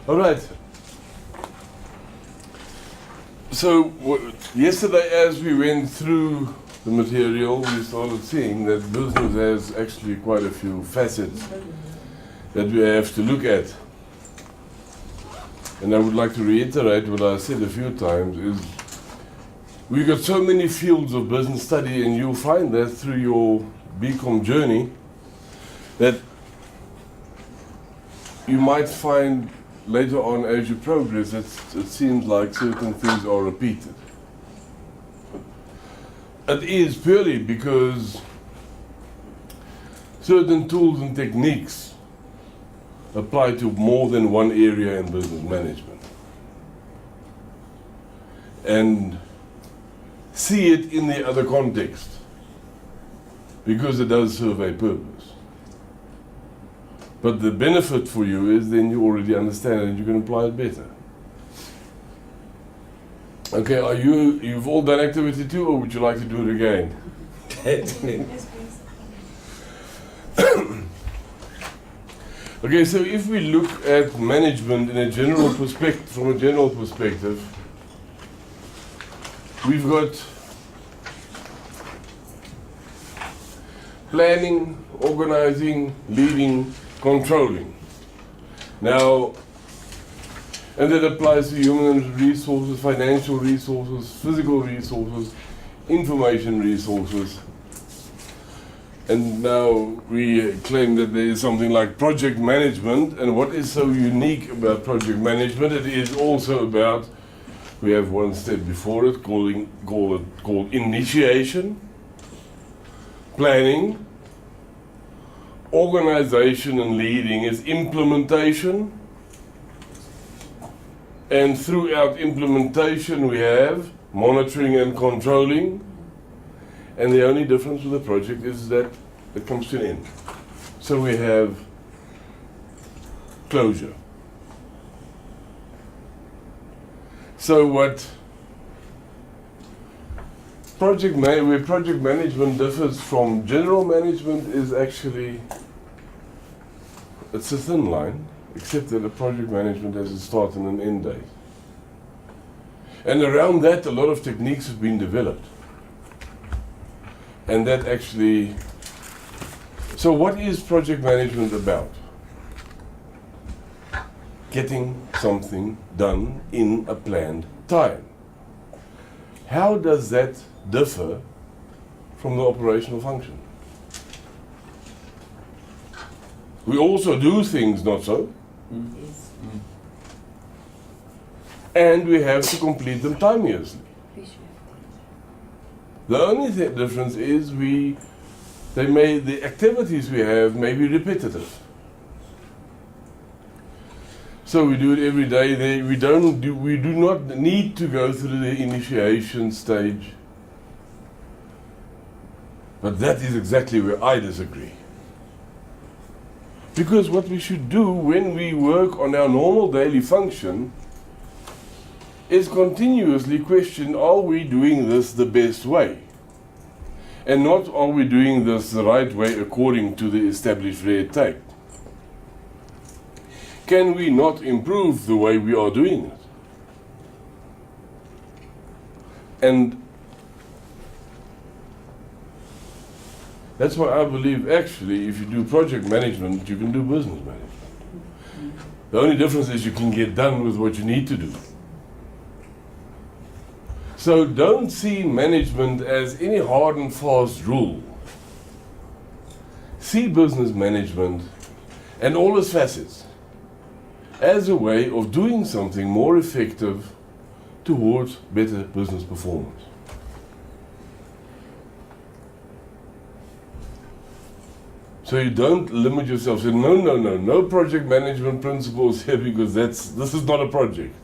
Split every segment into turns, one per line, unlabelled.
All right. So yesterday, as we went through the material, we started seeing that business has actually quite a few facets that we have to look at. And I would like to reiterate what I said a few times is we've got so many fields of business study, and you'll find that through your BCom journey that you might find later on as you progress it seems like certain things are repeated. It is purely because certain tools and techniques apply to more than one area in business management. And see it in the other context, because it does serve a purpose. But the benefit for you is then you already understand it and you can apply it better. Okay, you've all done activity 2, or would you like to do it again?
Yes, please.
Okay, so if we look at management in a general perspective, from a general perspective, we've got planning, organizing, leading, controlling. Now, and that applies to human resources, financial resources, physical resources, information resources. And now we claim that there is something like project management, and what is so unique about project management, it is also about, we have one step before it, called initiation, planning, organization and leading is implementation, and throughout implementation we have monitoring and controlling, and the only difference with the project is that it comes to an end. So we have closure. So what project management differs from general management is actually, it's a thin line, except that a project management has a start and an end date. And around that, a lot of techniques have been developed. And that actually, so what is project management about? Getting something done in a planned time. How does that differ from the operational function? We also do things not so.
Yes.
And we have to complete them timeously. The only difference is the activities we have may be repetitive. So we do it every day. We do not need to go through the initiation stage. But that is exactly where I disagree. Because what we should do when we work on our normal daily function is continuously question, are we doing this the best way? And not, are we doing this the right way according to the established red tape? Can we not improve the way we are doing it? And that's why I believe actually if you do project management, you can do business management. The only difference is you can get done with what you need to do. So don't see management as any hard and fast rule. See business management and all its facets as a way of doing something more effective towards better business performance. So you don't limit yourself. Say, no project management principles here because this is not a project.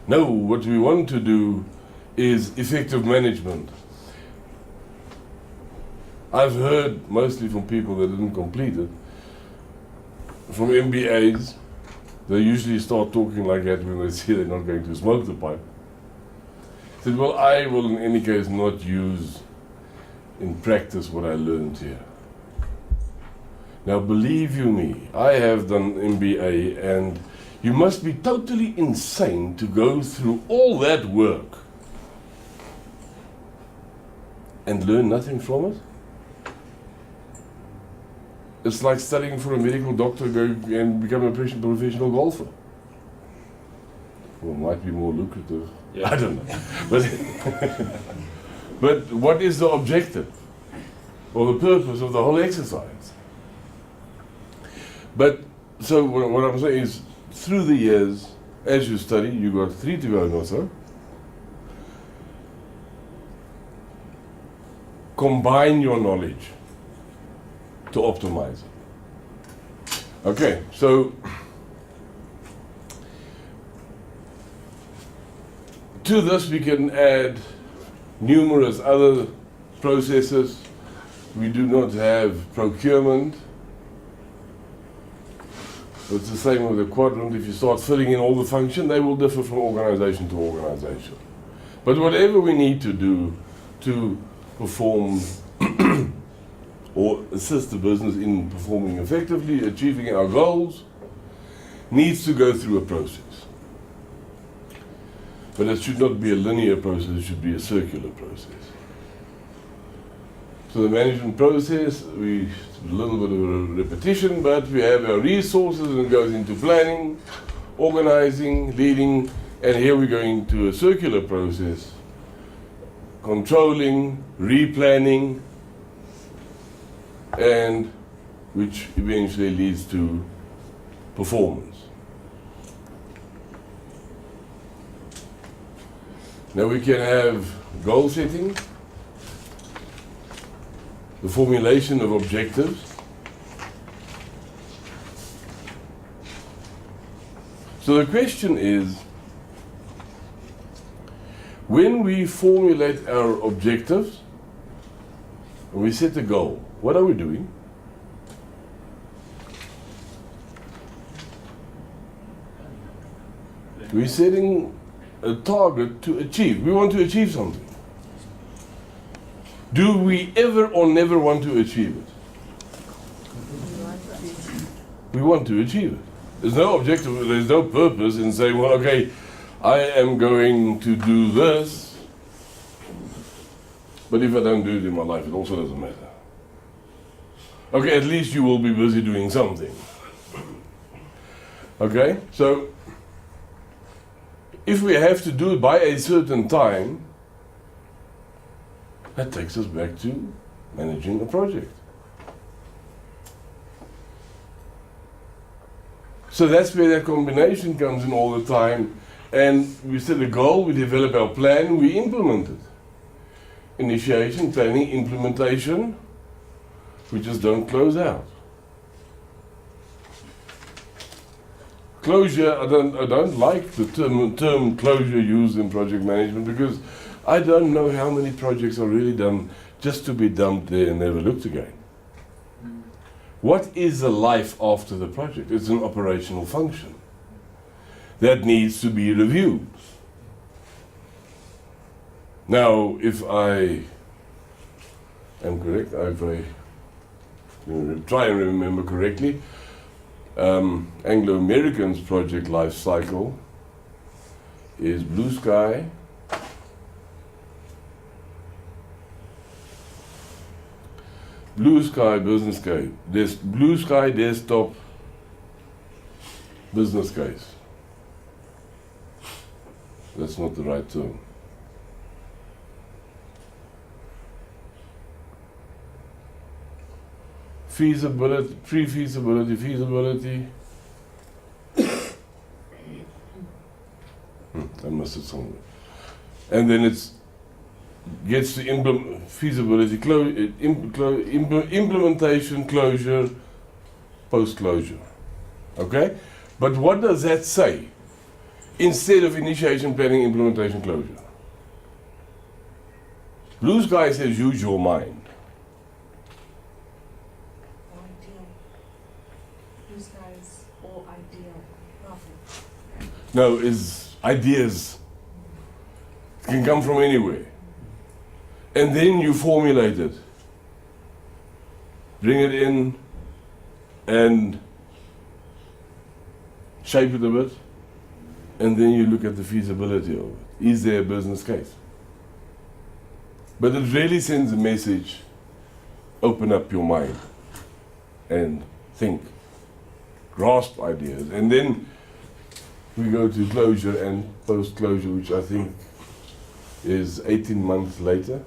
No, what we want to do is effective management. I've heard mostly from people that didn't complete it, from MBAs, they usually start talking like that when they say they're not going to smoke the pipe. Said, well, I will in any case not use in practice what I learned here. Now believe you me, I have done MBA and You must be totally insane to go through all that work and learn nothing from it. It's like studying for a medical doctor, go and become a professional golfer. Well, it might be more lucrative.
Yeah.
I don't know. But, but what is the objective or the purpose of the whole exercise? But so what I'm saying is, through the years, as you study, you got 3 to go now, so combine your knowledge to optimize it. Okay, so to this we can add numerous other processes. We do not have procurement. It's the same with the quadrant. If you start filling in all the functions, they will differ from organization to organization. But whatever we need to do to perform or assist the business in performing effectively, achieving our goals, needs to go through a process. But it should not be a linear process, it should be a circular process. So the management process, a little bit of a repetition, but we have our resources and it goes into planning, organizing, leading, and here we're going to a circular process, controlling, replanning, and which eventually leads to performance. Now we can have goal setting, the formulation of objectives. So the question is, when we formulate our objectives, and we set a goal, what are we doing? We're setting a target to achieve. We want to achieve something. Do we ever or never want to achieve it? We want to achieve it. There's no objective, there's no purpose in saying, well, okay, I am going to do this, but if I don't do it in my life, it also doesn't matter. Okay, at least you will be busy doing something. Okay, so if we have to do it by a certain time, that takes us back to managing a project. So that's where that combination comes in all the time. And we set a goal, we develop our plan, we implement it. Initiation, planning, implementation, we just don't close out. Closure, I don't like the term closure used in project management, because I don't know how many projects are really done just to be dumped there and never looked again. What is the life after the project? It's an operational function that needs to be reviewed. Now, if I am correct, if I try and remember correctly, Anglo-American's project life cycle is blue sky, business case. There's blue sky desktop business case. That's not the right term. Feasibility, pre-feasibility, feasibility. I missed it somewhere. And then it's gets to feasibility, implementation, closure, post-closure. Okay? But what does that say? Instead of initiation, planning, implementation, closure. Blue sky says use your mind.
Ideal. Blue skies or ideal. Perfect.
No, is ideas can come from anywhere. And then you formulate it. Bring it in and shape it a bit, and then you look at the feasibility of it. Is there a business case? But it really sends a message, open up your mind and think, grasp ideas, and then we go to closure and post-closure, which I think is 18 months later,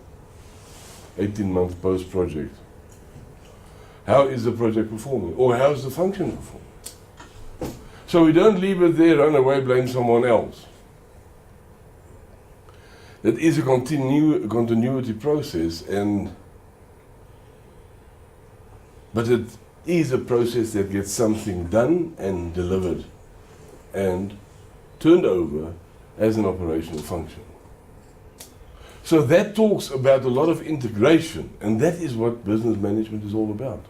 18 months post-project. How is the project performing? Or how is the function performing? So we don't leave it there, run away, blame someone else. That is a continuity process, but it is a process that gets something done and delivered and turned over as an operational function. So that talks about a lot of integration, and that is what business management is all about.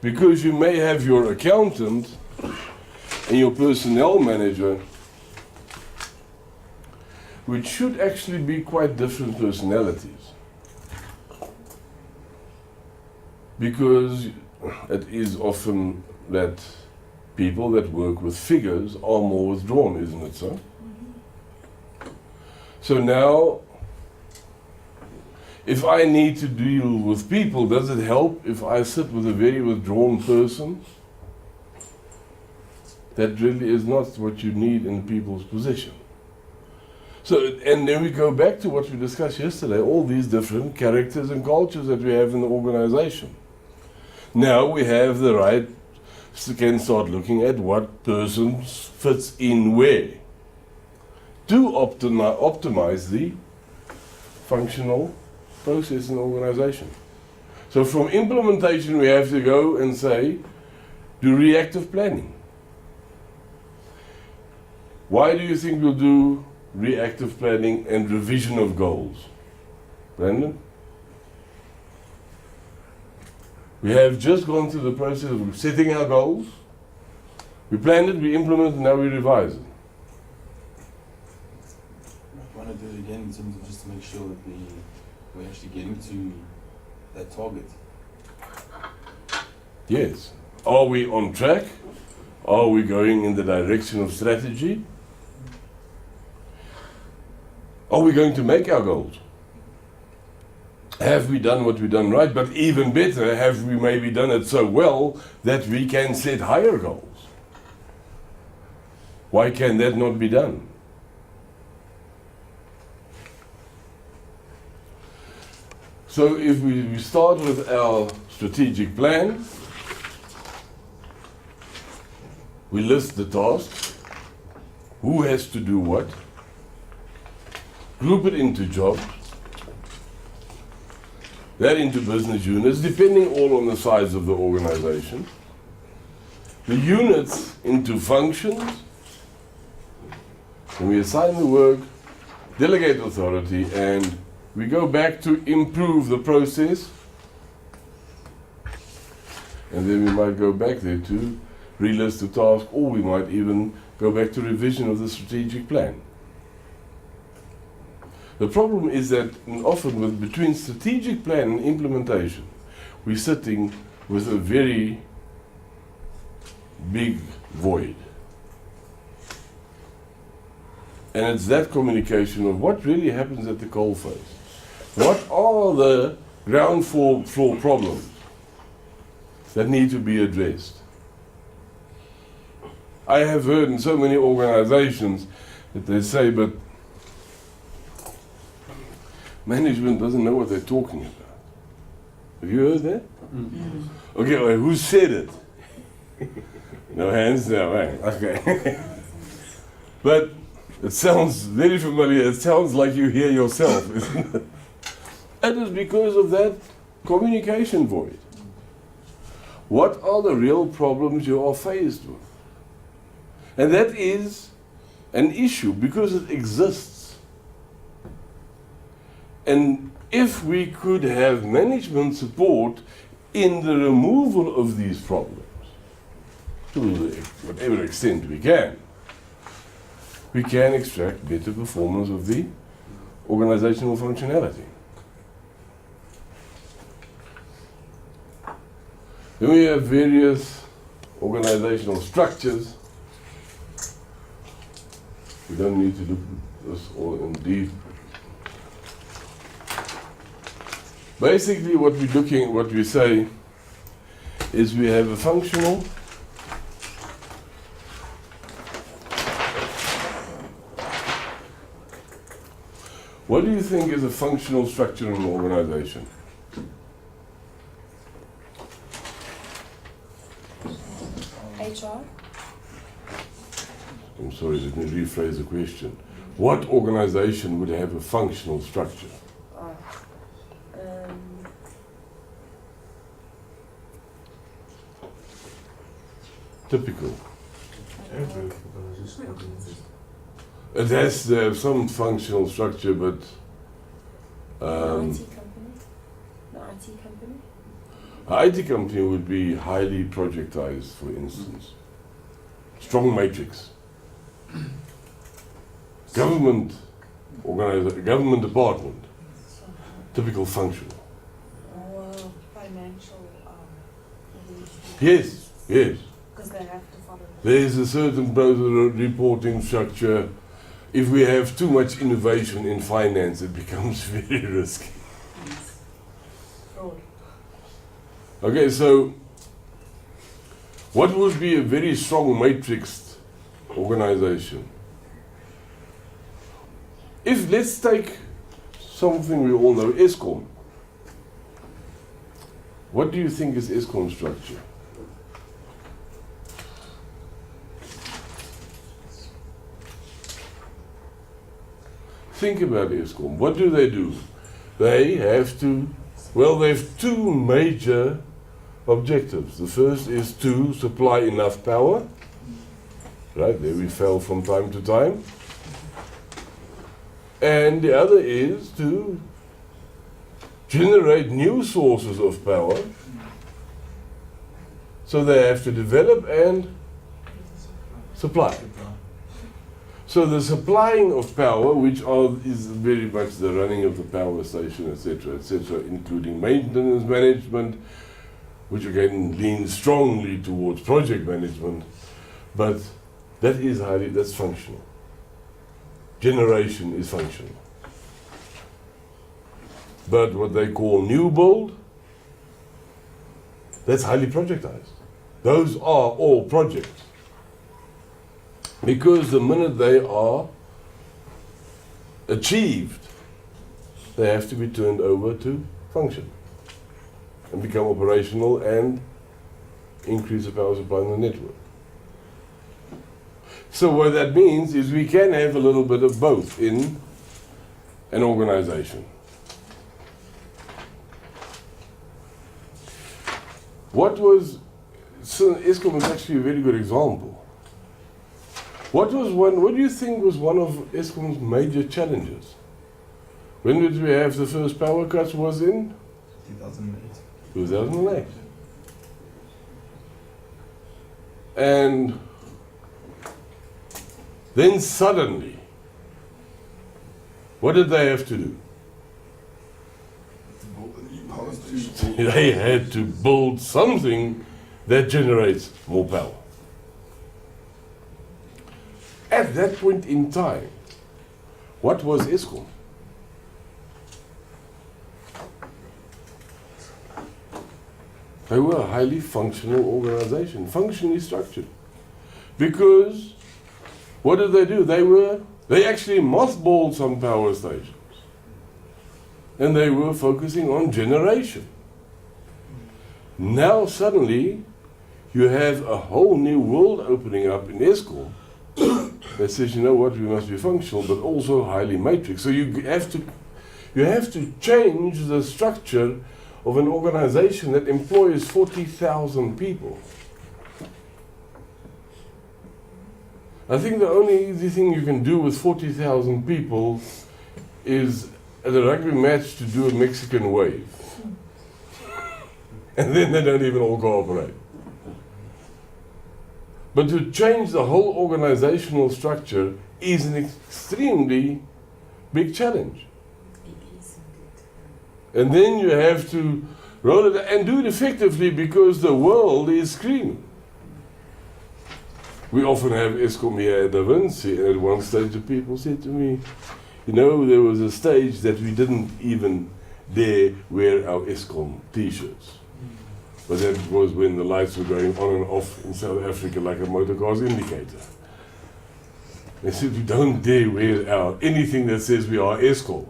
Because you may have your accountant and your personnel manager, which should actually be quite different personalities. Because it is often that people that work with figures are more withdrawn, isn't it so? So now, if I need to deal with people, does it help if I sit with a very withdrawn person? That really is not what you need in people's position. So, and then we go back to what we discussed yesterday, all these different characters and cultures that we have in the organization. Now we have the right, can start looking at what person fits in where to optimize the functional process in the organization. So from implementation we have to go and say, do reactive planning. Why do you think we'll do reactive planning and revision of goals? Brandon? We have just gone through the process of setting our goals. We planned it, we implemented it, now we revise it.
I want to do it again in terms of just to make sure that we're actually getting to that target.
Yes. Are we on track? Are we going in the direction of strategy? Are we going to make our goals? Have we done what we've done right? But even better, have we maybe done it so well that we can set higher goals? Why can that not be done? So if we start with our strategic plan, we list the tasks, who has to do what, group it into jobs, that into business units, depending all on the size of the organization, the units into functions, and we assign the work, delegate authority, and we go back to improve the process, and then we might go back there to relist the task, or we might even go back to revision of the strategic plan. The problem is that often between strategic plan and implementation, we're sitting with a very big void. And it's that communication of what really happens at the coalface. What are the ground floor problems that need to be addressed? I have heard in so many organizations that they say, but management doesn't know what they're talking about. Have you heard that? Mm-hmm. Okay, well, who said it? No hands, no, right? Okay. But it sounds very familiar. It sounds like you hear yourself, isn't it? It is because of that communication void. What are the real problems you are faced with? And that is an issue because it exists. And if we could have management support in the removal of these problems, to whatever extent we can extract better performance of the organizational functionality. Then we have various organizational structures. We don't need to look at this all in deep. Basically, what we say is we have a functional What do you think is a functional structure in an organization?
HR?
I'm sorry, let me rephrase the question. What organization would have a functional structure? Typical. It has to have some functional structure, but
IT company? The IT company?
an IT company would be highly projectized, for instance. Strong matrix. Government government department. Typical functional.
Financial.
Yes, yes.
Because they have to follow.
There is a certain reporting structure. If we have too much innovation in finance, it becomes very risky.
Fraud.
Okay, so what would be a very strong matrixed organization? If, let's take something we all know, ESCOM. What do you think is ESCOM structure? Think about ESCOM. What do? They have to, they have two major objectives. The first is to supply enough power. Right, there we fell from time to time. And the other is to generate new sources of power. So they have to develop and supply. So the supplying of power, which is very much the running of the power station, etc., including maintenance management, which again leans strongly towards project management, but that's functional. Generation is functional. But what they call new build, that's highly projectized. Those are all projects. Because the minute they are achieved, they have to be turned over to function and become operational and increase the power supply in the network. So what that means is we can have a little bit of both in an organization. ESCOM is actually a very good example. What do you think was one of ESCOM's major challenges? When did we have the first power cuts? Was in
2008.
2008. And then suddenly, what did they have to do? They had to build something that generates more power. At that point in time, what was ESCOM? They were a highly functional organization, functionally structured. Because what did they do? They actually mothballed some power stations. And they were focusing on generation. Now suddenly, you have a whole new world opening up in ESCOM that says, you know what, we must be functional, but also highly matrix. So you have to change the structure of an organization that employs 40,000 people. I think the only easy thing you can do with 40,000 people is at a rugby match to do a Mexican wave. And then they don't even all cooperate. But to change the whole organizational structure is an extremely big challenge. And then you have to roll it and do it effectively because the world is screaming. We often have ESCOM here at the Vinci, and at one stage the people said to me, you know, there was a stage that we didn't even dare wear our ESCOM t-shirts. But that was when the lights were going on and off in South Africa like a motor car's indicator. They said, we don't dare wear out anything that says we are ESCOM.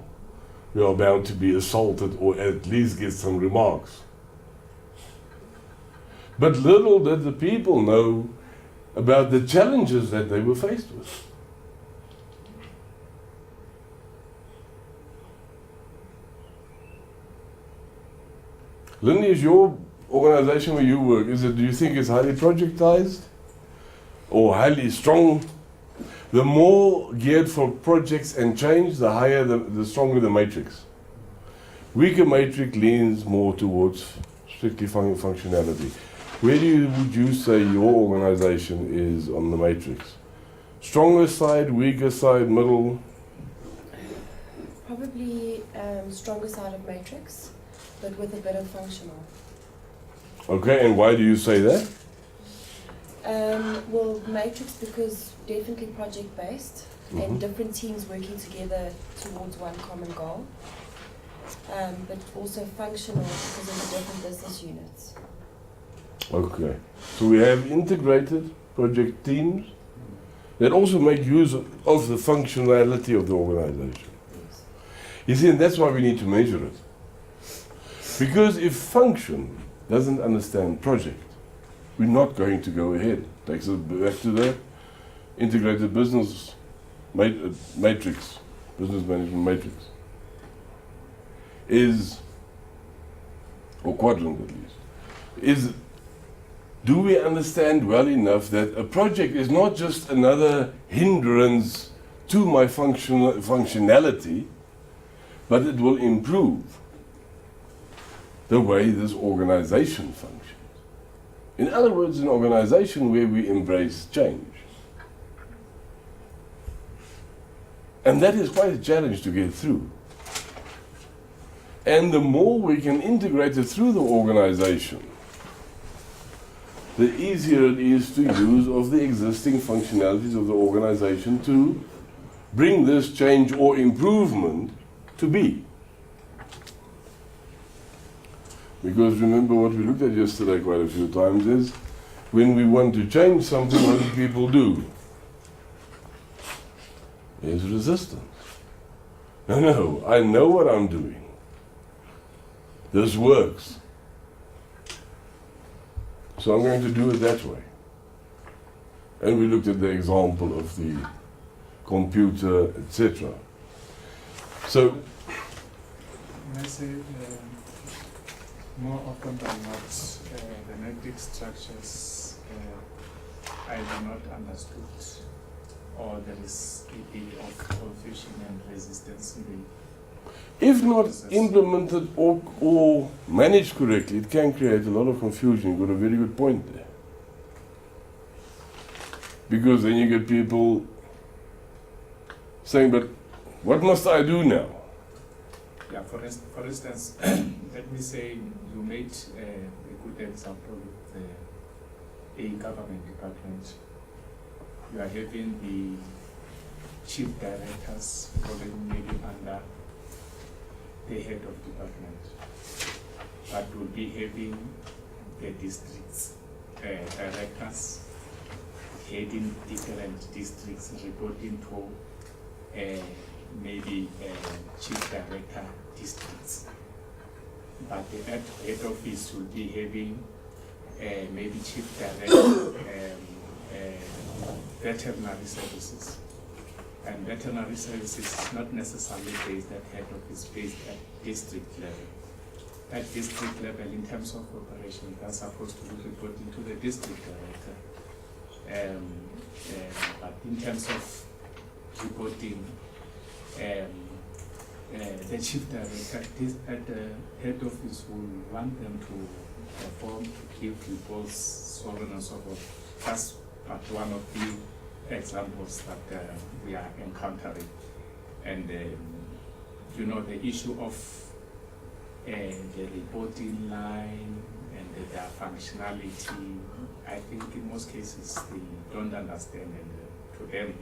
We are bound to be assaulted or at least get some remarks. But little did the people know about the challenges that they were faced with. Lindy, is your organization where you work, do you think it's highly projectized or highly strong? The more geared for projects and change, the higher, the stronger the matrix. Weaker matrix leans more towards strictly functionality. Where would you say your organization is on the matrix? Stronger side, weaker side, middle?
Probably stronger side of matrix, but with a bit of functional.
Okay, and why do you say that?
Well, matrix because definitely project-based and different teams working together towards one common goal. But also functional because of the different business units.
Okay, so we have integrated project teams that also make use of the functionality of the organization.
Yes.
You see, and that's why we need to measure it. Because if function doesn't understand project, we're not going to go ahead. Takes us back to the integrated business matrix, business management matrix. Or quadrant at least, do we understand well enough that a project is not just another hindrance to my functionality, but it will improve the way this organization functions. In other words, an organization where we embrace change. And that is quite a challenge to get through. And the more we can integrate it through the organization, the easier it is to use of the existing functionalities of the organization to bring this change or improvement to be. Because remember what we looked at yesterday quite a few times is, when we want to change something, what do people do? There's resistance. No, I know what I'm doing. This works. So I'm going to do it that way. And we looked at the example of the computer, etc. So,
Can I say more often than not, the matrix structures are either not understood or there is a bit of confusion and resistance in the
if not
process.
implemented or managed correctly, it can create a lot of confusion. You've got a very good point there. Because then you get people saying, but what must I do now?
Yeah, for instance, let me say you made a good example with a government department. You are having the chief directors falling maybe under the head of department, but will be having the districts directors heading different districts, reporting to maybe chief director districts. But the head office will be having maybe chief director veterinary services. And veterinary services is not necessarily based at head office, based at district level. At district level, in terms of operation, that's supposed to be reporting to the district director. But in terms of reporting, the chief director at the head office will want them to perform, to give reports, so on and so forth. That's but one of the examples that we are encountering. And you know, the issue of the reporting line and their functionality, I think in most cases they don't understand, and to them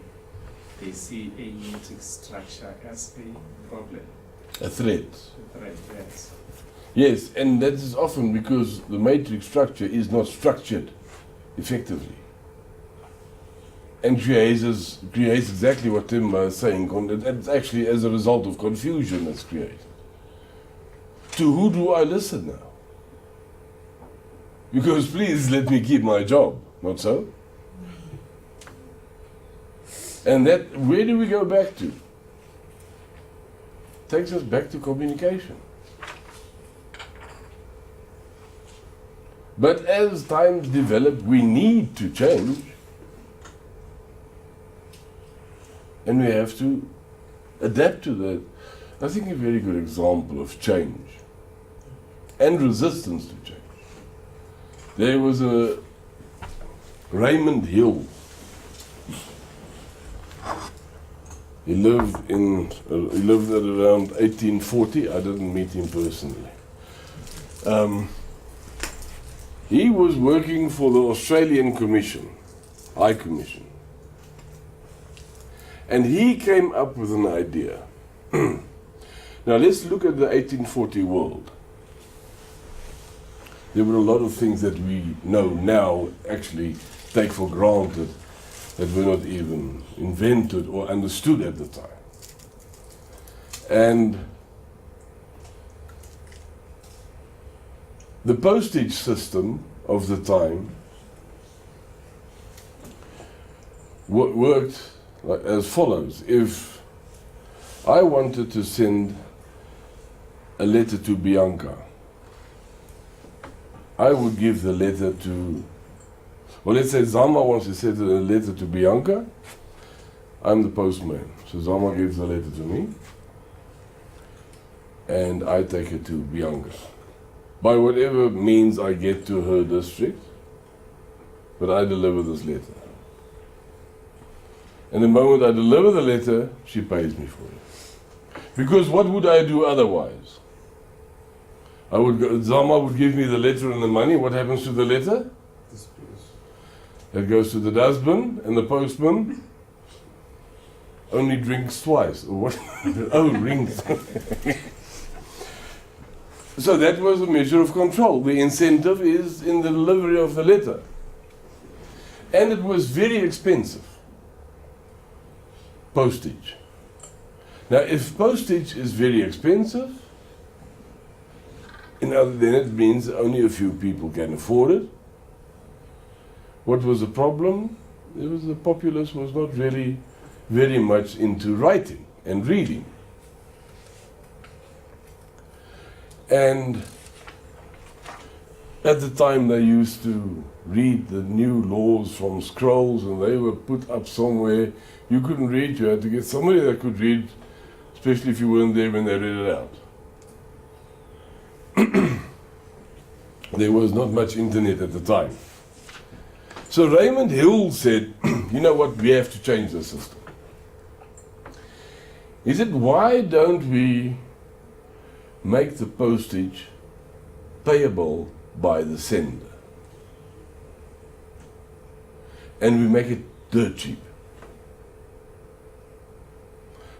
they see a matrix structure as a problem.
A threat.
A threat, yes.
Yes, and that is often because the matrix structure is not structured effectively. And creates exactly what Tim was saying. It's actually as a result of confusion that's created. To who do I listen now? Because please let me keep my job, not so? And that, where do we go back to? Takes us back to communication. But as times develop, we need to change. And we have to adapt to that. I think a very good example of change and resistance to change. There was a Raymond Hill. He lived at around 1840. I didn't meet him personally. He was working for the Australian Commission, High Commission. And he came up with an idea. Now let's look at the 1840 world. There were a lot of things that we know now, actually take for granted, that were not even invented or understood at the time. And the postage system of the time worked as follows. If I wanted to send a letter to Bianca, I would give the letter to, well, let's say Zama wants to send a letter to Bianca. I'm the postman. So Zama gives the letter to me, and I take it to Bianca. By whatever means I get to her district, but I deliver this letter. And the moment I deliver the letter, she pays me for it. Because what would I do otherwise? Zama would give me the letter and the money. What happens to the letter? It goes to the dustbin, and the postman only drinks twice. Or what? Oh, rings. So that was a measure of control. The incentive is in the delivery of the letter. And it was very expensive. Postage. Now, if postage is very expensive, then it means only a few people can afford it. What was the problem? The populace was not really very much into writing and reading. And at the time they used to read the new laws from scrolls, and they were put up somewhere. You couldn't read, you had to get somebody that could read, especially if you weren't there when they read it out. There was not much internet at the time. So Raymond Hill said, you know what, we have to change the system. He said, why don't we make the postage payable by the sender? And we make it dirt cheap.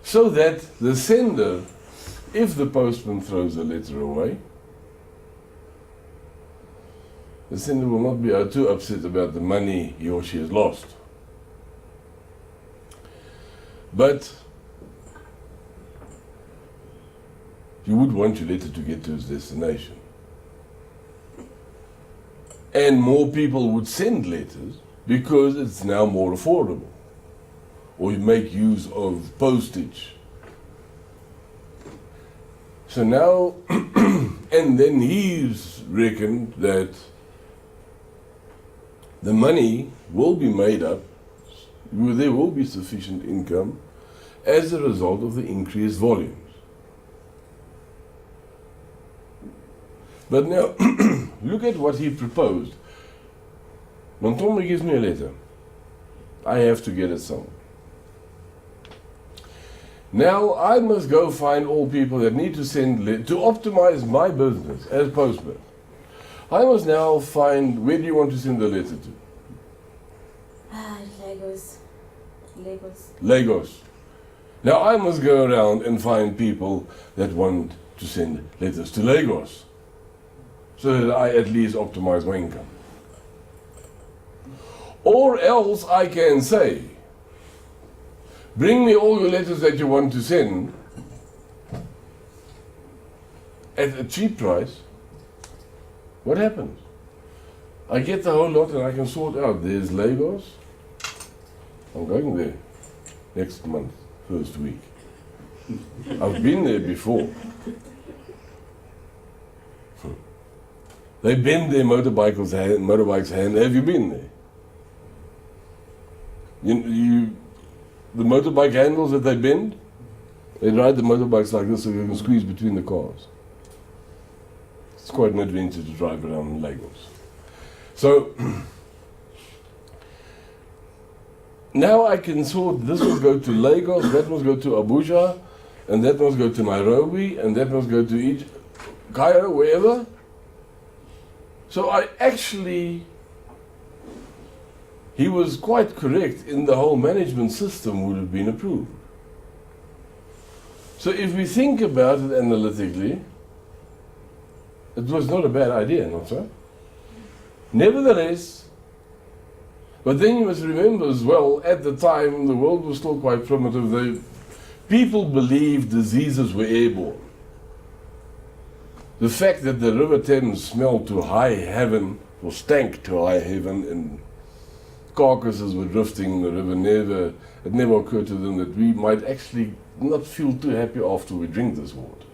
So that the sender, if the postman throws a letter away, the sender will not be too upset about the money he or she has lost. But you would want your letter to get to its destination. And more people would send letters because it's now more affordable. Or you make use of postage. So now, and then he's reckoned that the money will be made up, there will be sufficient income as a result of the increased volumes. But now, look at what he proposed. Montombe gives me a letter. I have to get it somewhere. Now I must go find all people that need to send letters to optimize my business as postman. I must now find, where do you want to send the letter to?
Lagos.
Lagos. Now I must go around and find people that want to send letters to Lagos, so that I at least optimize my income. Or else I can say, bring me all your letters that you want to send at a cheap price. What happens? I get the whole lot and I can sort out. There's Lagos. I'm going there next month, first week. I've been there before. They bend their motorbikes hand. Have you been there? The motorbike handles that they bend, they ride the motorbikes like this so you can squeeze between the cars. It's quite an adventure to drive around Lagos. So now I can sort, this must go to Lagos, that must go to Abuja, and that must go to Nairobi, and that must go to Cairo, wherever. So I actually, he was quite correct in the whole management system would have been approved. So if we think about it analytically, it was not a bad idea, not so? Nevertheless, but then you must remember as well, at the time the world was still quite primitive. People believed diseases were airborne. The fact that the River Thames smelled to high heaven, or stank to high heaven, and carcasses were drifting in the river, it never occurred to them that we might actually not feel too happy after we drink this water.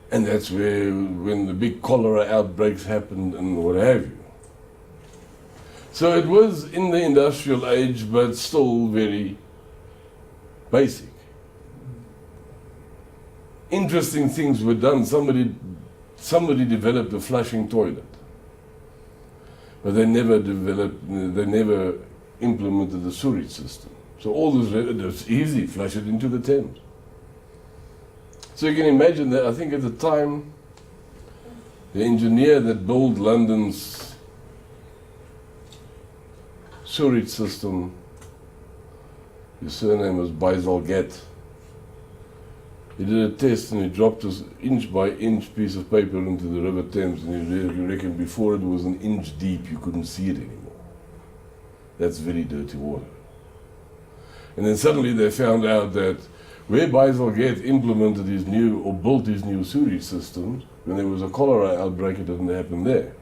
And that's when the big cholera outbreaks happened and what have you. So it was in the industrial age, but still very basic. Interesting things were done. Somebody developed a flushing toilet, but they never implemented the sewage system. So all this, it's easy, flush it into the Thames. So you can imagine that, I think at the time, the engineer that built London's sewage system, his surname was Bisalgate. He did a test and he dropped this inch by inch piece of paper into the River Thames, and he reckoned before it was an inch deep, you couldn't see it anymore. That's very dirty water. And then suddenly they found out that where Bisalgate implemented his new, or built his new sewage systems, when there was a cholera outbreak, it didn't happen there.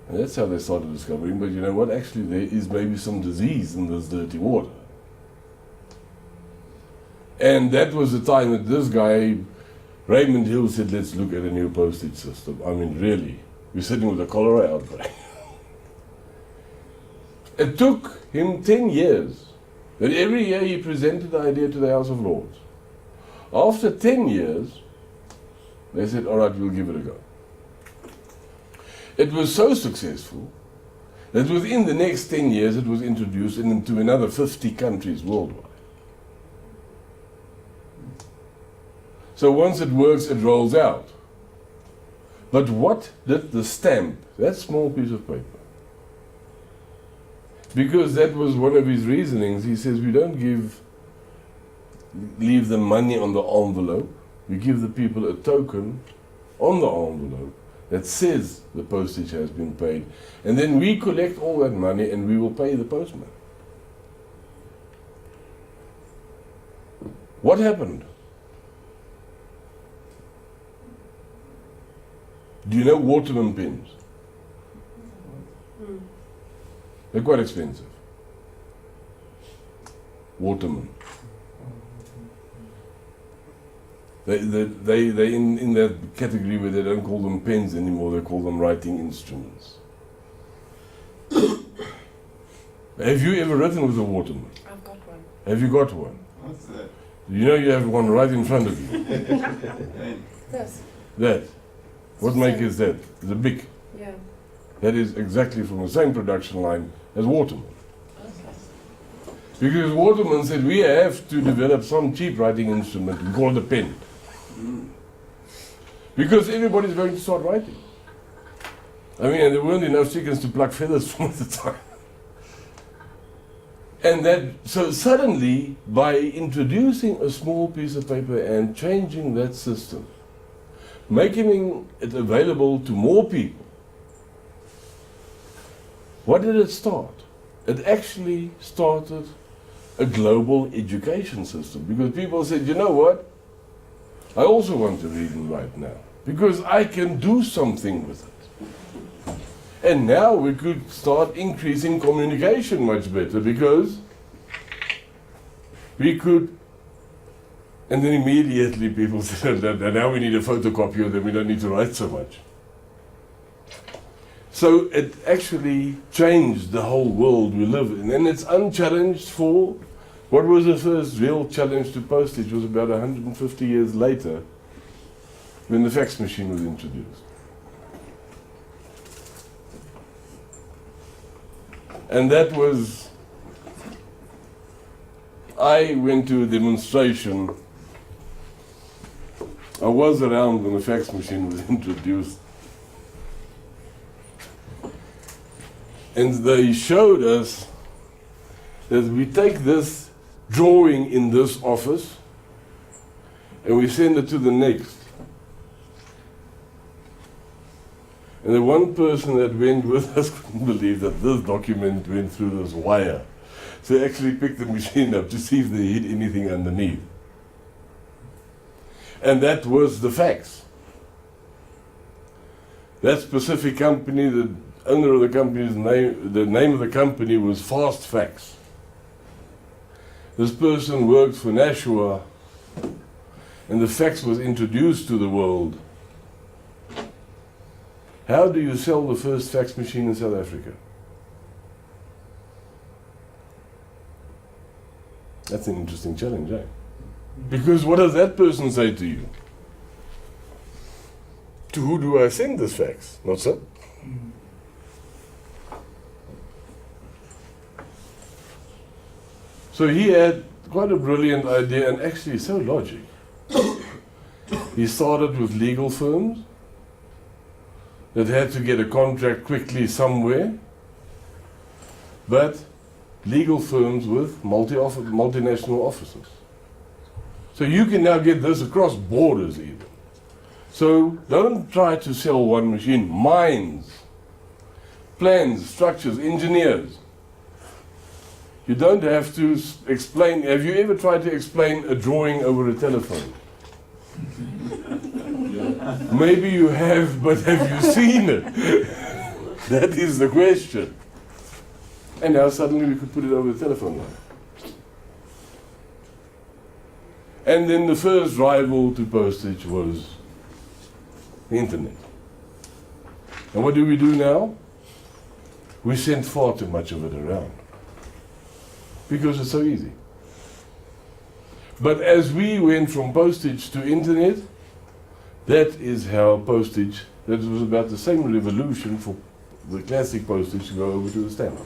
And that's how they started discovering, but you know what, actually there is maybe some disease in this dirty water. And that was the time that this guy, Raymond Hill, said, let's look at a new postage system. I mean, really, we're sitting with a cholera outbreak. It took him 10 years, but every year he presented the idea to the House of Lords. After 10 years, they said, all right, we'll give it a go. It was so successful that within the next 10 years it was introduced into another 50 countries worldwide. So once it works, it rolls out. But what did the stamp, that small piece of paper? Because that was one of his reasonings. He says we don't leave the money on the envelope. We give the people a token on the envelope that says the postage has been paid. And then we collect all that money and we will pay the postman. What happened? Do you know Waterman pens? They're quite expensive. Waterman. They're in that category where they don't call them pens anymore, they call them writing instruments. Have you ever written with a Waterman?
I've got one.
Have you got one?
What's that?
You know you have one right in front of you.
This.
That. What make is that? The Bic.
Yeah.
That is exactly from the same production line as Waterman. Because Waterman said we have to develop some cheap writing instrument, we call it a pen. Because everybody's going to start writing. I mean, and there weren't enough chickens to pluck feathers from at the time. And so suddenly, by introducing a small piece of paper and changing that system, making it available to more people, what did it start? It actually started a global education system, because people said, you know what? I also want to read and write now, because I can do something with it. And now we could start increasing communication much better, because we could, and then immediately people said that now we need a photocopier, then we don't need to write so much. So it actually changed the whole world we live in, and it's unchallenged for, what was the first real challenge to postage was about 150 years later, when the fax machine was introduced. And that was, I went to a demonstration. I was around when the fax machine was introduced. And they showed us that we take this drawing in this office and we send it to the next. And the one person that went with us couldn't believe that this document went through this wire. So they actually picked the machine up to see if they hit anything underneath. And that was the fax. That specific company, the owner of the company's name, the name of the company was Fast Fax. This person worked for Nashua, and the fax was introduced to the world. How do you sell the first fax machine in South Africa? That's an interesting challenge, eh? Because what does that person say to you? To who do I send this fax? Not so? So he had quite a brilliant idea, and actually so logic. He started with legal firms that had to get a contract quickly somewhere, but legal firms with multinational offices. So you can now get this across borders even. So don't try to sell one machine. Minds, plans, structures, engineers. You don't have to explain. Have you ever tried to explain a drawing over a telephone? Maybe you have, but have you seen it? That is the question. And now suddenly we could put it over the telephone line. And then the first rival to postage was the internet. And what do we do now? We send far too much of it around, because it's so easy. But as we went from postage to internet, that is how postage, that was about the same revolution for the classic postage to go over to the stamp.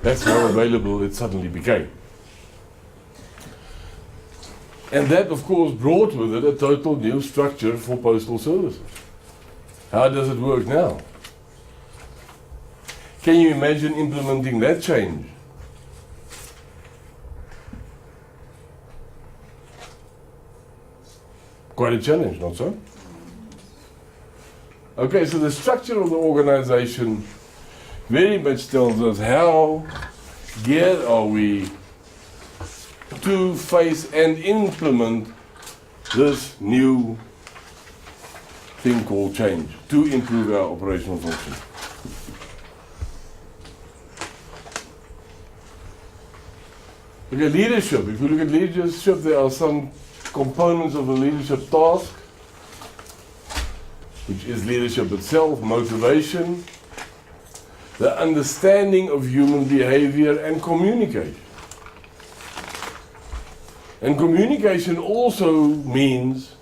That's how available it suddenly became. And that, of course, brought with it a total new structure for postal services. How does it work now? Can you imagine implementing that change? Quite a challenge, not so? Okay, so the structure of the organization very much tells us how geared are we to face and implement this new thing called change to improve our operational function. Okay, leadership. If you look at leadership, there are some components of a leadership task, which is leadership itself, motivation, the understanding of human behavior, and communication. And communication also means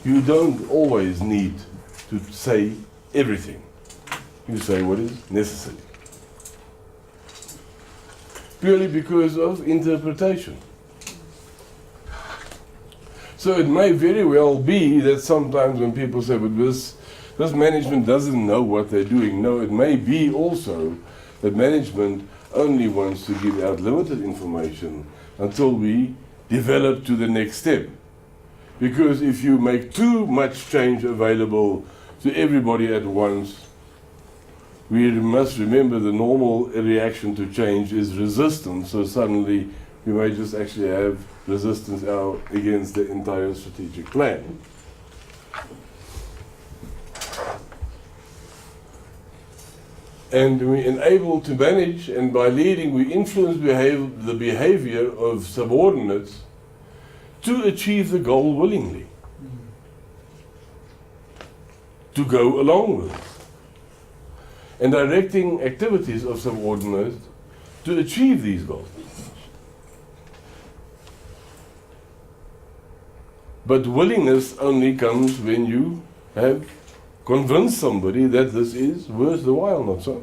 you don't always need to say everything. You say what is necessary. Purely because of interpretation. So it may very well be that sometimes when people say, but this management doesn't know what they're doing. No, it may be also that management only wants to give out limited information until we develop to the next step. Because if you make too much change available to everybody at once, we must remember the normal reaction to change is resistance. So suddenly we may just actually have resistance out against the entire strategic plan. And we enable to manage, and by leading we influence the behavior of subordinates to achieve the goal willingly, to go along with it, and directing activities of subordinates to achieve these goals. But willingness only comes when you have convinced somebody that this is worth the while, not so.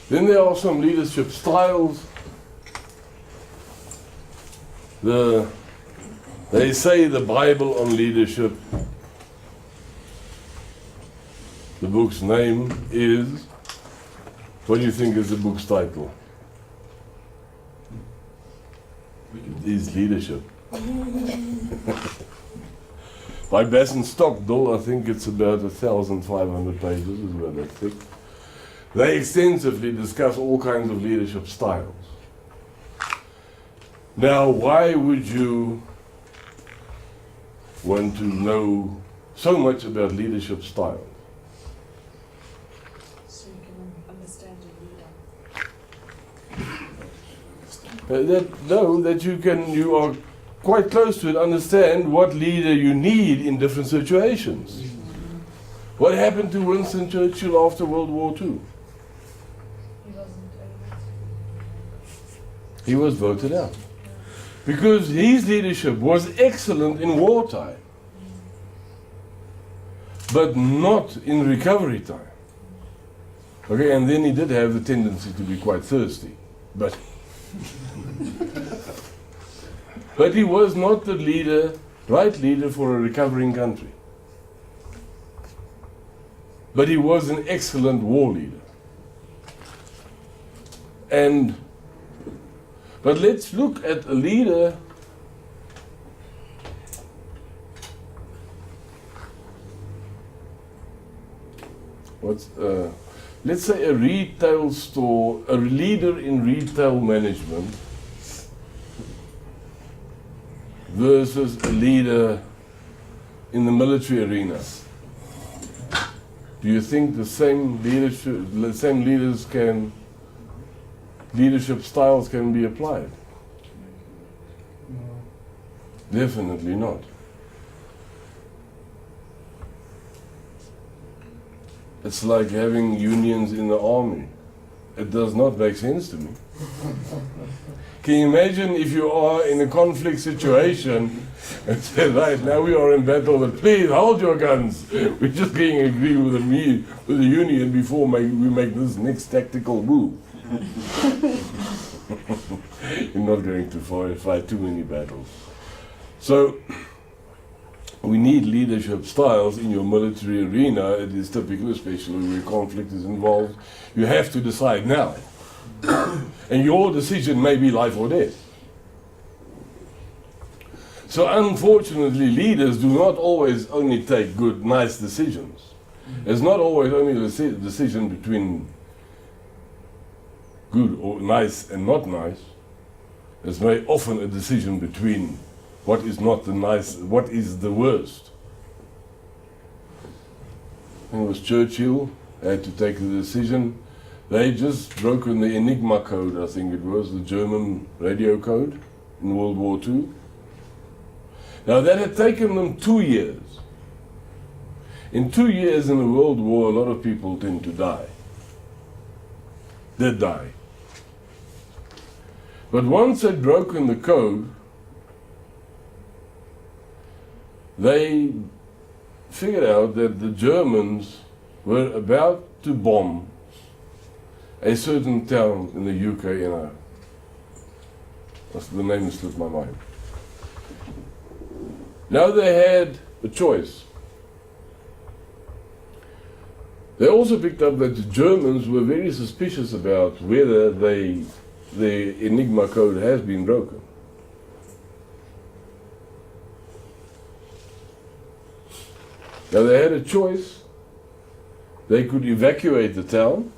Then there are some leadership styles. They say the Bible on leadership, the book's name is, what do you think is the book's title? It is Leadership. By Besson Stockdale, I think it's about 1,500 pages, is about that thick. They extensively discuss all kinds of leadership styles. Now, why would you want to know so much about leadership styles?
So you can understand a leader.
That you are quite close to it, understand what leader you need in different situations. What happened to Winston Churchill after World War II?
He wasn't able to.
He was voted out. Because his leadership was excellent in wartime, but not in recovery time. Okay, and then he did have the tendency to be quite thirsty, but but he was not the right leader for a recovering country. But he was an excellent war leader. But let's look at a leader let's say a retail store, a leader in retail management versus a leader in the military arena. Do you think the same leadership styles can be applied? No. Definitely not. It's like having unions in the army. It does not make sense to me. Can you imagine if you are in a conflict situation and say, right, now we are in battle, but please hold your guns. We're just getting agree with the union before we make this next tactical move. You're not going to fight too many battles. So we need leadership styles in your military arena. It is typical, especially where conflict is involved. You have to decide now. And your decision may be life or death. So unfortunately, leaders do not always only take good, nice decisions. It's not always only a decision between good or nice and not nice. It's very often a decision between what is not the nice, what is the worst. And it was Churchill had to take the decision. They just broken the Enigma code, I think it was, the German radio code in World War II. Now that had taken them 2 years. In 2 years in a world war, a lot of people tend to die. They die. But once they'd broken the code, they figured out that the Germans were about to bomb a certain town in the UK, The name slipped my mind. Now they had a choice. They also picked up that the Germans were very suspicious about whether the Enigma code has been broken. Now they had a choice. They could evacuate the town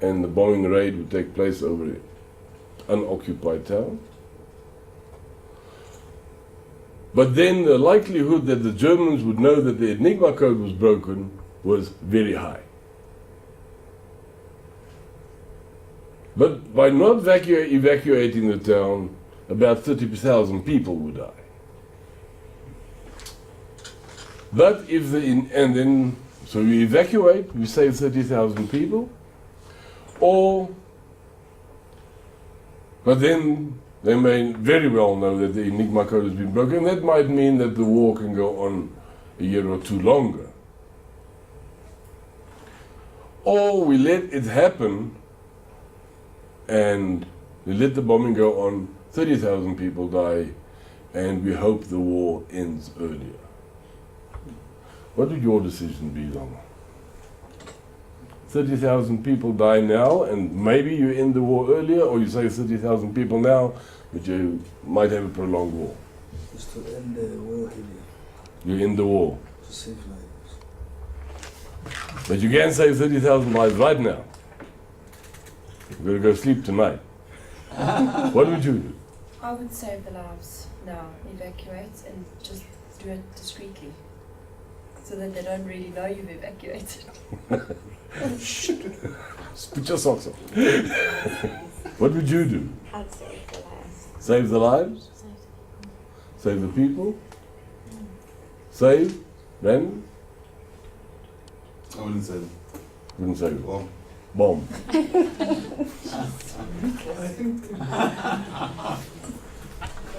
and the bombing raid would take place over an unoccupied town. But then the likelihood that the Germans would know that the Enigma code was broken was very high. But by not evacuating the town, about 30,000 people would die. But if so we evacuate, we save 30,000 people, but then they may very well know that the Enigma code has been broken. That might mean that the war can go on a year or two longer. Or we let it happen and we let the bombing go on, 30,000 people die, and we hope the war ends earlier. What would your decision be, Lama? 30,000 people die now, and maybe you end the war earlier, or you say 30,000 people now, but you might have a prolonged war.
Just to end the war earlier.
You end the war.
To save lives.
But you can't save 30,000 lives right now. You're going to go sleep tonight. What would you do?
I would save the lives now, evacuate, and just do it discreetly, so that they don't really know you've evacuated.
Put your socks on. What would you do?
I'd save the lives.
Save the lives? Save the people? Save? Then?
I wouldn't say that.
Wouldn't save it.
Well,
Bomb.
I think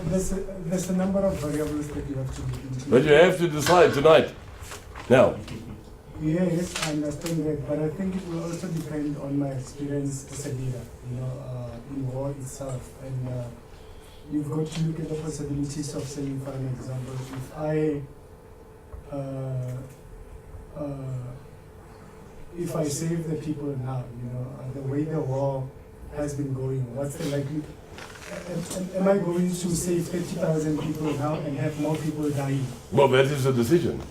there's a number of variables that you have to look into.
But you have to decide tonight. Now.
Yes, I understand that, but I think it will also depend on my experience as a leader, in war itself. And you've got to look at the possibilities of saying, for an example, if I save the people now, the way the war has been going, what's the likelihood? Am I going to save 30,000 people now and have more people dying?
Well, that is a decision.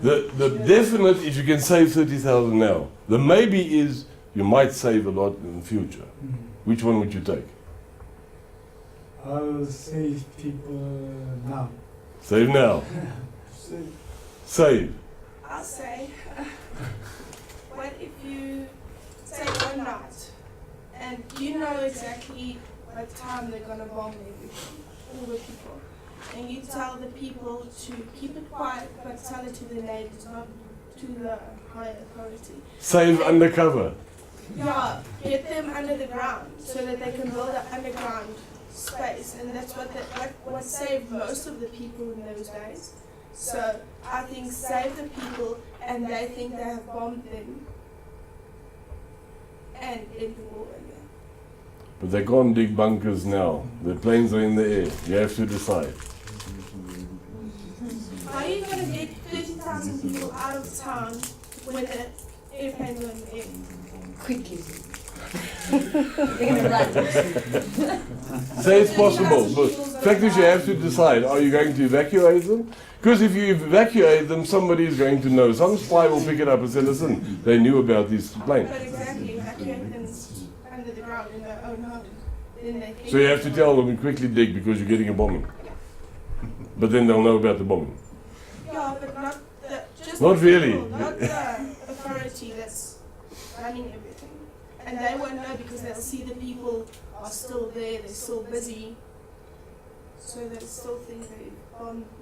The definite is you can save 30,000 now. The maybe is you might save a lot in the future.
Mm-hmm.
Which one would you take?
I'll save people now.
Save now. Save.
I'll say, what if you say one night and you know exactly what time they're going to bomb everything, all the people, and you tell the people to keep it quiet but tell it to the neighbors, not to the higher authority.
Save undercover.
Yeah, get them under the ground so that they can build an underground space, and that's what saved most of the people in those days. So I think save the people, and they think they have bombed them, and end the war again.
But they can't dig bunkers now. The planes are in the air. You have to decide.
How are you going to get 30,000 people out of town when the airplanes are in the air?
Quickly. They're going to run.
Say it's possible, but the fact is you have to decide, are you going to evacuate them? Because if you evacuate them, somebody is going to know. Some spy will pick it up and say, listen, they knew about these planes.
But exactly, evacuate them under the ground in their own home. Then they
So you have to tell them, quickly dig because you're getting a bombing. But then they'll know about the bombing.
Yeah, but not just
Not
the
really.
people, not the authority that's running everything. And they won't know because they'll see the people are still there, they're still busy. So they still think they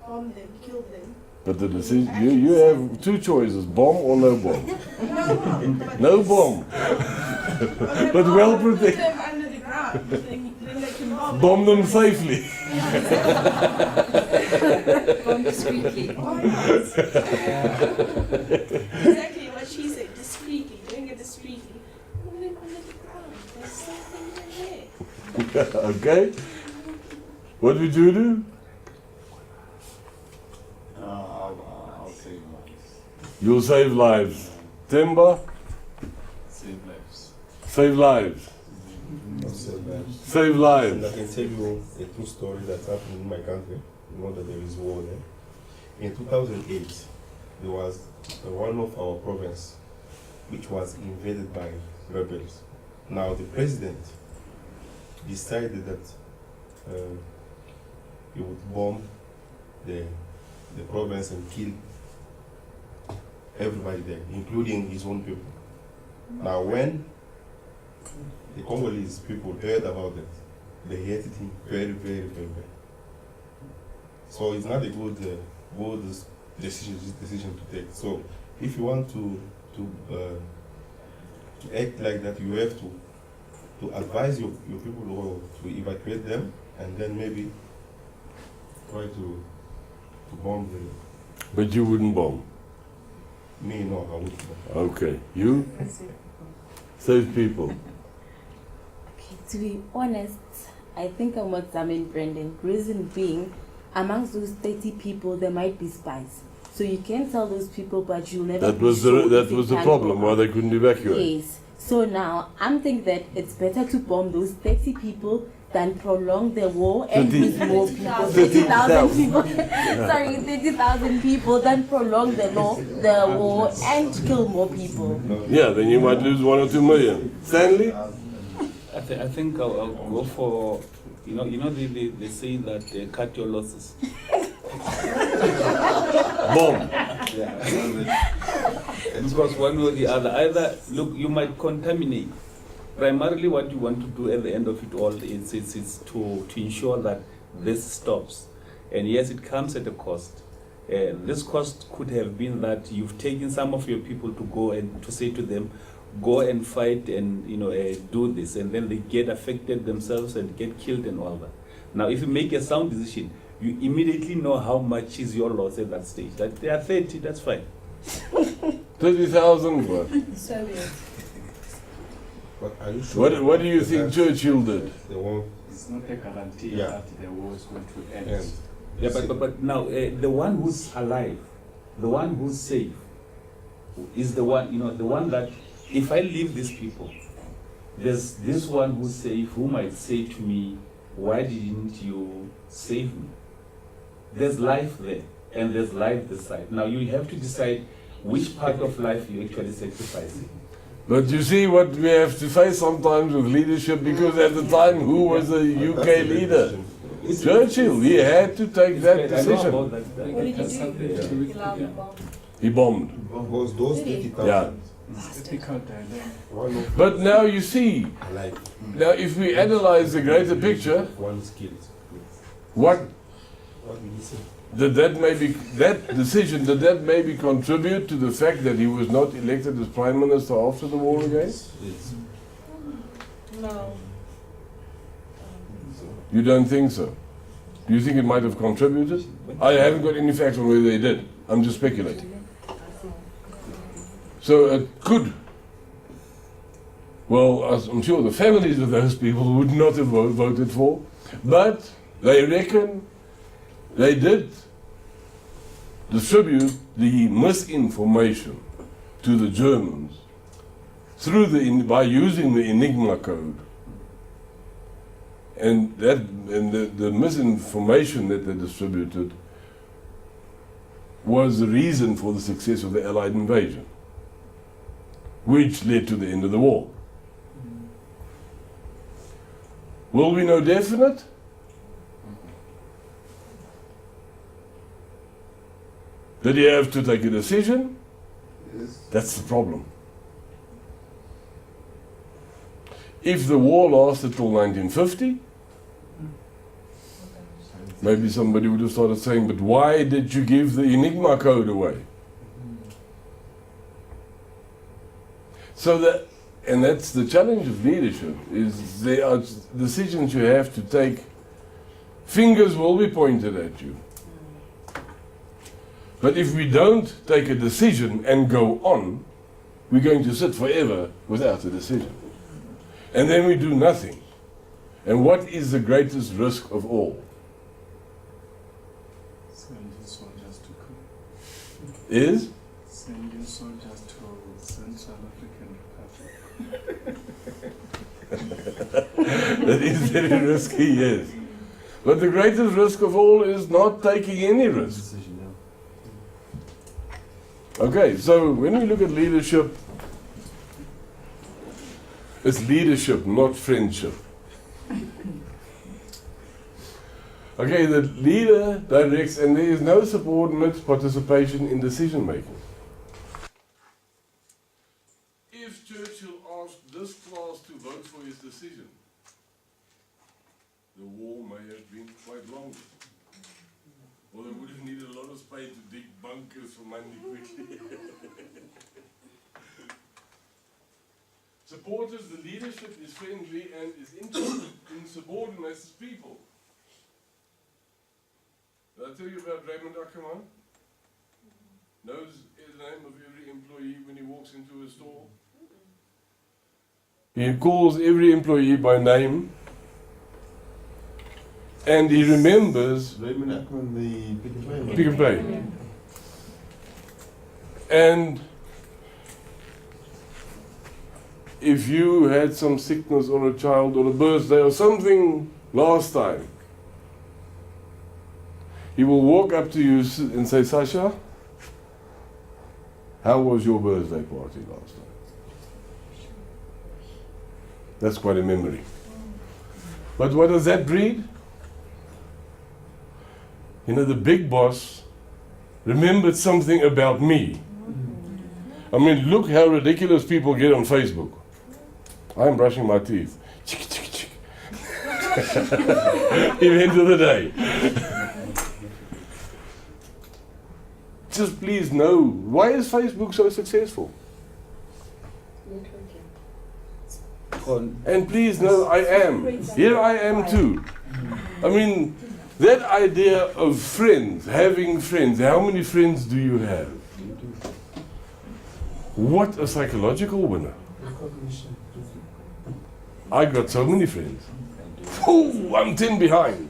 bombed them, killed them.
But the decision, you have two choices, bomb or no bomb.
No bomb. But
No bomb.
okay,
But well
put
protected.
them under the ground, then they can bomb.
Bomb them safely.
Bomb discreetly.
Why not? Exactly what she said, discreetly, doing it discreetly. Put them under the ground. There's something in there.
Okay? What would you do?
I'll save lives.
You'll save lives. Timber?
Save lives.
Save lives. Save lives.
And I can tell you a true story that happened in my country. You know that there is war there. In 2008, there was one of our province which was invaded by rebels. Now the president decided that he would bomb the province and kill everybody there, including his own people. Now when the Congolese people heard about it, they hated him very, very, very bad. So it's not a good decision to take. So if you want to act like that, you have to advise your people to evacuate them, and then maybe try to bomb them.
But you wouldn't bomb.
Me, no, I wouldn't.
Okay. You? Save people.
Okay, to be honest, I think I'm what Zamin Brendan. Reason being, amongst those 30 people, there might be spies. So you can tell those people, but you'll never.
That was the problem, why they couldn't evacuate.
Yes. So now I'm thinking that it's better to bomb those 30 people than prolong the war and lose more people. 30,000 people. Sorry, 30,000 people than prolong the war and kill more people.
Yeah, then you might lose 1 or 2 million. Stanley?
I think I'll go for, they say that cut your losses.
Bomb.
Because one or the other, either, look, you might contaminate. Primarily what you want to do at the end of it all is to ensure that this stops. And yes, it comes at a cost. This cost could have been that you've taken some of your people to go and to say to them, go and fight and do this, and then they get affected themselves and get killed and all that. Now, if you make a sound decision, you immediately know how much is your loss at that stage. That they are 30, that's fine.
30,000 what?
So weird.
But are you sure?
What do you think Churchill did?
They won't.
It's not a guarantee
Yeah.
that the war is going to end.
end.
Yeah, but now the one who's alive, the one who's safe, is the one, the one that if I leave these people, there's this one who's safe who might say to me, why didn't you save me? There's life there, and there's life this side. Now you have to decide which part of life you actually sacrificing.
But you see what we have to face sometimes with leadership, because at the time, who was the UK leader? Churchill. He had to take that
I know
decision.
about that.
What did he
That's
do?
something to do with-
He allowed
yeah.
the bomb.
He bombed.
Because those 30,000,
Yeah.
It's difficult dilemma.
one of
But now you see,
alive,
now if we analyze the greater picture,
one is killed.
what
What will you say?
did that decision, did that maybe contribute to the fact that he was not elected as Prime Minister after the war again?
It's,
No.
You don't think so? Do you think it might have contributed? I haven't got any facts on whether they did. I'm just speculating. So it could. Well, I'm sure the families of those people would not have voted for, but they reckon they did distribute the misinformation to the Germans by using the Enigma code. And the misinformation that they distributed was the reason for the success of the Allied invasion, which led to the end of the war. Will we know definite? Did he have to take a decision? That's the problem. If the war lasted till 1950, maybe somebody would have started saying, but why did you give the Enigma code away? So and that's the challenge of leadership, is there are decisions you have to take. Fingers will be pointed at you. But if we don't take a decision and go on, we're going to sit forever without a decision. and then we do nothing. And what is the greatest risk of all?
Sending soldiers to coup.
Is?
Sending soldiers to Central African Republic.
That is very risky, yes. But the greatest risk of all is not taking any risk.
Decision, yeah.
Okay, so when we look at leadership, it's leadership, not friendship. Okay, the leader directs and there is no subordinate participation in decision making. If Churchill asked this class to vote for his decision, the war may have been quite long. Or they would have needed a lot of space to dig bunkers for money quickly. Supporters, the leadership is friendly and is interested in subordinates as people. Did I tell you about Raymond Ackerman? Knows the name of every employee when he walks into a store. He calls every employee by name. And he remembers
Raymond Ackerman, the
Pick and Pay. And if you had some sickness or a child or a birthday or something last time, he will walk up to you and say, Sasha, how was your birthday party last time? That's quite a memory. But what does that breed? You know, the big boss remembered something about me. I mean, look how ridiculous people get on Facebook. I'm brushing my teeth. Chick, chick, chick. Event of the day. Just please know, why is Facebook so successful? And please know, I am. Here I am too. I mean, that idea of friends, having friends, how many friends do you have? What a psychological winner. I got so many friends. Oh, I'm 10 behind.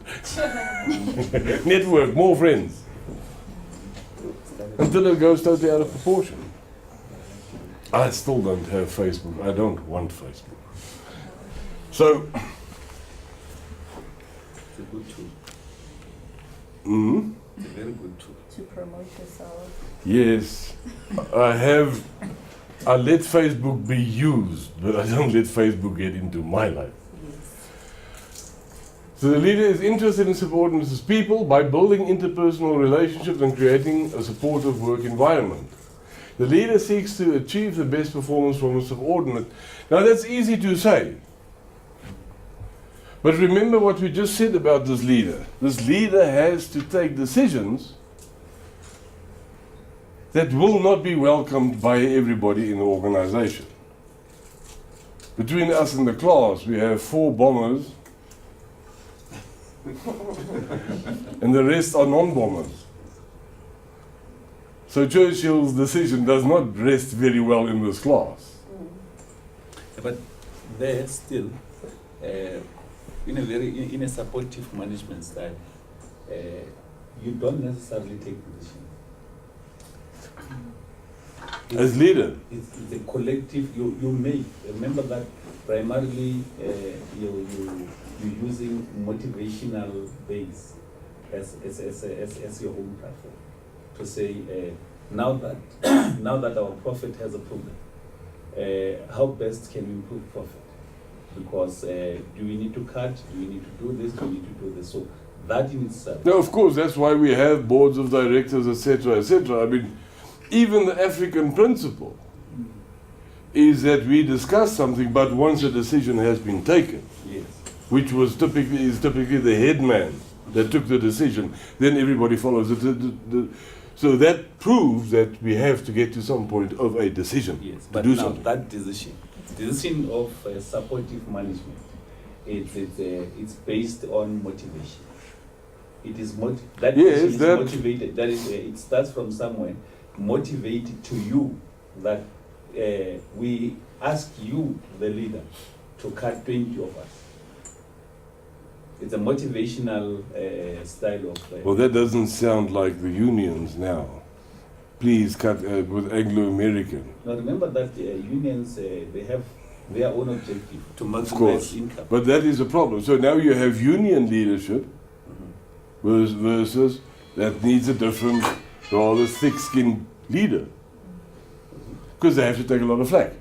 Network, more friends. Until it goes totally out of proportion. I still don't have Facebook. I don't want Facebook. So,
It's a good tool.
mm,
It's a very good tool.
To promote yourself.
yes, I let Facebook be used, but I don't let Facebook get into my life. So the leader is interested in subordinates as people by building interpersonal relationships and creating a supportive work environment. The leader seeks to achieve the best performance from a subordinate. Now that's easy to say. But remember what we just said about this leader. This leader has to take decisions that will not be welcomed by everybody in the organization. Between us and the class, we have 4 bombers, and the rest are non-bombers. So Churchill's decision does not rest very well in this class.
But there still, in a supportive management style, you don't necessarily take position.
As leader,
It's a collective. You make. Remember that primarily you're using motivational base as your own platform to say now that our profit has a problem, how best can we improve profit? Because do we need to cut? Do we need to do this? Do we need to do this? So that in itself.
now of course that's why we have boards of directors, etc., etc. I mean, even the African principle is that we discuss something, but once a decision has been taken,
Yes.
which is typically the head man that took the decision, then everybody follows it. So that proves that we have to get to some point of a decision
Yes.
to
But
do
now
something.
that decision of supportive management, it's based on motivation. It is that
Yes,
decision is
that-
motivated. That is, it starts from somewhere, motivated to you that we ask you, the leader, to cut 20 of us. It's a motivational style of.
Well, that doesn't sound like the unions now. Please cut with Anglo-American.
Now remember that unions, they have their own objective to
Of course.
maximize income.
But that is a problem. So now you have union leadership versus that needs a different, rather thick-skinned leader. Because they have to take a lot of flack.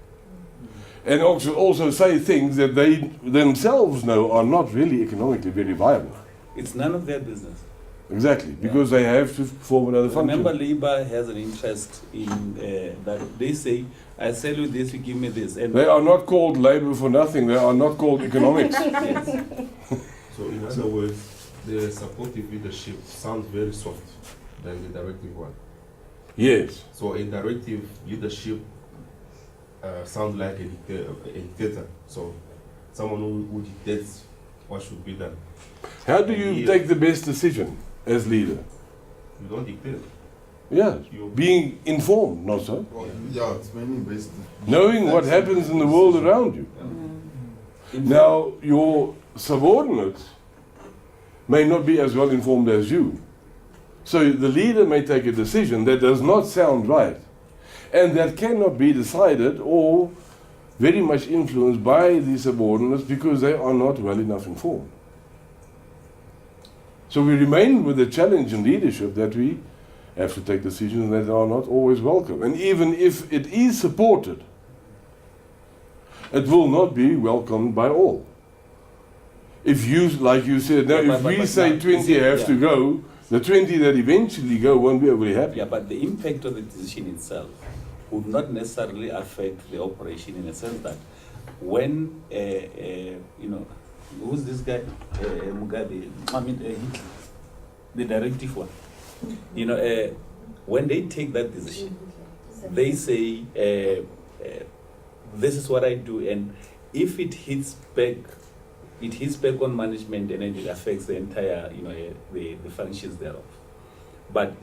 And also say things that they themselves know are not really economically very viable.
It's none of their business.
Exactly, because they have to perform another function.
Remember, Labour has an interest in that. They say, I sell you this, you give me this. And
They are not called labor for nothing. They are not called economics.
Yes.
So in other words, the supportive leadership sounds very soft than the directive one.
Yes.
So a directive leadership sounds like a dictator. So someone who dictates what should be done.
How do you take the best decision as leader?
You don't dictate.
Yeah,
You
being informed, not so.
Well, yeah, it's mainly based.
Knowing what happens in the world around you. Now, your subordinates may not be as well informed as you. So the leader may take a decision that does not sound right, and that cannot be decided or very much influenced by the subordinates because they are not well enough informed. So we remain with the challenge in leadership that we have to take decisions that are not always welcome. And even if it is supported, it will not be welcomed by all. If you, like you said, now if we say 20 have to go, the 20 that eventually go won't be very happy.
Yeah, but the impact of the decision itself would not necessarily affect the operation in a sense that when, you know, who's this guy? Mugabe, I mean, Hitler, the directive one. You know, when they take that decision, they say, this is what I do, and if it hits back on management, and then it affects the entire, you know, the functions thereof. But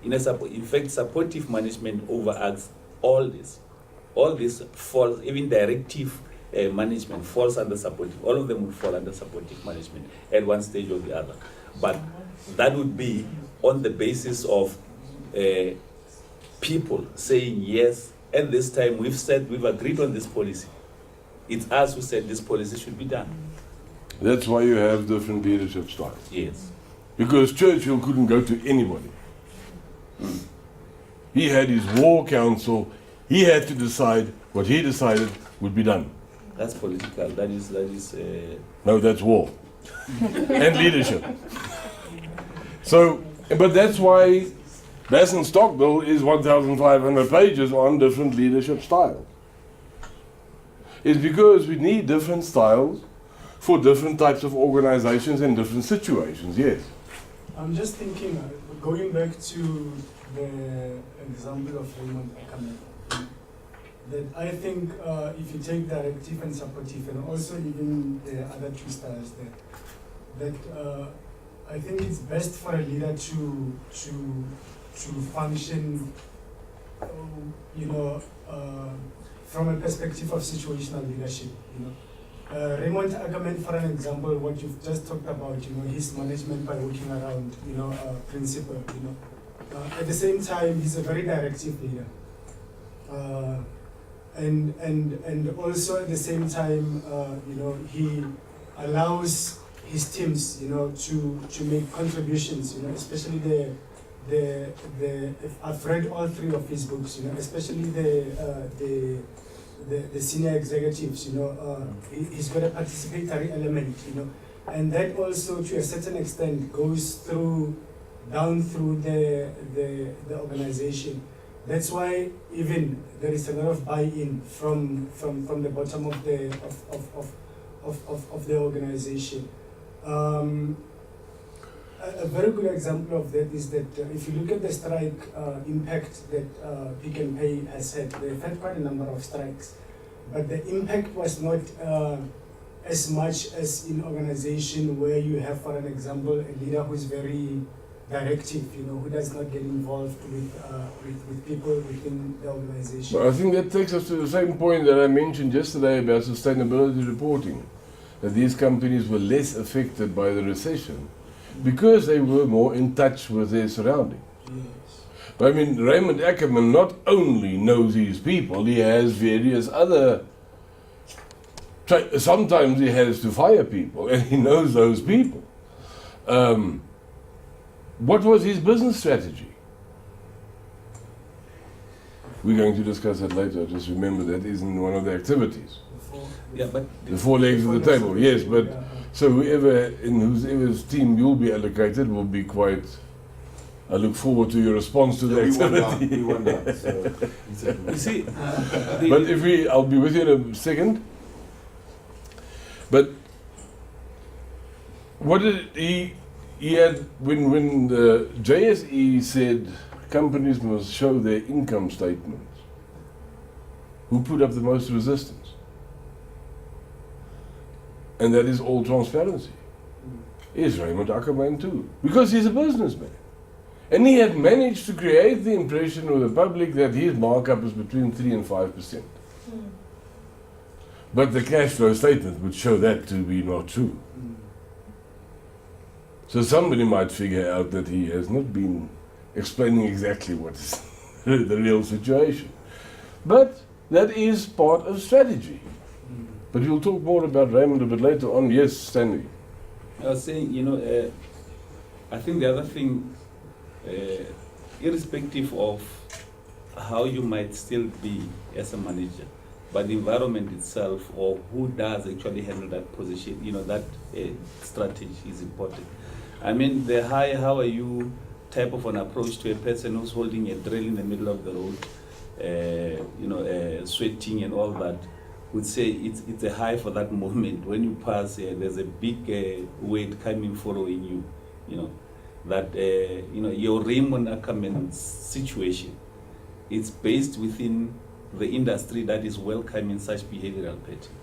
in fact, supportive management overacts all this. All this falls, even directive management falls under supportive. All of them would fall under supportive management at one stage or the other. But that would be on the basis of people saying, yes, at this time we've agreed on this policy. It's us who said this policy should be done.
That's why you have different leadership styles.
Yes.
Because Churchill couldn't go to anybody. He had his war council. He had to decide what he decided would be done.
That's political. That is.
No, that's war and leadership. So, but that's why Bass Stockbill is 1,500 pages on different leadership styles. It's because we need different styles for different types of organizations and different situations. Yes.
I'm just thinking, going back to the example of Raymond Ackerman, that I think if you take directive and supportive, and also even the other two styles that I think it's best for a leader to function, you know, from a perspective of situational leadership. You know, Raymond Ackerman, for an example, what you've just talked about, you know, his management by working around, you know, principle. You know, at the same time, he's a very directive leader. And also at the same time, you know, he allows his teams, you know, to make contributions, you know, especially I've read all three of his books, you know, especially the senior executives, you know, he's got a participatory element, you know, and that also to a certain extent goes down through the organization. That's why even there is a lot of buy-in from the bottom of the organization. A very good example of that is that if you look at the strike impact that Pick n Pay has had, they've had quite a number of strikes, but the impact was not as much as in organization where you have, for an example, a leader who is very directive, you know, who does not get involved with people within the organization.
Well, I think that takes us to the same point that I mentioned yesterday about sustainability reporting, that these companies were less affected by the recession because they were more in touch with their surroundings.
Yes.
But I mean, Raymond Ackerman not only knows his people, he has various other... Sometimes he has to fire people, and he knows those people. What was his business strategy? We're going to discuss that later. Just remember that isn't one of the activities.
Yeah, but
The 4 legs of the table, yes, but so whoever in whoever's team you'll be allocated will be quite... I look forward to your response to the activity.
We won that. So
you see,
But I'll be with you in a second. But what did he had when the JSE said companies must show their income statements? Who put up the most resistance? And that is all transparency. Is Raymond Ackerman too, because he's a businessman. And he had managed to create the impression with the public that his markup is between 3 and 5%. But the cash flow statement would show that to be not true. So somebody might figure out that he has not been explaining exactly what is the real situation. But that is part of strategy. But we'll talk more about Raymond a bit later on. Yes, Stanley.
I was saying, you know, I think the other thing, irrespective of how you might still be as a manager, but the environment itself, or who does actually handle that position, you know, that strategy is important. I mean, the how are you type of an approach to a person who's holding a drill in the middle of the road, you know, sweating and all that, would say it's a high for that moment. When you pass, there's a big weight coming following you, you know, that, you know, your Raymond Ackerman's situation is based within the industry that is welcoming such behavioral pattern.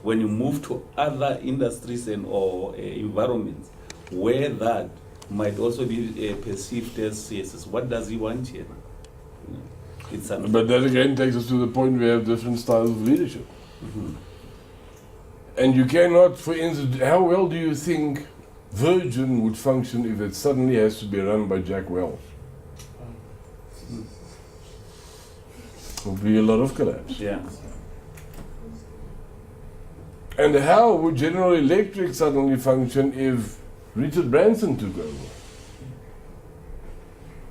When you move to other industries and or environments where that might also be perceived as, yes, what does he want here? You know, it's
But that again takes us to the point we have different styles of leadership. And you cannot, for instance, how well do you think Virgin would function if it suddenly has to be run by Jack Welch? Would be a lot of collapse.
Yeah.
And how would General Electric suddenly function if Richard Branson took over?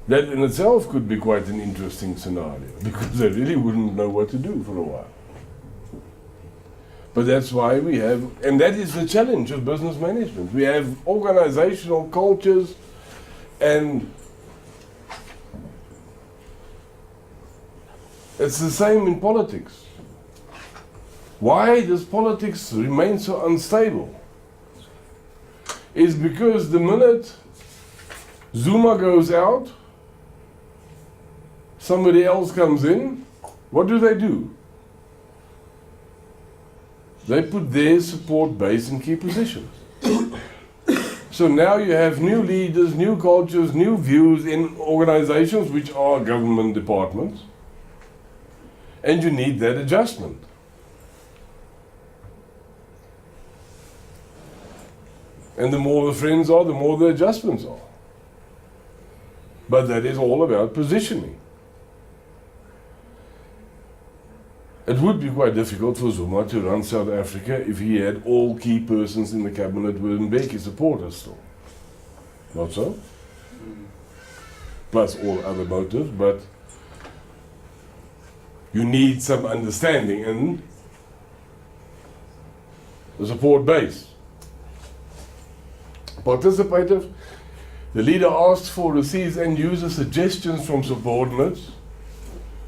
That in itself could be quite an interesting scenario, because they really wouldn't know what to do for a while. But that's why we have, and that is the challenge of business management. We have organizational cultures, and it's the same in politics. Why does politics remain so unstable? Is because the minute Zuma goes out, somebody else comes in, what do? They put their support base in key positions. So now you have new leaders, new cultures, new views in organizations which are government departments, and you need that adjustment. And the more the friends are, the more the adjustments are. But that is all about positioning. It would be quite difficult for Zuma to run South Africa if he had all key persons in the cabinet with Mbeki supporters still. Not so? Plus all other motives, but you need some understanding and the support base. Participative, the leader asks for, receives and uses suggestions from subordinates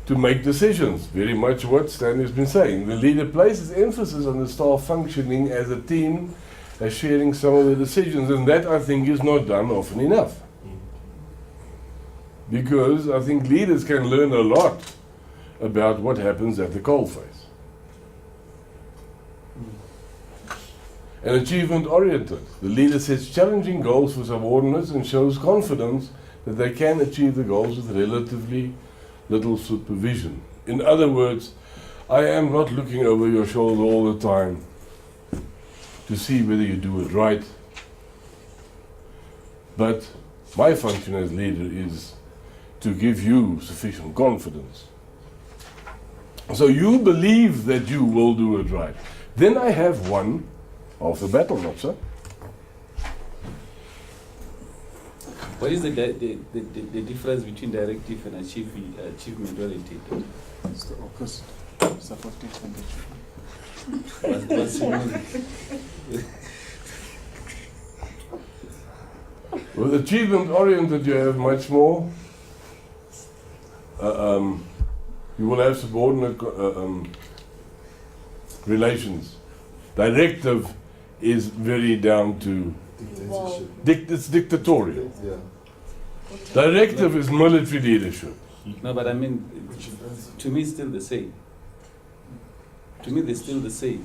to make decisions. Very much what Stan has been saying. The leader places emphasis on the staff functioning as a team, as sharing some of the decisions, and that I think is not done often enough. Because I think leaders can learn a lot about what happens at the coalface. and achievement-oriented. The leader sets challenging goals for subordinates and shows confidence that they can achieve the goals with relatively little supervision. In other words, I am not looking over your shoulder all the time to see whether you do it right. But my function as leader is to give you sufficient confidence. So you believe that you will do it right. Then I have won half the battle, not so?
What is the difference between directive and achievement oriented?
It's the opposite. Supporting expenditure.
What's the meaning?
With achievement oriented, you have much more. You will have subordinate relations. Directive is very down to it's dictatorial.
Yeah.
Directive is military leadership.
No, but I mean, to me, it's still the same. To me, they're still the same.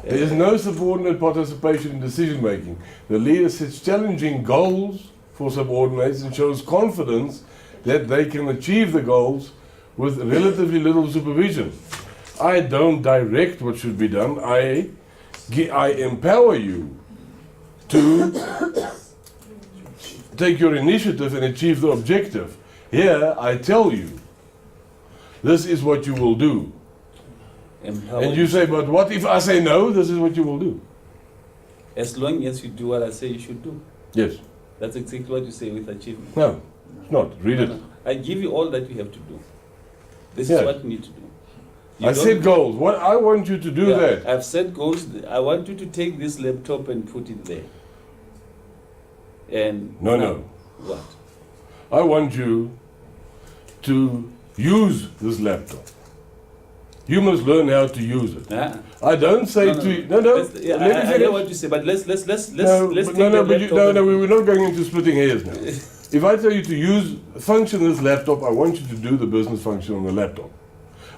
There is no subordinate participation in decision making. The leader sets challenging goals for subordinates and shows confidence that they can achieve the goals with relatively little supervision. I don't direct what should be done. I empower you to take your initiative and achieve the objective. Here, I tell you, this is what you will do. And you say, but what if I say no? This is what you will do.
As long as you do what I say you should do.
Yes.
That's exactly what you say with achievement.
No, it's not. Read it.
No. I give you all that you have to do. This
Yeah.
is what you need to do. You
I
don't-
set goals. What I want you to do
Yeah,
that.
I've set goals. I want you to take this laptop and put it there. And
No.
What?
I want you to use this laptop. You must learn how to use it.
Ah.
I don't say to you, no.
Let's- yeah,
let me
I
finish.
know what you say, but let's
No,
take
but
the
no,
laptop and-
we're not going into splitting hairs now. If I tell you to function this laptop, I want you to do the business function on the laptop.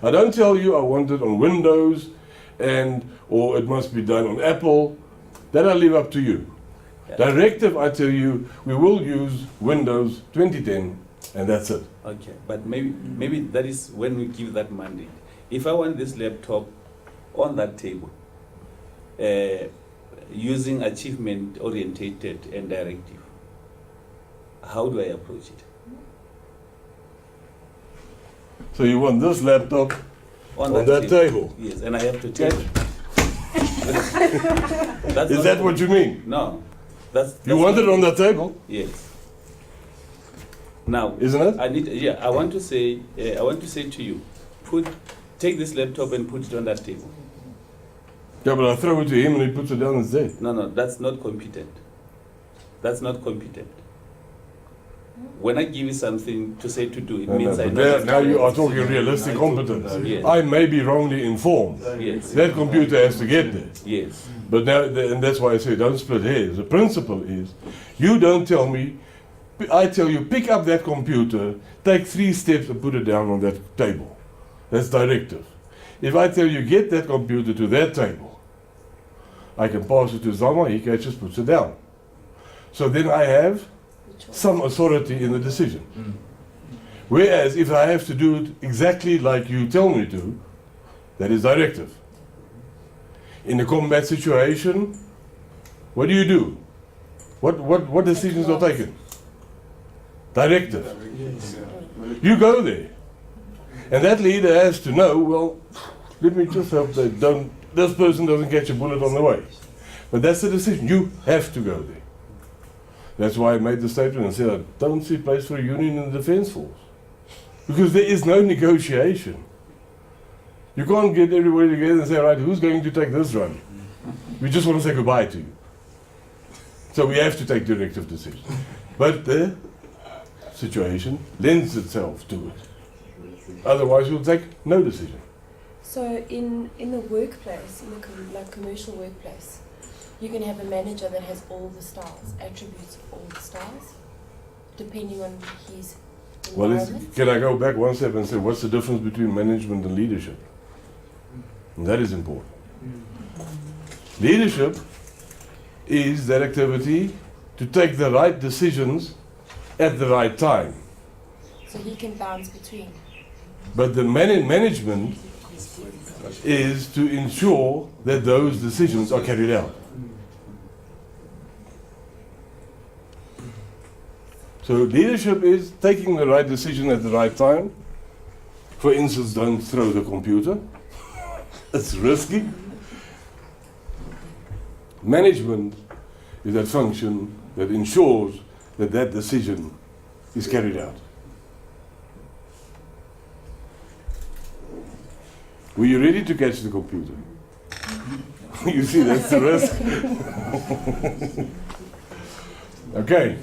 I don't tell you I want it on Windows or it must be done on Apple. That I leave up to you.
Yeah.
Directive, I tell you, we will use Windows 2010 and that's it.
Okay, but maybe that is when we give that mandate. If I want this laptop on that table, using achievement orientated and directive, how do I approach it?
So you want this laptop on that table?
Yes, and I have to take it. That's
Is
not-
that what you mean?
No. That's
You want it on that table?
Yes. Now,
Isn't it?
I want to say to you, take this laptop and put it on that table.
Yeah, but I throw it to him and he puts it down and says,
No, that's not competent. That's not competent. When I give you something to say to do, it means I know.
now you are talking realistic competence.
Yes.
I may be wrongly informed.
Yes.
That computer has to get there.
Yes.
But now, and that's why I say don't split hairs. The principle is, you don't tell me, I tell you, pick up that computer, take 3 steps and put it down on that table. That's directive. If I tell you, get that computer to that table, I can pass it to Zama, he catches, puts it down. So then I have some authority in the decision. Whereas if I have to do it exactly like you tell me to, that is directive. In a combat situation, what do? What decisions are taken? Directive. You go there. And that leader has to know, well, let me just hope that this person doesn't catch a bullet on the way. But that's the decision. You have to go there. That's why I made the statement and said, I don't see a place for a union in the Defence Force. Because there is no negotiation. You can't get everybody together and say, right, who's going to take this run? We just want to say goodbye to you. So we have to take directive decisions. But the situation lends itself to it. Otherwise, we'll take no decision.
So in the workplace, in the commercial workplace, you can have a manager that has all the styles, attributes of all the styles, depending on his
Well,
environment.
can I go back one step and say, what's the difference between management and leadership? And that is important. Leadership is that activity to take the right decisions at the right time.
So he can bounce between.
But the management is to ensure that those decisions are carried out. So leadership is taking the right decision at the right time. For instance, don't throw the computer. It's risky. Management is that function that ensures that that decision is carried out. Were you ready to catch the computer? You see, that's the risk. Okay.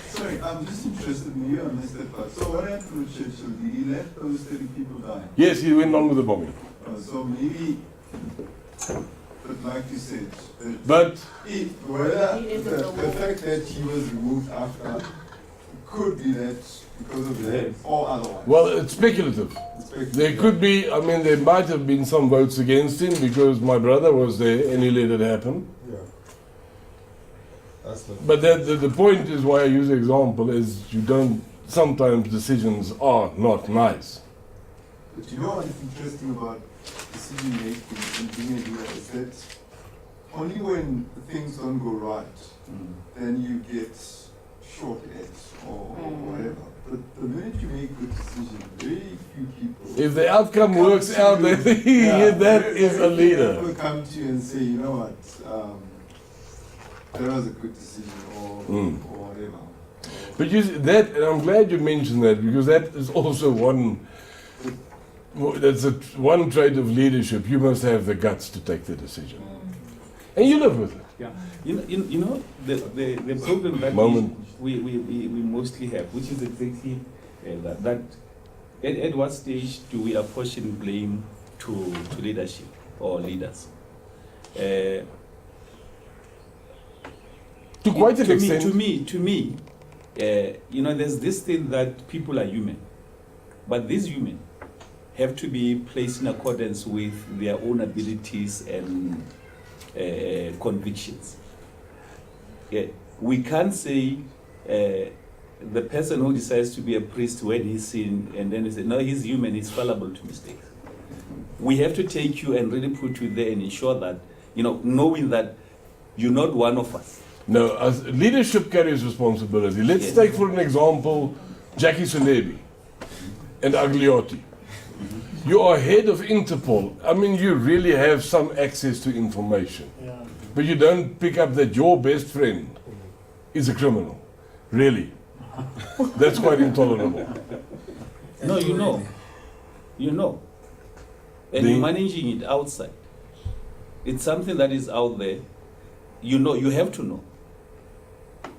Sorry, I'm just interested, maybe I missed that part. So what happened with Churchill? Did he let those 30 people die?
Yes, he went on with the bombing.
So maybe, but like you said,
But
whether the fact that he was removed after could be that because of that or otherwise.
well, it's speculative. There could be, I mean, there might have been some votes against him because my brother was there and he let it happen.
Yeah. That's the
But the point is why I use the example is you don't, sometimes decisions are not nice.
But you know what's interesting about decision making and being a leader is that only when things don't go right, then you get short edge or whatever. But the minute you make good decisions, very few people.
If the outcome works out, then that is a leader.
People come to you and say, you know what, that was a good decision or whatever.
But you see, that, and I'm glad you mentioned that because that is also one. That's one trait of leadership. You must have the guts to take the decision, and you live with it.
Yeah, you know the problem that we mostly have, which is exactly that at what stage do we apportion blame to leadership or leaders?
To quite an extent.
To me, you know, there's this thing that people are human, but these human have to be placed in accordance with their own abilities and convictions. We can't say the person who decides to be a priest when he's sin and then he say, no, he's human, he's fallible to mistakes. We have to take you and really put you there and ensure that, you know, knowing that you're not one of us.
No, as leadership carries responsibility. Let's take for an example Jackie Salebi and Agliotti. You are head of Interpol. I mean, you really have some access to information.
Yeah.
But you don't pick up that your best friend is a criminal. Really. That's quite intolerable.
No, you know. You know. And you're managing it outside. It's something that is out there. You know, you have to know.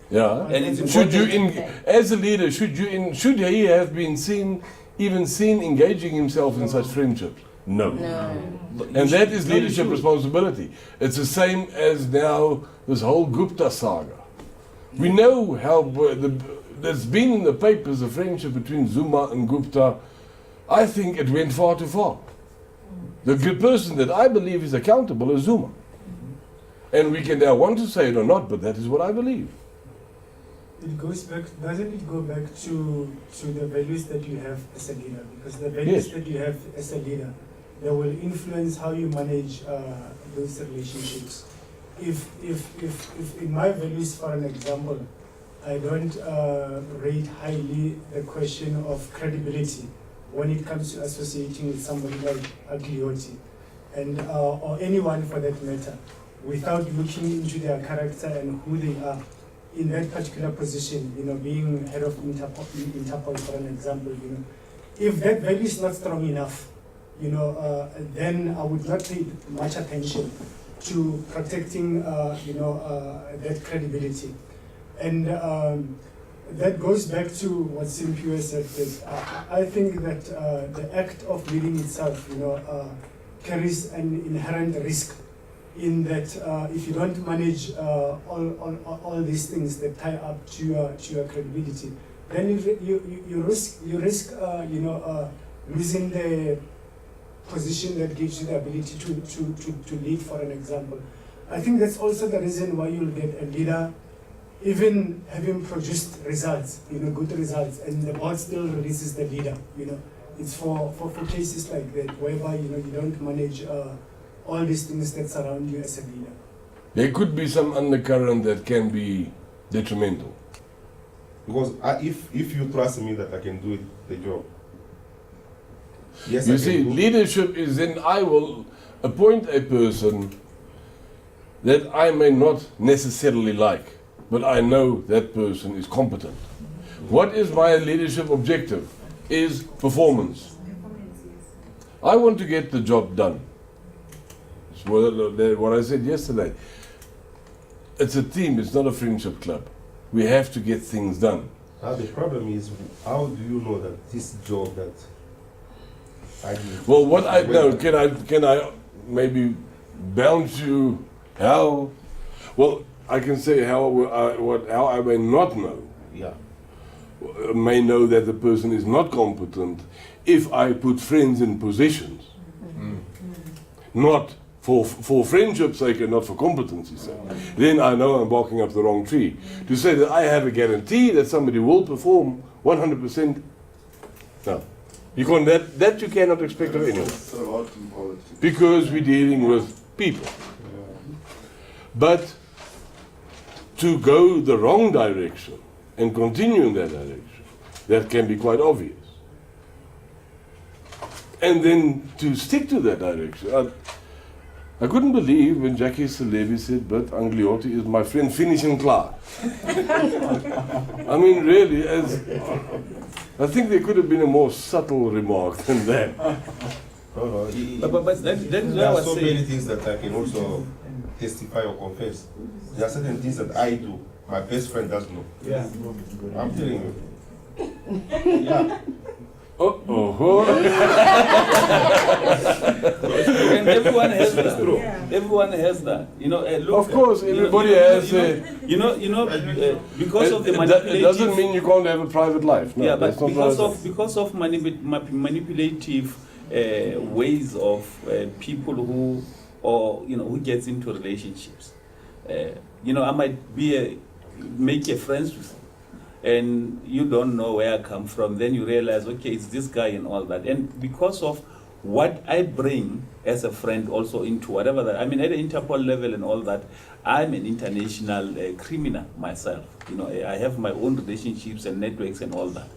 Yeah.
And it's
should you,
important.
as a leader, should he have been seen engaging himself in such friendships? No. And that is leadership responsibility. It's the same as now this whole Gupta saga. We know how there's been in the papers a friendship between Zuma and Gupta. I think it went far too far. The good person that I believe is accountable is Zuma. And we can now want to say it or not, but that is what I believe.
It goes back, doesn't it go back to the values that you have as a leader? Because the values that you have as a leader, they will influence how you manage those relationships. If in my values, for an example, I don't rate highly the question of credibility when it comes to associating with somebody like Agliotti, and or anyone for that matter, without looking into their character and who they are in that particular position, you know, being head of Interpol for an example, you know, if that value is not strong enough, you know, then I would not pay much attention to protecting, that credibility. And that goes back to what Simpiwe said, that I think that the act of leading itself, you know, carries an inherent risk in that if you don't manage all these things that tie up to your credibility, then you risk losing the position that gives you the ability to lead, for an example. I think that's also the reason why you'll get a leader, even having produced results, good results, and the board still releases the leader. It's for cases like that, whereby you don't manage all these things that surround you as a leader.
There could be some undercurrent that can be detrimental.
Because if you trust me that I can do the job, yes,
you
I
see,
can do.
leadership is then I will appoint a person that I may not necessarily like, but I know that person is competent. What is my leadership objective? Is performance. I want to get the job done. It's what I said yesterday. It's a team, it's not a friendship club. We have to get things done.
Now the problem is, how do you know that this job that I do?
Well, what I know, can I maybe bounce you how? Well, I can say how I may not know.
Yeah.
May know that the person is not competent if I put friends in positions. Not for friendship's sake and not for competency's sake. Then I know I'm barking up the wrong tree. To say that I have a guarantee that somebody will perform 100%, no. You can't, that you cannot expect of anyone.
So hard in politics.
Because we're dealing with people. But to go the wrong direction and continue in that direction, that can be quite obvious. And then to stick to that direction. I couldn't believe when Jackie Celebi said, but Angliotti is my friend, finish him klar. I mean, really, I think there could have been a more subtle remark than that.
No,
But that is
there
why I
are
was
so
saying.
many things that I can also testify or confess. There are certain things that I do, my best friend doesn't know.
Yeah.
I'm telling you. Yeah.
And everyone has that. Everyone has that. Look,
Of course, everybody has a...
because of the
It
manipulative.
doesn't mean you can't have a private life. No,
Yeah, but
that's not what I said.
because of manipulative ways of people who gets into relationships. I might make a friends with you, and you don't know where I come from. Then you realize, okay, it's this guy and all that. And because of what I bring as a friend also into whatever that, I mean, at the Interpol level and all that, I'm an international criminal myself. I have my own relationships and networks and all that.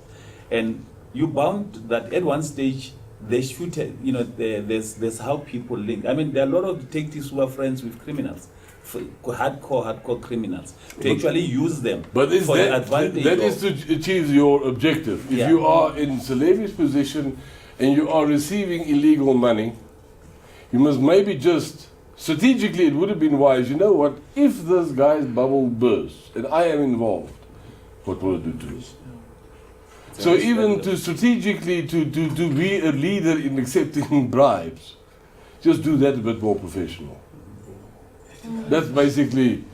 And you bound that at one stage they should, there's how people link. I mean, there are a lot of detectives who are friends with criminals, hardcore criminals, to actually use them
But
for the advantage.
that is to achieve your objective. If
Yeah.
you are in Celebi's position and you are receiving illegal money, you must maybe just, strategically it would have been wise, you know what, if this guy's bubble bursts and I am involved, what will it do to us? So even to strategically, to be a leader in accepting bribes, just do that a bit more professional. That's basically,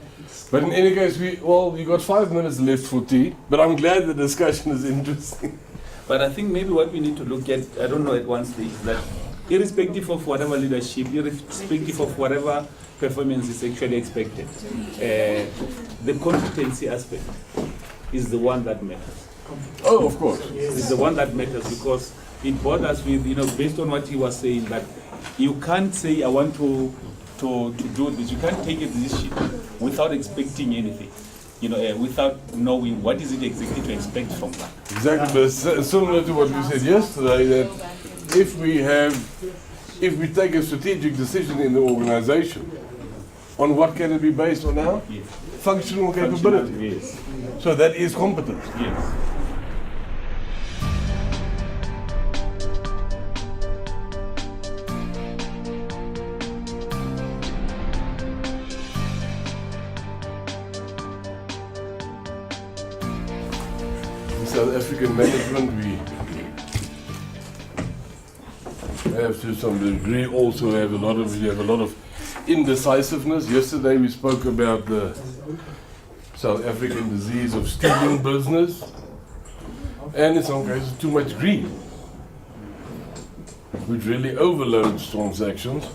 but in any case, you got 5 minutes left for tea, but I'm glad the discussion is interesting.
But I think maybe what we need to look at, I don't know, at one stage, is that irrespective of whatever leadership, irrespective of whatever performance is actually expected, the competency aspect is the one that matters.
Oh, of course.
It's the one that matters because it borders with, based on what he was saying, that you can't say, I want to do this. You can't take a decision without expecting anything, without knowing what is it exactly to expect from that.
Exactly, but it's similar to what we said yesterday, that if we take a strategic decision in the organization, on what can it be based on now?
Yes.
Functional capability.
Yes.
So that is competence.
Yes.
In South African management, we have to some degree also have a lot of indecisiveness. Yesterday we spoke about the South African disease of stealing business. and in some cases too much greed, which really overloads transactions.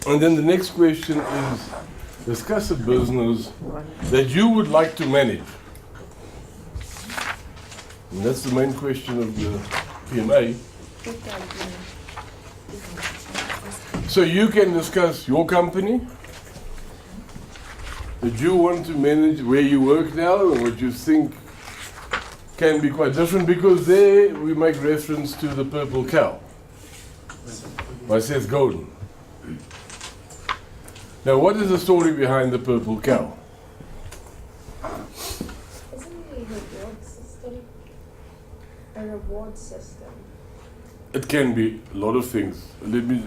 And then the next question is, discuss a business that you would like to manage. And that's the main question of the PMA. So you can discuss your company that you want to manage, where you work now, and what you think can be quite different, because there we make reference to the Purple Cow by Seth Godin. Now, what is the story behind the Purple Cow?
Isn't it a reward system? A reward system.
It can be a lot of things. Let me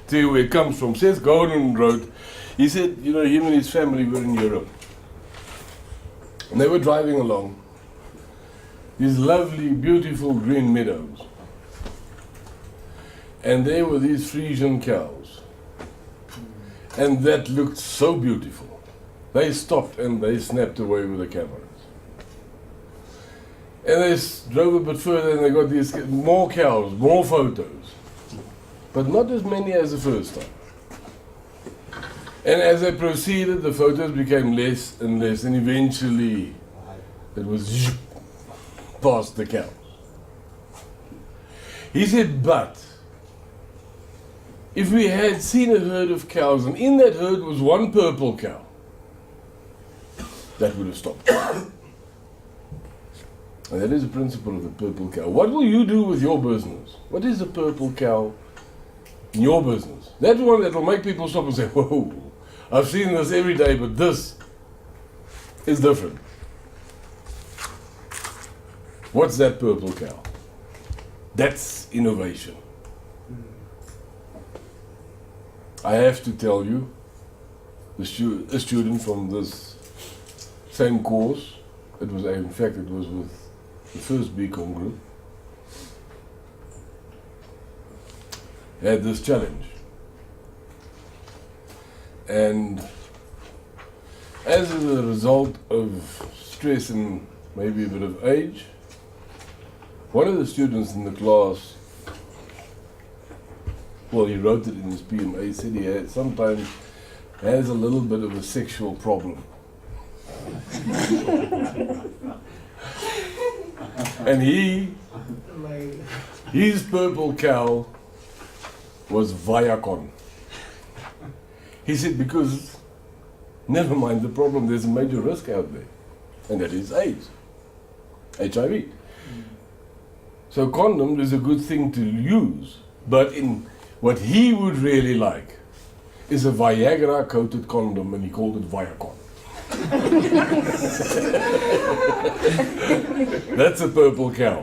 tell you where it comes from. Seth Godin wrote, he said, you know, him and his family were in Europe. And they were driving along these lovely, beautiful green meadows. And there were these Frisian cows. And that looked so beautiful. They stopped and they snapped away with the cameras. And they drove a bit further and they got these more cows, more photos. But not as many as the first time. And as they proceeded, the photos became less and less, and eventually it was past the cows. He said, but if we had seen a herd of cows, and in that herd was one purple cow, that would have stopped. And that is the principle of the purple cow. What will you do with your business? What is the purple cow in your business? That one that will make people stop and say, whoa, I've seen this every day, but this is different. What's that purple cow? That's innovation. I have to tell you, a student from this same course, in fact it was with the first BCom group, had this challenge. And as a result of stress and maybe a bit of age, one of the students in the class, well, he wrote it in his PMA, he said he sometimes has a little bit of a sexual problem. And his purple cow was Viacom. He said, because, never mind the problem, there's a major risk out there, and that is AIDS, HIV. So condom is a good thing to use, but in what he would really like is a Viagra-coated condom, and he called it Viacom. That's a purple cow.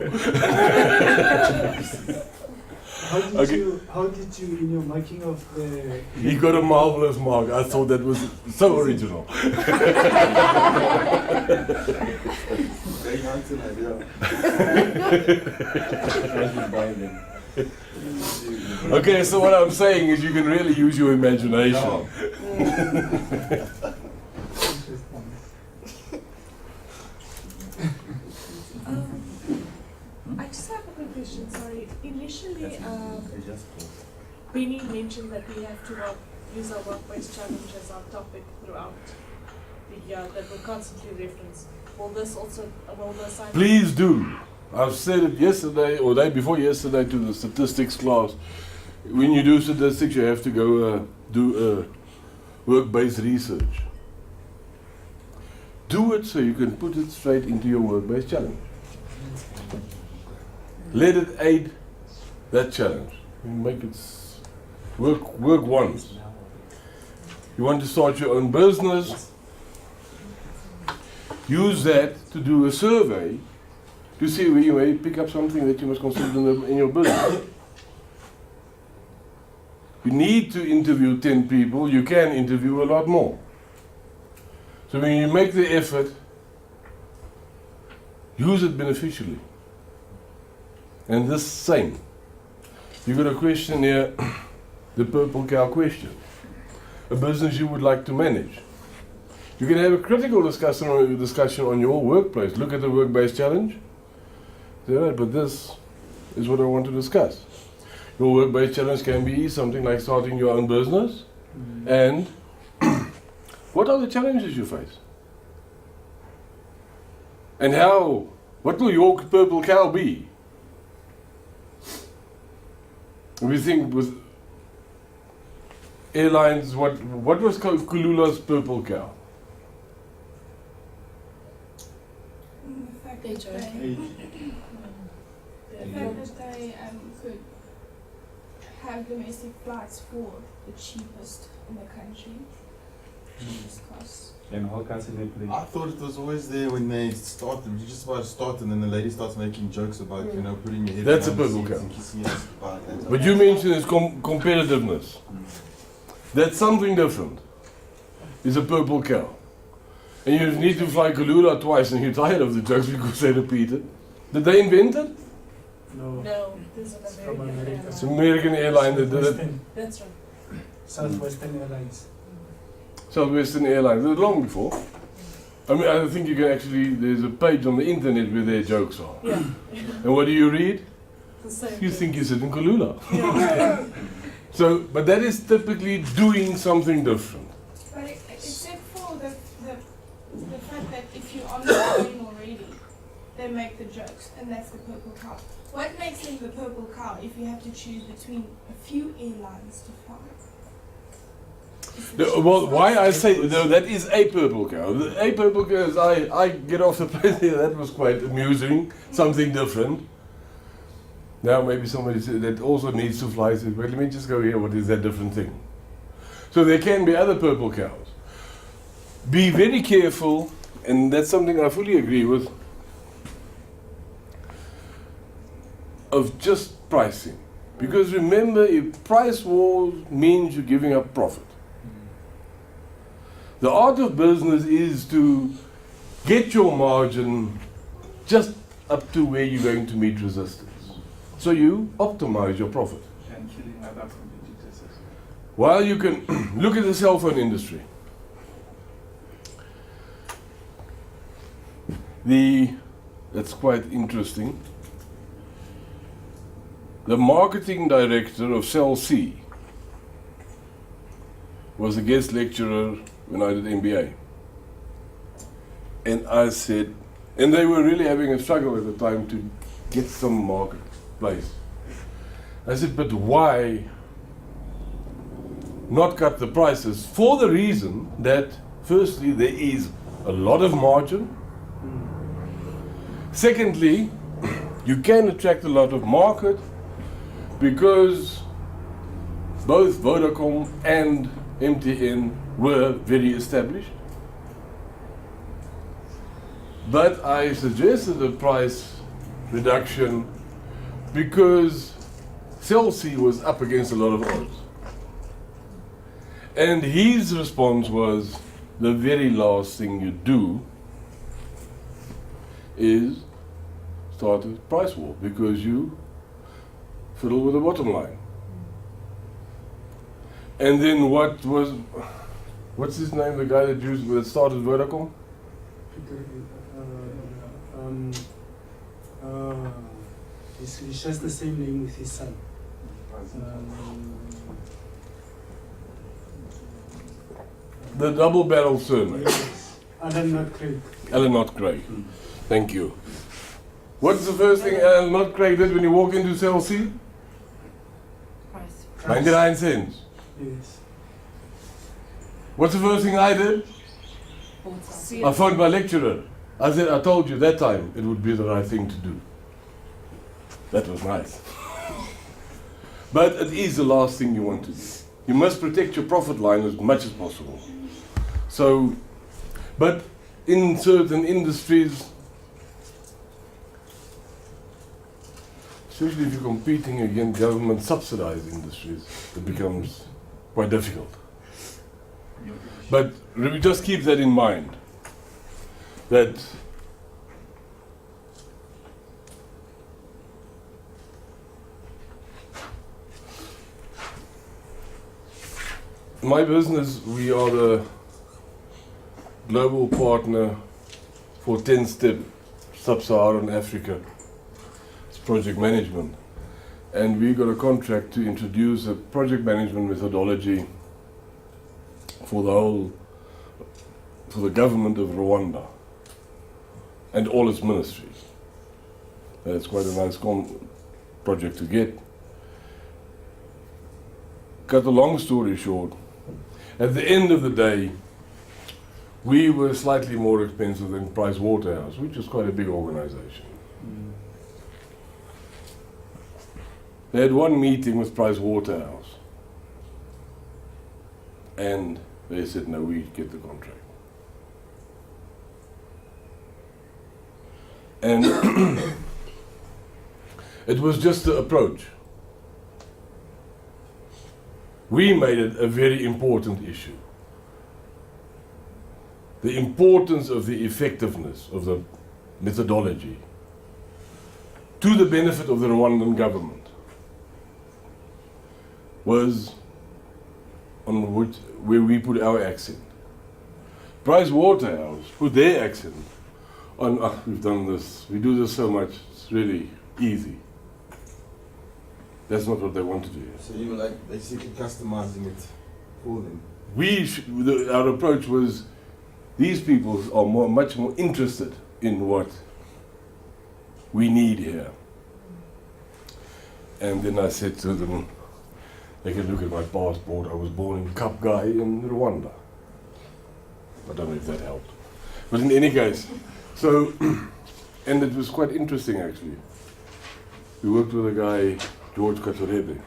How did you, in your marking of the...
He got a marvelous mark. I thought that was so original.
Very handsome idea.
Okay, so what I'm saying is you can really use your imagination.
I just have a quick question, sorry. Initially, Vinny mentioned that we have to use our work-based challenge as our topic throughout the year, that we constantly reference. Will this also, will the assignment...
Please do. I've said it yesterday or day before yesterday to the statistics class. When you do statistics, you have to go do work-based research. Do it so you can put it straight into your work-based challenge. Let it aid that challenge. Make it work once. You want to start your own business, use that to do a survey to see where you may pick up something that you must consider in your business. You need to interview 10 people, you can interview a lot more. So when you make the effort, use it beneficially. And this same. You got a question here, the purple cow question. a business you would like to manage. You can have a critical discussion on your workplace. Look at the work-based challenge. Say, right, but this is what I want to discuss. Your work-based challenge can be something like starting your own business, and what are the challenges you face? And what will your purple cow be? We think with airlines, what was Kulula's purple cow?
The fact that
HRK.
they could have domestic flights for the cheapest in the country. Cheapest costs.
And how can they play?
I thought it was always there when they started. You just about to start, and then the lady starts making jokes about, putting your head
That's
down
a
the
purple
seats
cow.
and kissing your butt and
But you mentioned is competitiveness. That's something different. It's a purple cow. And you need to fly Kulula twice and you're tired of the jokes because they repeat it. Did they invent it?
No,
No, this is
it's from America.
It's an American airline that did it.
Southwestern-
That's right.
Southwestern Airlines.
Southwestern Airlines did it long before. I mean, I think you can actually, there's a page on the internet where their jokes are.
Yeah.
And what do you read?
The same.
You think you sit in Kulula.
Yeah.
So, but that is typically doing something different.
But except for the fact that if you're on the plane already, they make the jokes, and that's the purple cow. What makes them the purple cow if you have to choose between a few airlines to fly?
Well, why I say no, that is a purple cow. A purple cow is I get off the plane here. That was quite amusing, something different. Now maybe somebody said that also needs to fly. Says, well, let me just go here. What is that different thing? So there can be other purple cows. Be very careful, and that's something I fully agree with. Of just pricing, because remember, if price wars means you're giving up profit. The art of business is to get your margin just up to where you're going to meet resistance. So you optimize your profit.
And killing other competitors as well.
While you can look at the cell phone industry. That's quite interesting. The marketing director of Cell C was a guest lecturer when I did MBA. And I said, and they were really having a struggle at the time to get some marketplace. I said, but why not cut the prices? For the reason that, firstly, there is a lot of margin. Secondly, you can attract a lot of market because both Vodacom and MTN were very established. But I suggested a price reduction because Cell C was up against a lot of odds. And his response was, the very last thing you do is start a price war because you fiddle with the bottom line. And then what's his name, the guy that started Vodacom?
He shares the same name with his son.
The double barrel surname.
Alan Not Craig.
Alan Not Craig. Thank you. What's the first thing Alan Not Craig did when you walk into Cell C?
Price.
99 cents.
Yes.
What's the first thing I did? I phoned my lecturer. I said, I told you that time it would be the right thing to do. That was nice. But it is the last thing you want to do. You must protect your profit line as much as possible. So, but in certain industries, especially if you're competing against government subsidized industries, it becomes quite difficult. But just keep that in mind, that my business, we are the global partner for 10-step sub-Saharan Africa. It's project management. And we got a contract to introduce a project management methodology for the government of Rwanda and all its ministries. It's quite a nice project to get. Cut a long story short, at the end of the day, we were slightly more expensive than Pricewaterhouse, which is quite a big organization. They had one meeting with Pricewaterhouse, and they said, no, we get the contract. And it was just the approach. We made it a very important issue. The importance of the effectiveness of the methodology to the benefit of the Rwandan government was on where we put our accent. Pricewaterhouse put their accent on, we've done this, we do this so much, it's really easy. That's not what they want to do.
So you were like basically customizing it for them.
Our approach was, these people are much more interested in what we need here. And then I said to them, they can look at my passport, I was born in Kapgai in Rwanda. I don't know if that helped. But in any case, so, and it was quite interesting actually. We worked with a guy, George Katorebe.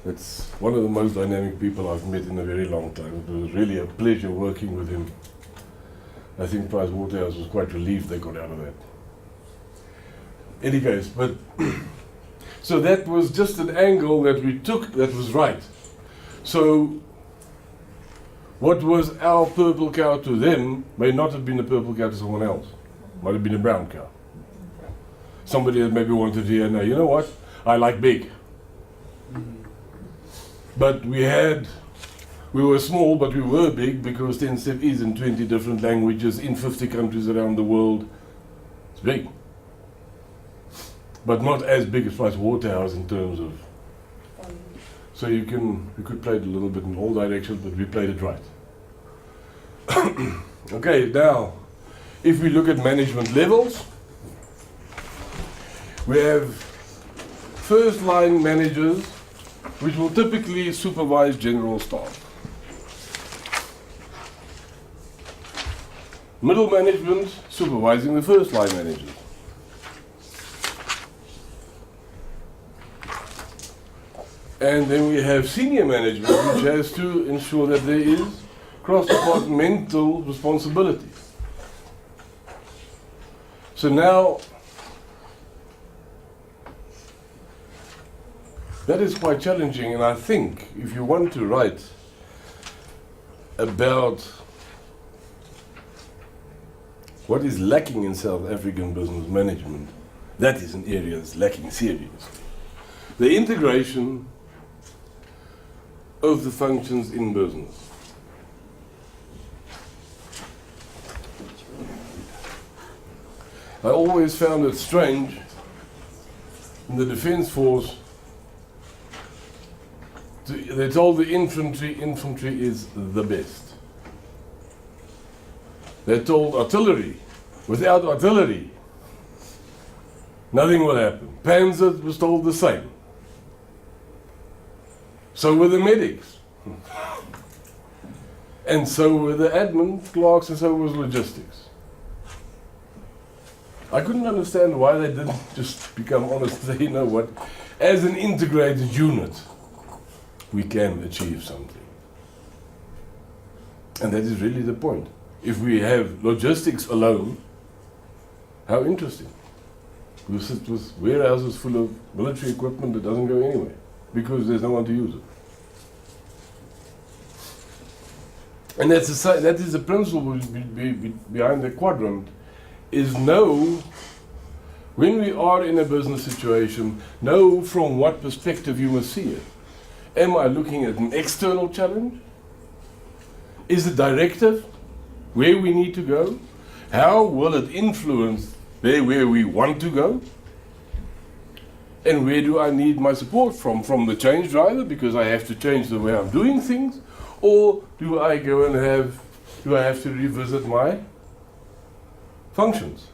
It's one of the most dynamic people I've met in a very long time. It was really a pleasure working with him. I think Pricewaterhouse was quite relieved they got out of that. Any case, but so that was just an angle that we took that was right. So what was our purple cow to them may not have been a purple cow to someone else. Might have been a brown cow. Somebody that maybe wanted to hear, no, you know what? I like big. But we were small, but we were big because 10-step is in 20 different languages in 50 countries around the world. It's big. But not as big as Pricewaterhouse in terms of. So we could play it a little bit in all directions, but we played it right. Okay, now, if we look at management levels, we have first line managers, which will typically supervise general staff. Middle management supervising the first line managers. And then we have senior management, which has to ensure that there is cross-departmental responsibility. So now, that is quite challenging, and I think if you want to write about what is lacking in South African business management, that is an area that's lacking seriously. The integration of the functions in business. I always found it strange in the Defence Force. They told the infantry is the best. They told artillery, without artillery, nothing will happen. Panzer was told the same. So were the medics. And so were the admin clerks, and so was logistics. I couldn't understand why they didn't just become honest and say, you know what, as an integrated unit, we can achieve something. And that is really the point. If we have logistics alone, how interesting. We sit with warehouses full of military equipment that doesn't go anywhere because there's no one to use it. And that is the principle behind the quadrant, is know, when we are in a business situation, know from what perspective you must see it. Am I looking at an external challenge? Is the directive where we need to go? How will it influence where we want to go? And where do I need my support from? From the change driver, because I have to change the way I'm doing things? Or do I go and do I have to revisit my functions?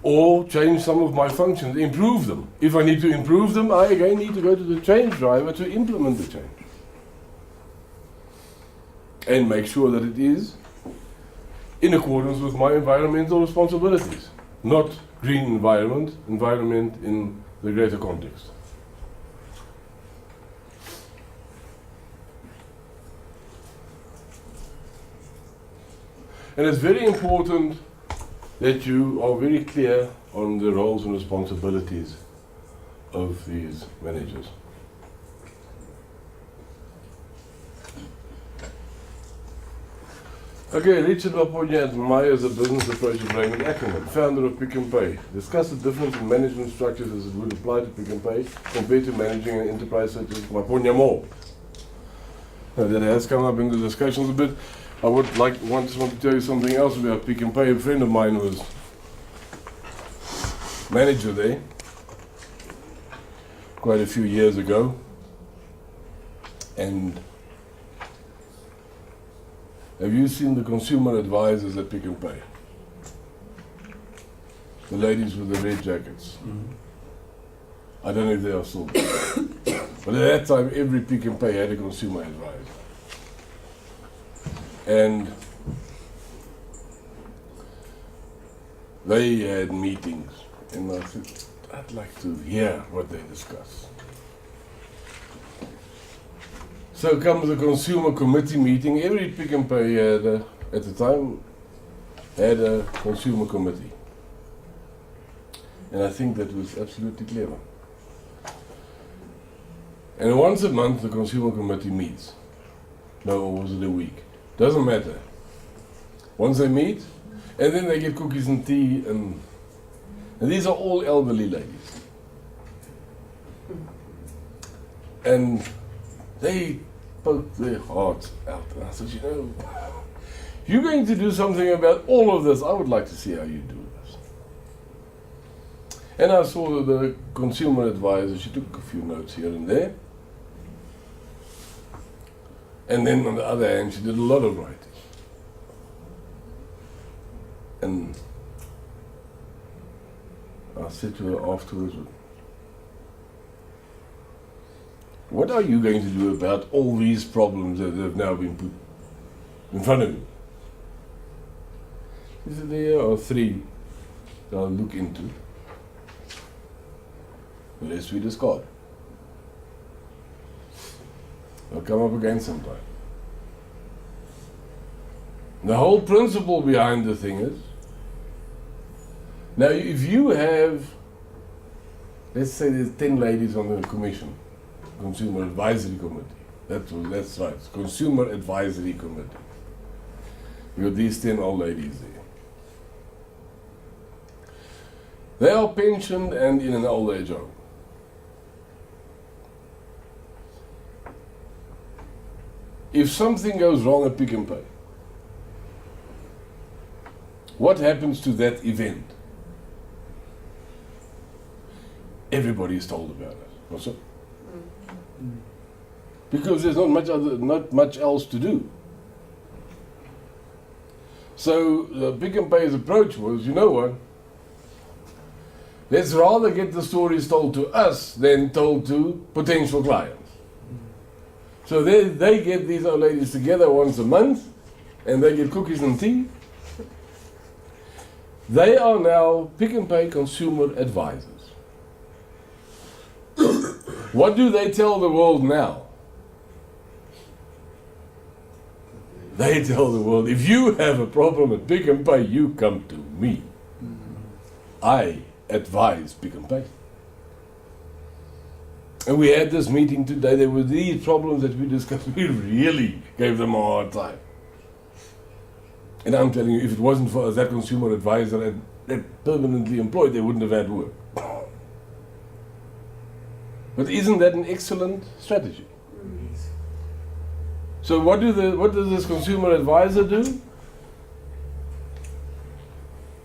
Or change some of my functions, improve them. If I need to improve them, I again need to go to the change driver to implement the change. And make sure that it is in accordance with my environmental responsibilities. Not green environment in the greater context. And it's very important that you are very clear on the roles and responsibilities of these managers. Okay, Richard Laponya admires the business approach of Raymond Ackerman, founder of Pick n Pay. Discuss the difference in management structures as it would apply to Pick n Pay compared to managing an enterprise such as Laponya Mall. Now, that has come up in the discussions a bit. I would want to tell you something else about Pick n Pay. A friend of mine was manager there quite a few years ago, and have you seen the consumer advisors at Pick n Pay? The ladies with the red jackets. I don't know if they are still there. But at that time, every Pick n Pay had a consumer advisor. And they had meetings, and I said, I'd like to hear what they discuss. So comes the consumer committee meeting. Every Pick n Pay had, at the time, had a consumer committee. And I think that was absolutely clever. And once a month the consumer committee meets. No, or was it a week? Doesn't matter. Once they meet, and then they get cookies and tea, and these are all elderly ladies. And they poked their hearts out. And I said, you know, if you're going to do something about all of this, I would like to see how you do this. And I saw the consumer advisor, she took a few notes here and there. And then on the other hand, she did a lot of writing. And I said to her afterwards, what are you going to do about all these problems that have now been put in front of you? She said, there are 3 that I'll look into. The rest we discard. They'll come up again sometime. The whole principle behind the thing is, now if you have, let's say there's 10 ladies on the commission, Consumer Advisory Committee. That's right, Consumer Advisory Committee. You got these 10 old ladies there. They are pensioned and in an old age home. If something goes wrong at Pick n Pay, what happens to that event? Everybody is told about it. Also, because there's not much else to do. So the Pick n Pay's approach was, you know what? Let's rather get the stories told to us than told to potential clients. So they get these old ladies together once a month, and they get cookies and tea. They are now Pick n Pay consumer advisors. What do they tell the world now? They tell the world, if you have a problem at Pick n Pay, you come to me. I advise Pick n Pay. And we had this meeting today. There were these problems that we discussed. We really gave them a hard time. And I'm telling you, if it wasn't for that consumer advisor and permanently employed, they wouldn't have had work. But isn't that an excellent strategy? So what does this consumer advisor do?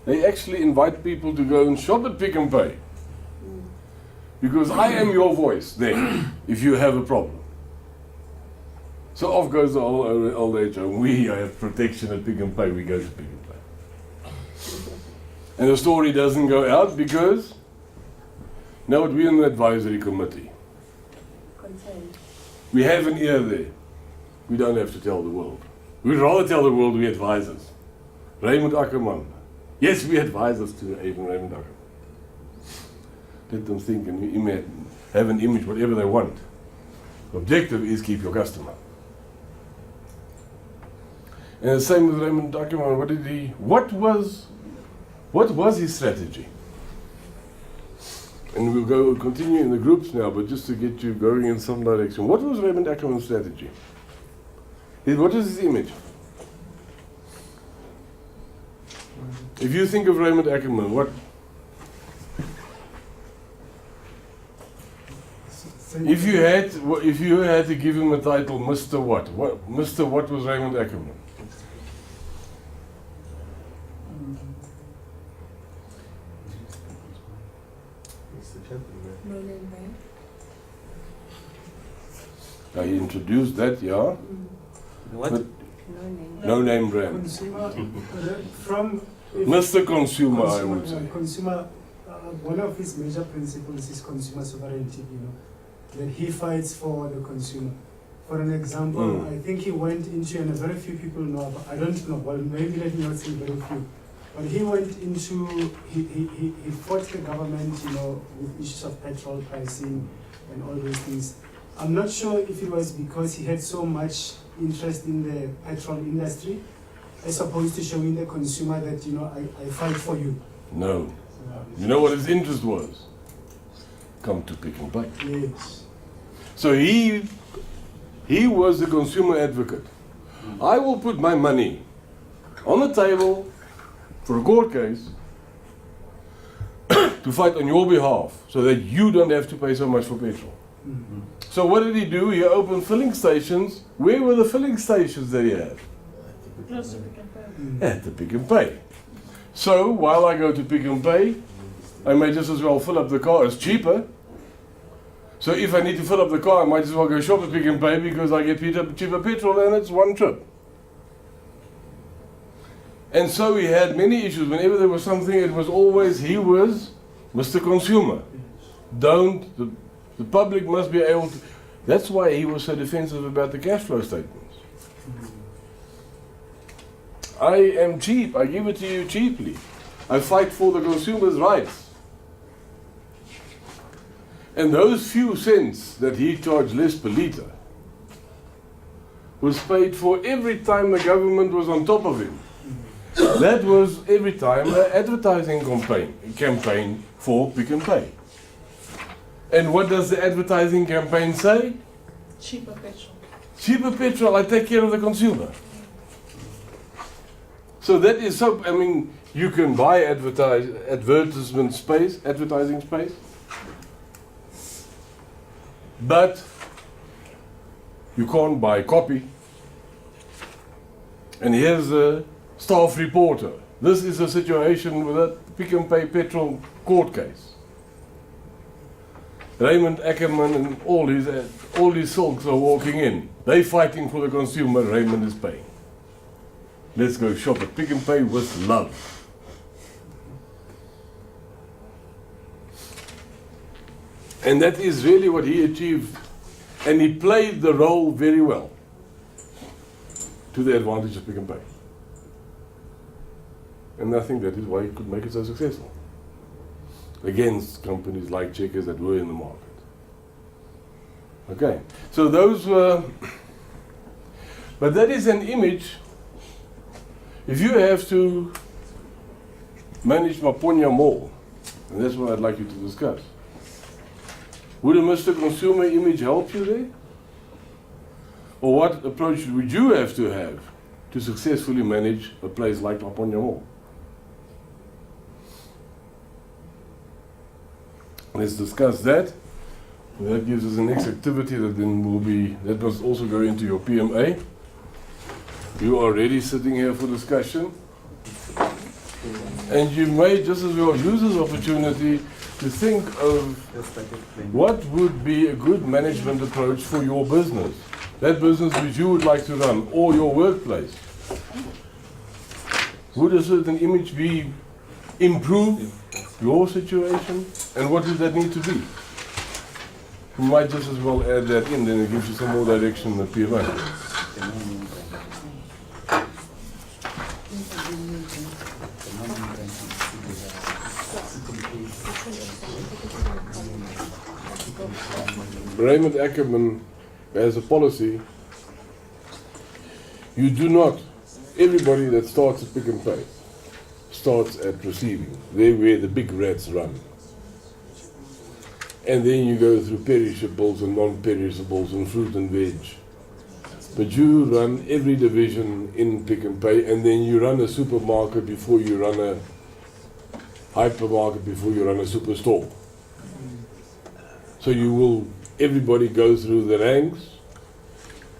They actually invite people to go and shop at Pick n Pay. Because I am your voice then, if you have a problem. So off goes the old age home. We have protection at Pick n Pay, we go to Pick n Pay. And the story doesn't go out because, now we're in the advisory committee.
Concerned.
We have an ear there. We don't have to tell the world. We'd rather tell the world we're advisors. Raymond Ackerman. Yes, we advisors to Raymond Ackerman. Let them think and have an image, whatever they want. The objective is keep your customer. And the same with Raymond Ackerman. What was his strategy? And we'll continue in the groups now, but just to get you going in some direction. What was Raymond Ackerman's strategy? What is his image? If you think of Raymond Ackerman, what? If you had to give him a title, Mr. What? Mr. What was Raymond Ackerman?
No name brand.
He introduced that, yeah.
What?
But
No name.
no name brand.
Consumer, from
Mr. Consumer, I would say.
Consumer, one of his major principles is consumer sovereignty, that he fights for the consumer. For an example, I think he went into, and very few people know, but I don't know, well, maybe let me not say very few, but he went into, he fought the government, with issues of petrol pricing and all those things. I'm not sure if it was because he had so much interest in the petrol industry, as opposed to showing the consumer that, I fight for you.
No. You know what his interest was? Come to Pick n Pay.
Yes.
So he was the consumer advocate. I will put my money on the table for a court case to fight on your behalf so that you don't have to pay so much for petrol.
Mm-hmm.
So what did he do? He opened filling stations. Where were the filling stations that he had?
Close to Pick n Pay.
At the Pick n Pay. So while I go to Pick n Pay, I may just as well fill up the car. It's cheaper. So if I need to fill up the car, I might as well go shop at Pick n Pay because I get cheaper petrol and it's one trip. And so he had many issues. Whenever there was something, it was always he was Mr. Consumer. The public must be able to. That's why he was so defensive about the cash flow statements. I am cheap. I give it to you cheaply. I fight for the consumer's rights. And those few cents that he charged less per litre was paid for every time the government was on top of him. That was every time an advertising campaign for Pick n Pay. And what does the advertising campaign say?
Cheaper petrol.
Cheaper petrol, I take care of the consumer. So that is so, you can buy advertising space, but you can't buy copy. And here's a staff reporter. This is a situation with a Pick n Pay petrol court case. Raymond Ackerman and all his silks are walking in. They fighting for the consumer, Raymond is paying. Let's go shop at Pick n Pay with love. And that is really what he achieved. And he played the role very well to the advantage of Pick n Pay. And I think that is why he could make it so successful against companies like Checkers that were in the market. Okay, so those were, but that is an image. If you have to manage Maponya Mall, and that's what I'd like you to discuss, would a Mr. Consumer image help you there? Or what approach would you have to successfully manage a place like Maponya Mall? Let's discuss that. That gives us the next activity that then will be, that must also go into your PMA. You are already sitting here for discussion. And you may just as well use this opportunity to think of what would be a good management approach for your business. That business which you would like to run, or your workplace. Would a certain image be improve your situation? And what does that need to be? You might just as well add that in, then it gives you some more direction in the PMA. Raymond Ackerman has a policy. You do not, everybody that starts at Pick and Pay starts at receiving. They where the big rats run. And then you go through perishables and non-perishables and fruit and veg. But you run every division in Pick and Pay, and then you run a supermarket before you run a hypermarket, before you run a superstore. So you will, everybody goes through the ranks.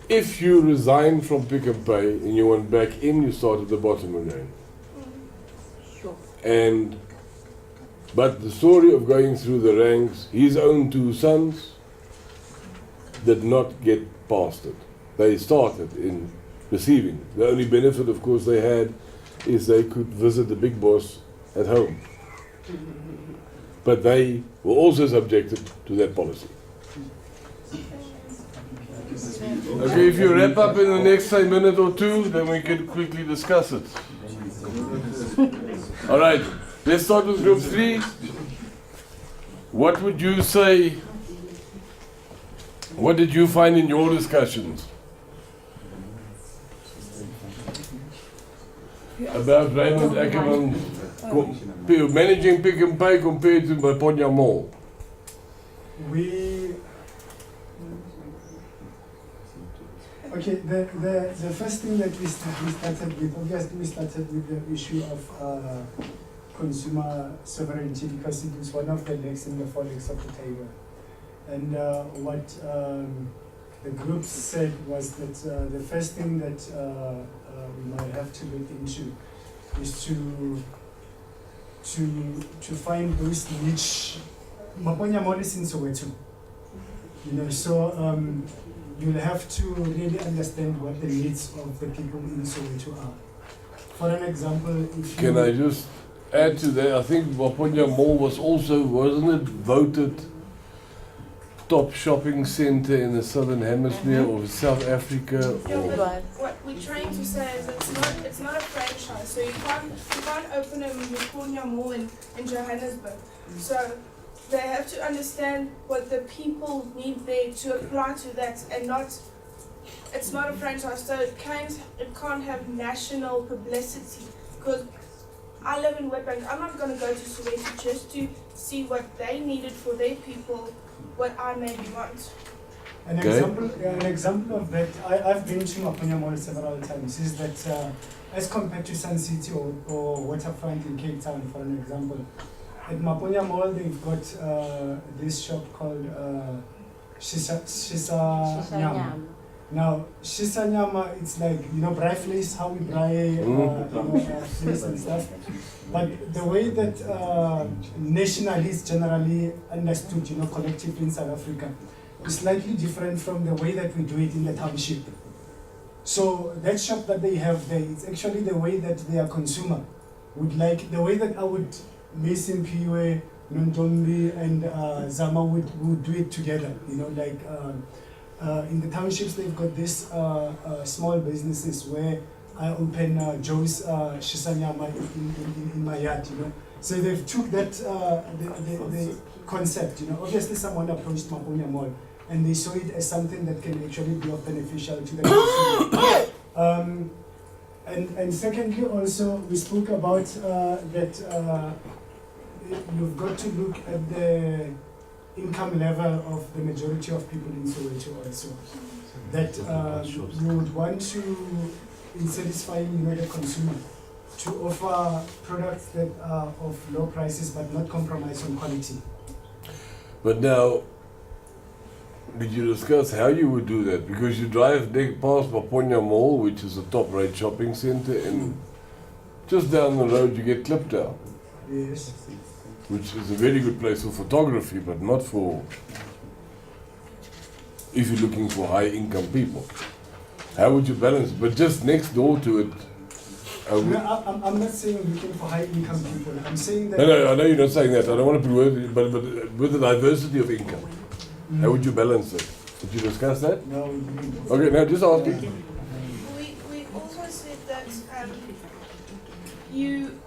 If you resign from Pick and Pay and you went back in, you start at the bottom again.
Sure.
But the story of going through the ranks, his own two sons did not get past it. They started in receiving. The only benefit, of course, they had is they could visit the big boss at home. But they were also subjected to that policy. Okay, if you wrap up in the next, say, minute or two, then we can quickly discuss it. All right, let's start with group 3. What would you say, what did you find in your discussions about Raymond Ackerman managing Pick and Pay compared to Maponya Mall?
The first thing that we started with, obviously we started with the issue of consumer sovereignty, because it was one of the legs in the 4 legs of the table. And what the group said was that the first thing that we might have to look into is to find those niche. Maponya Mall is in Soweto, so you'll have to really understand what the needs of the people in Soweto are. For an example, if you...
Can I just add to that? I think Maponya Mall was also, wasn't it voted top shopping center in the Southern Hemisphere or South Africa?
But what we're trying to say is it's not a franchise, so you can't open a Maponya Mall in Johannesburg. So they have to understand what the people need there to apply to that, and it's not a franchise, so it can't have national publicity. Because I live in Witbank, I'm not going to go to Soweto just to see what they needed for their people, what I maybe want.
An example of that, I've been to Maponya Mall several times, is that as compared to Sun City or Waterfront in Cape Town, for an example, at Maponya Mall they've got this shop called Shisa Nyama. Now, Shisa Nyama, it's like, braai vlees, how we braai vlees and stuff. But the way that nationally is generally understood, collectively in South Africa, is slightly different from the way that we do it in the township. So that shop that they have there, it's actually the way that their consumer would like, the way that I would, Mason Piwe, Nontombi, and Zama would do it together, in the townships, they've got this small businesses where I open Joe's Shisanyama in my yard, So they've took that the concept, Obviously, someone approached Maponya Mall and they saw it as something that can actually be beneficial to the consumer. And secondly, also, we spoke about that you've got to look at the income level of the majority of people in Soweto also. That you would want to, in satisfying the consumer, to offer products that are of low prices but not compromise on quality.
But now, did you discuss how you would do that? Because you drive past Maponya Mall, which is a top-rate shopping centre, and just down the road you get Kliptown,
Yes.
which is a very good place for photography, but not for if you're looking for high-income people. How would you balance it? But just next door to it.
No, I'm not saying looking for high income people. I'm saying that.
No, I know you're not saying that. I don't want to be worried, but with the diversity of income, how would you balance it? Did you discuss that?
No, we didn't.
Okay, now just asking.
We also said that you,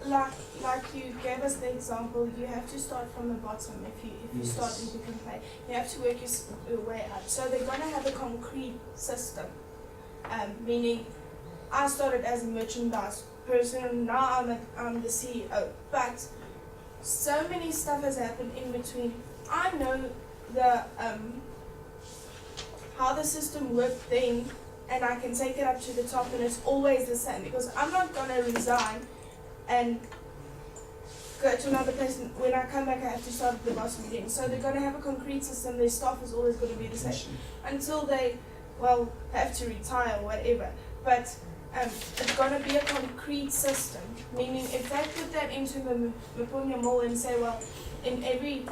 like you gave us the example, you have to start from the bottom. If you start in the campaign, you have to work your way up. So they're going to have a concrete system, meaning I started as a merchandise person, now I'm the CEO, but so many stuff has happened in between. I know the how the system worked then, and I can take it up to the top, and it's always the same, because I'm not going to resign and go to another place, and when I come back I have to start at the bottom again. So they're going to have a concrete system. Their staff is always going to be the same until they, well, have to retire or whatever. But it's going to be a concrete system, meaning if they put that into the Maponya Mall and say, well, in every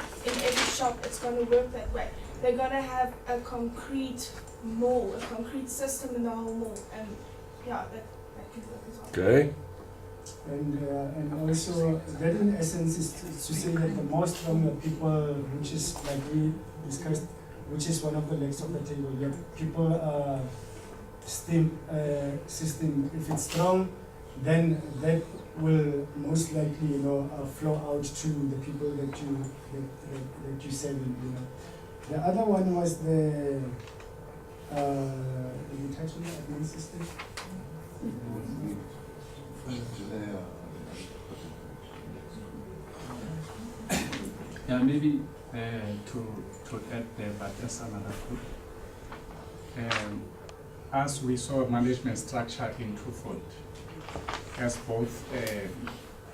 shop it's going to work that way, they're going to have a concrete mall, a concrete system in the whole mall, and yeah, that can work as well.
Okay.
And also that in essence is to say that the most stronger people, which is like we discussed, which is one of the legs of the table. Yeah, people STEM system. If it's strong, then that will most likely, flow out to the people that you said. The other one was the you touched on the admin system.
Yeah, maybe to add there, but that's another good. As we saw management structure in twofold, as both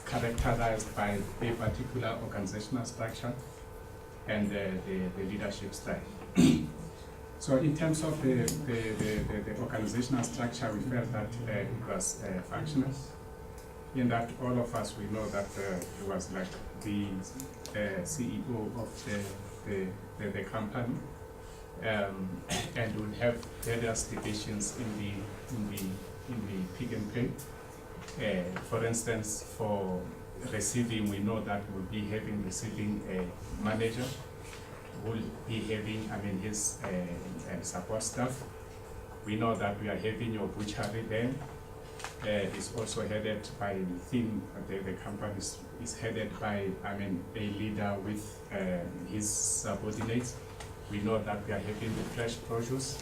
characterized by a particular organizational structure and the leadership style. So in terms of the organizational structure, we felt that it was functional, in that all of us, we know that it was like the CEO of the company, and would have various divisions in the pick and pay. For instance, for receiving, we know that we'll be receiving a manager, will be having, his support staff. We know that we are having your butchery there. Is also headed by the company is headed by a leader with his subordinates. We know that we are having the fresh produce.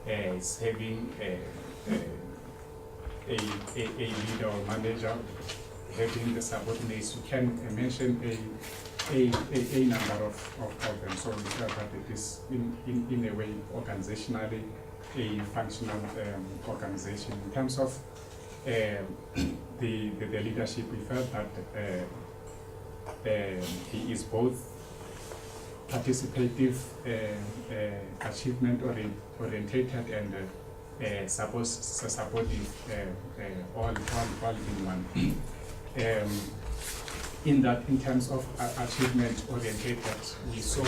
Is having a leader or manager having the subordinates. You can mention a number of them. So we felt that it is in a way organizationally a functional organization. In terms of the leadership, we felt that he is both participative, achievement orientated, and supportive, all in one. In that, in terms of achievement orientated, we saw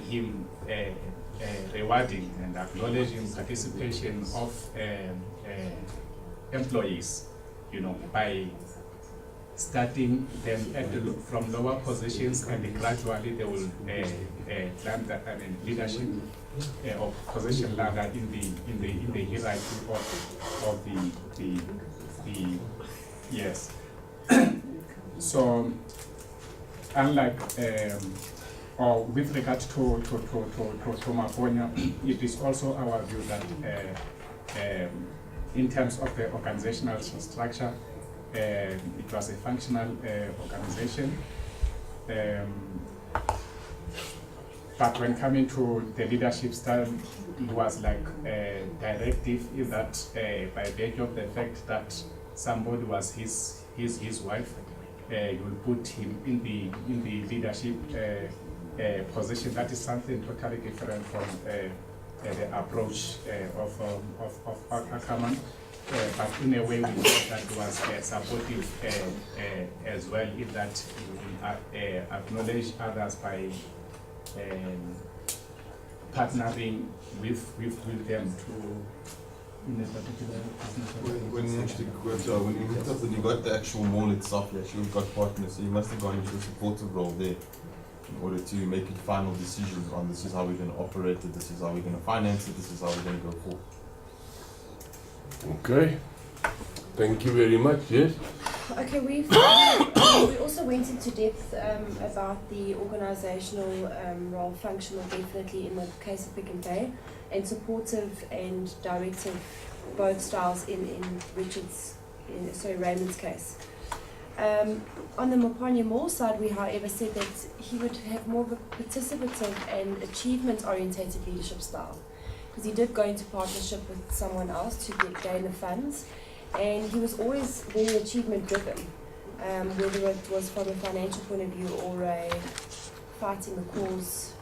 him rewarding and acknowledging participation of employees, by starting them from lower positions, and gradually they will climb that leadership or position ladder in the hierarchy of the yes. So unlike or with regard to Maponya, it is also our view that in terms of the organizational structure, it was a functional organization. But when coming to the leadership style, it was like a directive, in that by virtue of the fact that somebody was his wife, you will put him in the leadership position. That is something totally different from the approach of Ackerman. But in a way, we thought that was supportive as well, in that we acknowledge others by partnering with them to in a particular business.
When you actually when you got the actual mall itself, you actually got partners, so you must have gone into a supportive role there in order to make it final decisions on this is how we're going to operate it, this is how we're going to finance it, this is how we're going to go forward.
Okay. Thank you very much. Yes.
Okay, we also went into depth about the organisational role, functional definitely in the case of Pick n Pay, and supportive and directive, both styles in Raymond's case. On the Maponya Mall side, we however said that he would have more of a participative and achievement-orientated leadership style, because he did go into partnership with someone else to gain the funds, and he was always very achievement-driven, whether it was from a financial point of view or a fighting the cause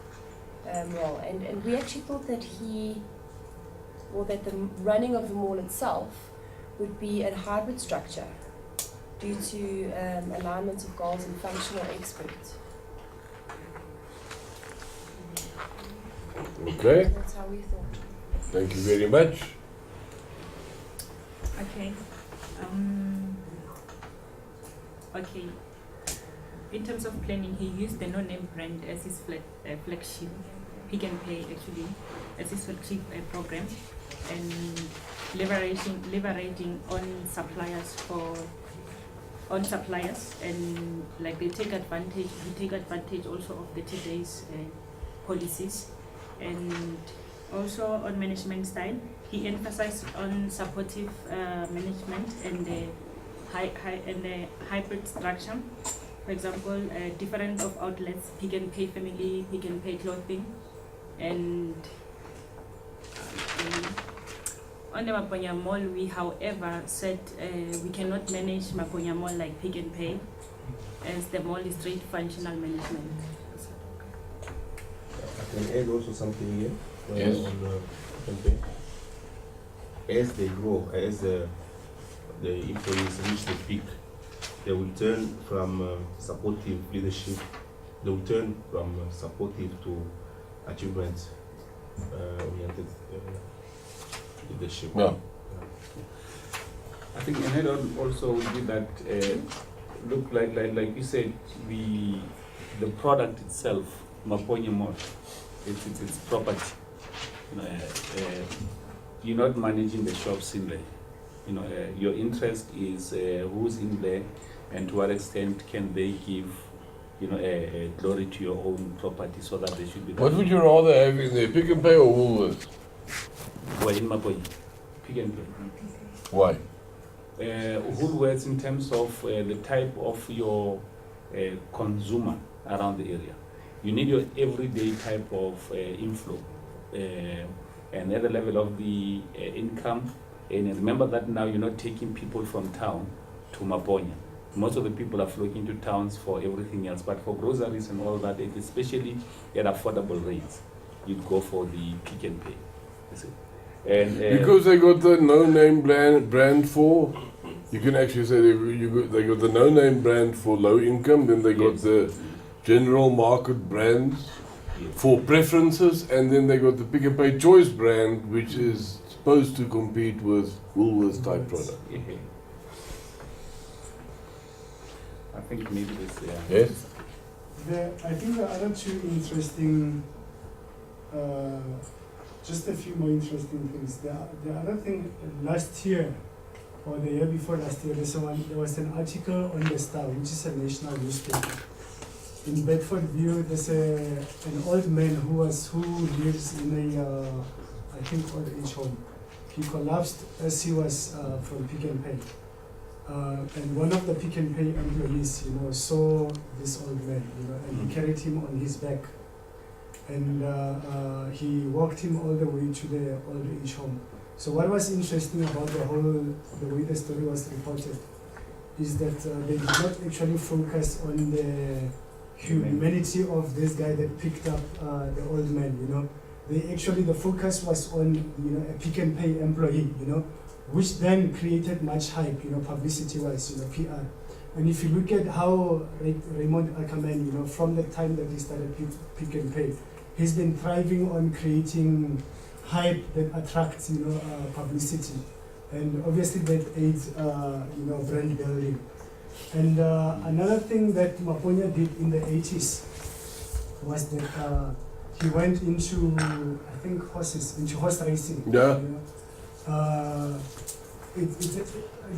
role. And we actually thought that that the running of the mall itself would be a hybrid structure due to alignment of goals and functional experts.
Okay.
That's how we thought.
Thank you very much.
Okay. Okay. In terms of planning, he used the no-name brand as his flagship. Pick n Pay actually as his flagship program, and leveraging on suppliers, and like we take advantage also of the today's policies, and also on management style. He emphasized on supportive management and the hybrid structure. For example, different of outlets: Pick n Pay Family, Pick n Pay Clothing, and on the Maponya Mall, we however said we cannot manage Maponya Mall like Pick n Pay, as the mall is straight functional management.
I can add also something here
Yes.
on Pick n Pay. As they grow, as the employees reach the peak, they will turn from supportive leadership, they will turn from supportive to achievement oriented leadership.
Yeah.
I think another also would be that look like you said, the product itself, Maponya Mall, it's property. You're not managing the shops in there. Your interest is who's in there, and to what extent can they give a glory to your own property, so that they should be.
What would you rather have in there, Pick n Pay or Woolworths?
Well, in Maponya, Pick n Pay.
Why?
Woolworths in terms of the type of your consumer around the area. You need your everyday type of inflow, and at the level of the income. And remember that now you're not taking people from town to Maponya. Most of the people are flocking to towns for everything else, but for groceries and all that, especially at affordable rates, you'd go for the Pick n Pay. You see. And
Because they got the no-name brand for, you can actually say they got the no-name brand for low income, then they got the general market brands for preferences, and then they got the Pick n Pay Choice brand, which is supposed to compete with Woolworths type product.
I think maybe this.
Yes.
I think the other two interesting, just a few more interesting things. The other thing, last year, or the year before last year, there was an article on the Star, which is a national newspaper. In Bedford View, there's an old man who lives in a, I think, old age home. He collapsed as he was from Pick n Pay. And one of the Pick n Pay employees, saw this old man, and he carried him on his back. And he walked him all the way to the old age home. So what was interesting about the way the story was reported is that they did not actually focus on the humanity of this guy that picked up the old man, you know. The focus was on, you know, a Pick and Pay employee, you know, which then created much hype, you know, publicity-wise, you know, PR. And if you look at how Raymond Ackerman, you know, from the time that he started Pick and Pay, he's been thriving on creating hype that attracts, you know, publicity. And obviously that aids, you know, brand building. And another thing that Maponya did in the 80s was that he went into, I think, into horse racing.
Yeah.
You know?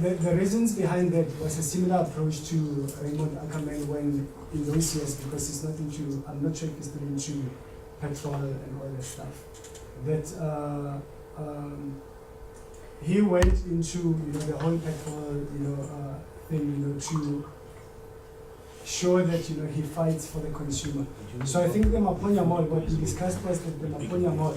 The reasons behind that was a similar approach to Raymond Ackerman when in those years, because he's not into, I'm not sure if he's still into petrol and all that stuff. That he went into, you know, the whole petrol, you know, thing, you know, to show that, you know, he fights for the consumer. So I think the Maponya Mall, what we discussed was that the Maponya Mall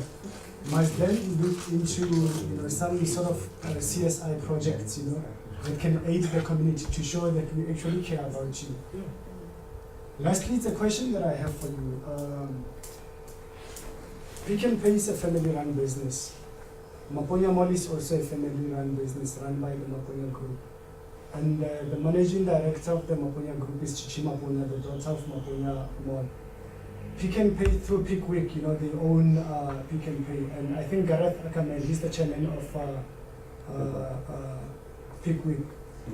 must then look into, you know, some sort of CSI projects, you know, that can aid the community to show that we actually care about you. Lastly, it's a question that I have for you. Pick and Pay is a family-run business. Maponya Mall is also a family-run business run by the Maponya Group. And the managing director of the Maponya Group is Chichi Maponya, the daughter of Maponya Mall. Pick and Pay through Pick Week, you know, they own Pick and Pay. And I think Gareth Ackerman, he's the chairman of Pick Week.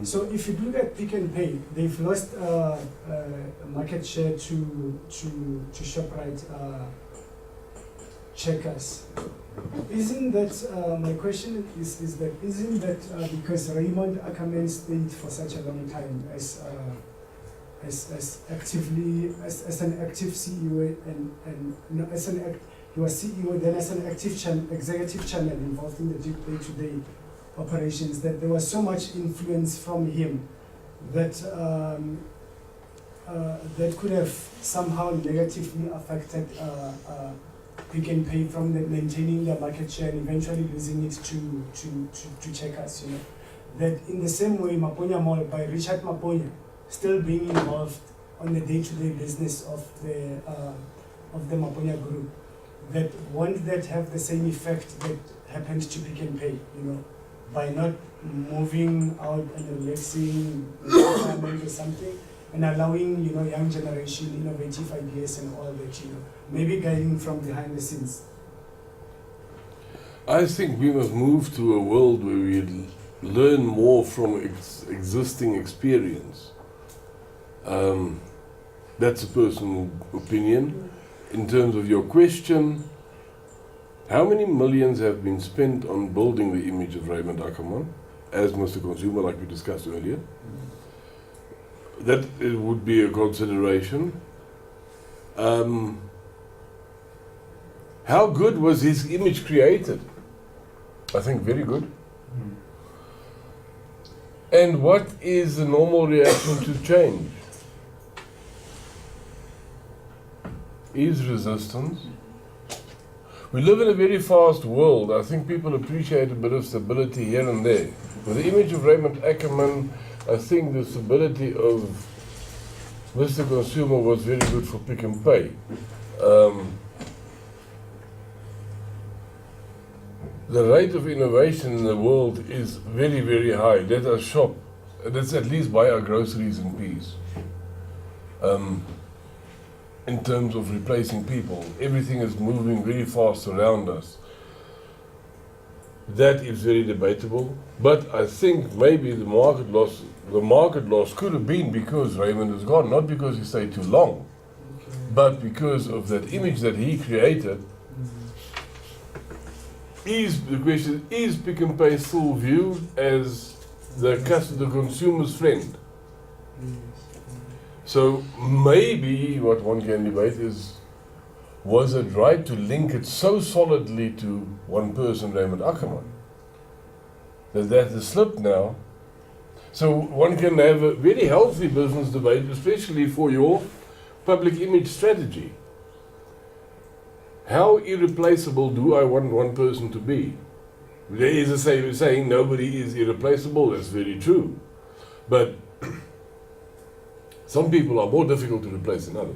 So if you look at Pick and Pay, they've lost market share to ShopRite Checkers. Isn't that, my question is that, isn't that because Raymond Ackerman stayed for such a long time as actively, as an active CEO and you know, he was CEO, then as an active executive chairman involved in the day-to-day operations, that there was so much influence from him that that could have somehow negatively affected Pick and Pay from maintaining their market share and eventually losing it to Checkers, you know. That in the same way, Maponya Mall, by Richard Maponya, still being involved on the day-to-day business of the Maponya Group, that won't that have the same effect that happened to Pick and Pay, you know, by not moving out and relaxing retirement or something, and allowing, you know, young generation innovative ideas and all that, you know, maybe guiding from behind the scenes.
I think we must move to a world where we learn more from existing experience. That's a personal opinion. In terms of your question, how many millions have been spent on building the image of Raymond Ackerman as Mr. Consumer, like we discussed earlier? That it would be a consideration. How good was his image created? I think very good. And what is the normal reaction to change? Is resistance. We live in a very fast world. I think people appreciate a bit of stability here and there. With the image of Raymond Ackerman, I think the stability of Mr. Consumer was very good for Pick and Pay. The rate of innovation in the world is very, very high. Let us shop. Let's at least buy our groceries in peace. In terms of replacing people, everything is moving very fast around us. That is very debatable, but I think maybe the market loss could have been because Raymond is gone, not because he stayed too long, but because of that image that he created. The question is Pick and Pay still viewed as the consumer's friend? So maybe what one can debate is, was it right to link it so solidly to one person, Raymond Ackerman, that has slipped now? So one can have a very healthy business debate, especially for your public image strategy. How irreplaceable do I want one person to be? There is a saying, nobody is irreplaceable. That's very true. But Some people are more difficult to replace than others.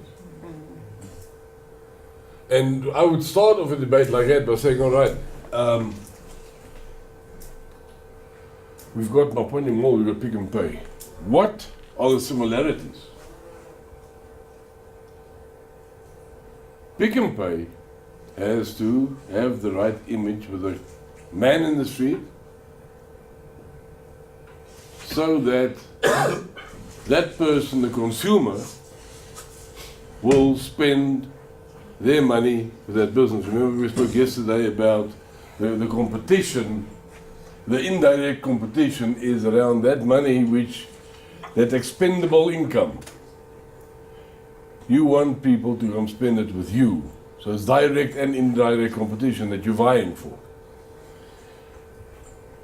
And I would start off a debate like that by saying, all right, we've got Maponya Mall, we've got Pick and Pay. What are the similarities? Pick and Pay has to have the right image with a man in the street so that that person, the consumer, will spend their money with that business. Remember we spoke yesterday about the competition, the indirect competition is around that money that expendable income. You want people to come spend it with you. So it's direct and indirect competition that you're vying for.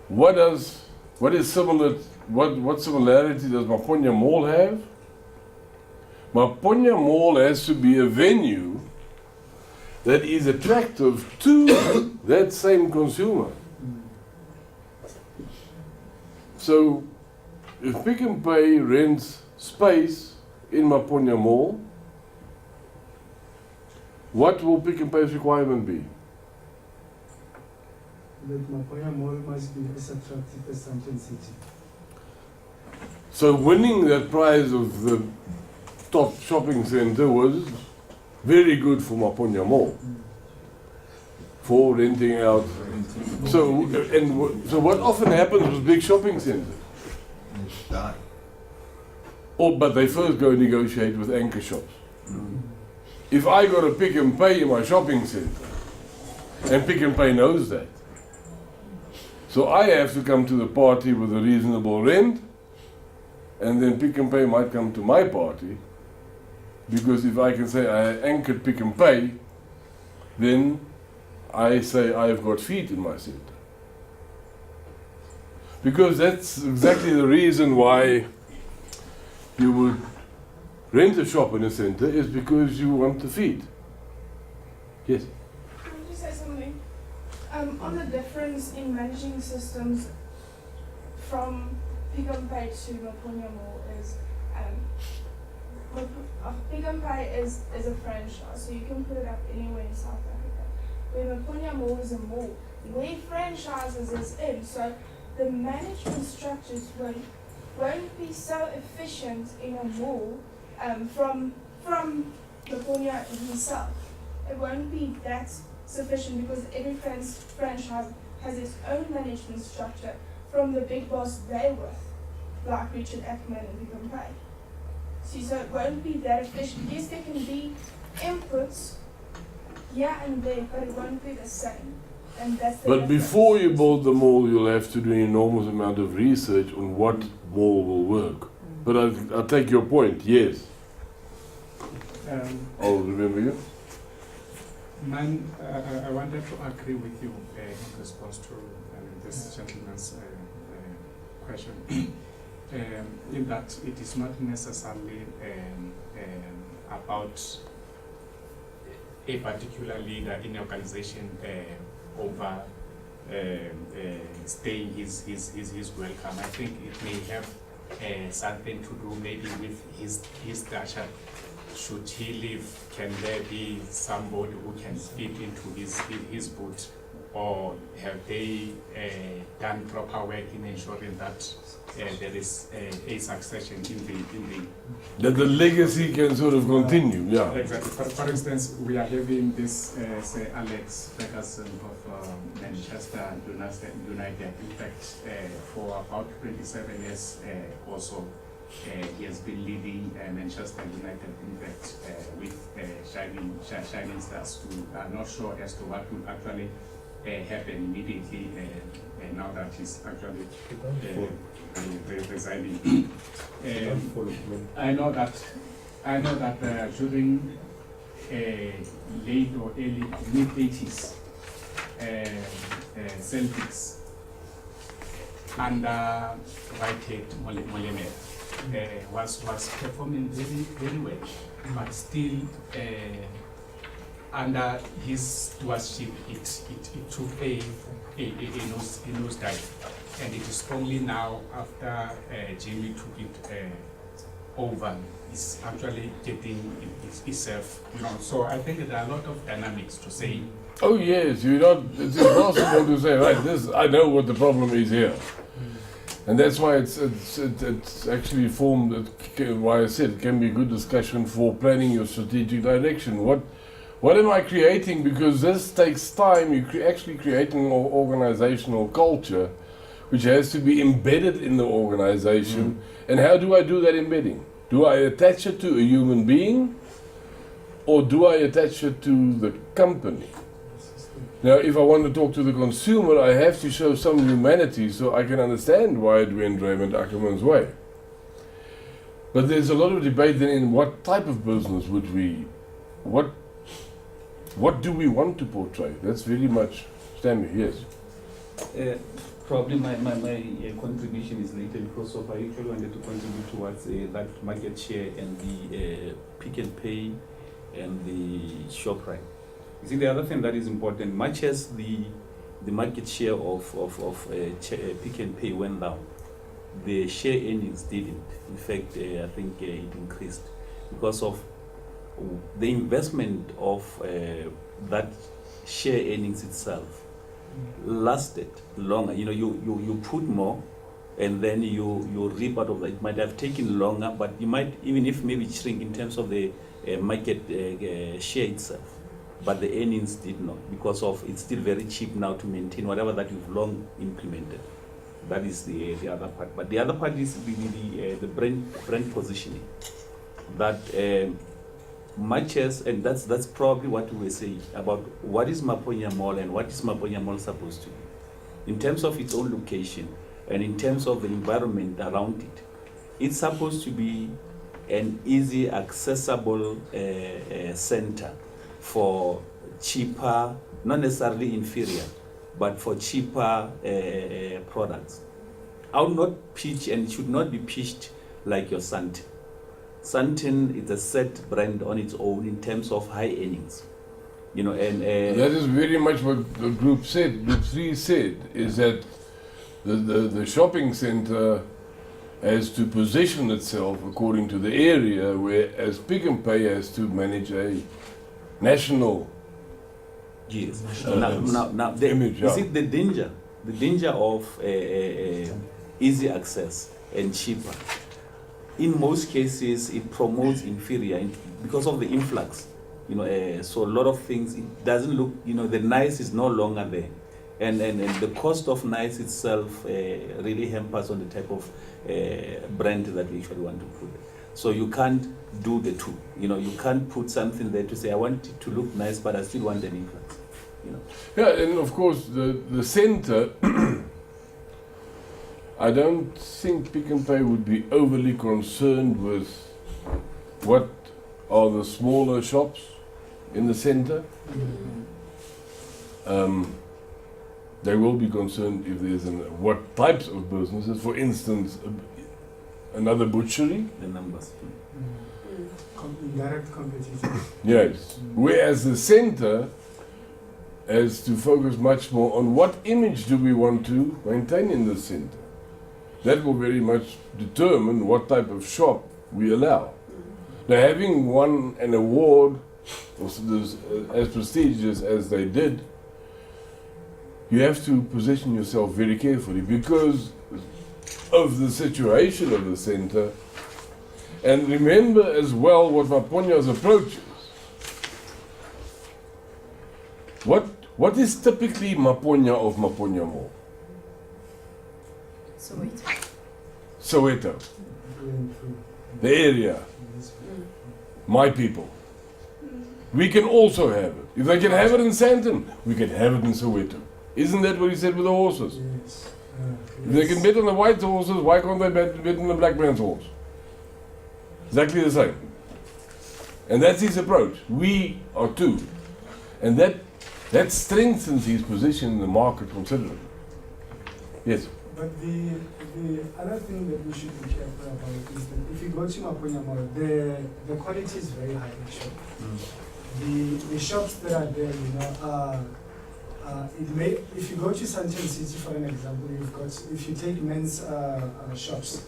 What similarity does Maponya Mall have? Maponya Mall has to be a venue that is attractive to that same consumer. So if Pick and Pay rents space in Maponya Mall, what will Pick and Pay's requirement be?
That Maponya Mall must be as attractive as Session City.
So winning that prize of the top shopping center was very good for Maponya Mall for renting out. So what often happens with big shopping centers? But they first go negotiate with anchor shops. If I got a Pick and Pay in my shopping center, and Pick and Pay knows that, so I have to come to the party with a reasonable rent, and then Pick and Pay might come to my party, because if I can say I anchored Pick and Pay, then I say I've got feet in my center. Because that's exactly the reason why you would rent a shop in a center, is because you want to feed. Yes?
Can I just say something? On the difference in managing systems from Pick and Pay to Maponya Mall is Pick and Pay is a franchise, so you can put it up anywhere in South Africa. Where Maponya Mall is a mall, where franchises is in, so the management structures won't be so efficient in a mall from Maponya himself. It won't be that sufficient because every franchise has its own management structure from the big boss they're with, like Richard Ackman and Pick and Pay. See, so it won't be that efficient. Yes, there can be inputs here and there, but it won't be the same. And that's the
But
difference.
before you build the mall, you'll have to do an enormous amount of research on what mall will work. But I'll take your point, yes. I'll remember you.
I wanted to agree with you in response to this gentleman's question, in that it is not necessarily about a particular leader in the organization over staying his welcome. I think it may have something to do maybe with his stature. Should he leave, can there be somebody who can fit into his boot, or have they done proper work in ensuring that there is a succession in the
That the legacy can sort of continue, yeah.
Exactly. For instance, we are having this say Alex Ferguson of Manchester United. In fact, for about 27 years or so, he has been leading Manchester United, in fact, with shining stars. We are not sure as to what will actually happen immediately now that he's actually resigning. I know that during late or early mid-80s, Celtics under Whitehead Molemer was performing very well, but still under his stewardship it took a nosedive, and it is only now after Jimmy took it oven is actually getting itself, so I think there are a lot of dynamics to say.
Oh yes, it's impossible to say, right, I know what the problem is here. And that's why it's actually formed, why I said it can be a good discussion for planning your strategic direction. What am I creating? Because this takes time. You're actually creating an organizational culture which has to be embedded in the organization. And how do I do that embedding? Do I attach it to a human being or do I attach it to the company? Now, if I want to talk to the consumer, I have to show some humanity so I can understand why it went Raymond Ackerman's way. But there's a lot of debate then in what type of business would we, what do we want to portray? That's very much, Stanley, yes.
Probably my contribution is later because of I actually wanted to contribute towards that market share and the Pick and Pay and the ShopRite. You see, the other thing that is important, much as the market share of Pick and Pay went down, the share earnings didn't. In fact, I think it increased because of the investment of that share earnings itself lasted longer. You put more and then you reap out of that. It might have taken longer, but you might, even if maybe shrink in terms of the market share itself. But the earnings did not, because of it's still very cheap now to maintain whatever that you've long implemented. That is the other part. But the other part is the brand positioning. That much as, and that's probably what we were saying about what is Maponya Mall and what is Maponya Mall supposed to be. In terms of its own location and in terms of the environment around it, it's supposed to be an easy, accessible center for cheaper, not necessarily inferior, but for cheaper products. I would not pitch, and it should not be pitched like your Santin. Santin is a set brand on its own in terms of high earnings. And
that is very much what the group 3 said, is that the shopping center has to position itself according to the area, whereas Pick and Pay has to manage a national image.
You see the danger of easy access and cheaper. In most cases, it promotes inferior because of the influx. So a lot of things, it doesn't look. The nice is no longer there, and the cost of nice itself really hampers on the type of brand that we actually want to put. So you can't do the two. You can't put something there to say I want it to look nice, but I still want an influence.
Yeah, and of course the center. I don't think Pick and Pay would be overly concerned with what are the smaller shops in the center. They will be concerned if there's what types of businesses. For instance, another butchery.
The numbers.
Direct competition.
Yes. Whereas the center has to focus much more on what image do we want to maintain in the center. That will very much determine what type of shop we allow. Now, having won an award as prestigious as they did, you have to position yourself very carefully because of the situation of the center. And remember as well what Maponya's approach is. What is typically Maponya of Maponya Mall? Soweto. The area. My people. We can also have it. If they can have it in Sandton, we can have it in Soweto. Isn't that what he said with the horses?
Yes.
If they can bet on the white horses, why can't they bet on the black man's horse? Exactly the same. And that's his approach. We are two. And that strengthens his position in the market considerably. Yes?
But the other thing that we should be careful about is that if you go to Maponya Mall, the quality is very high actually. The shops that are there, if you go to Sunshine City for an example, if you take men's shops,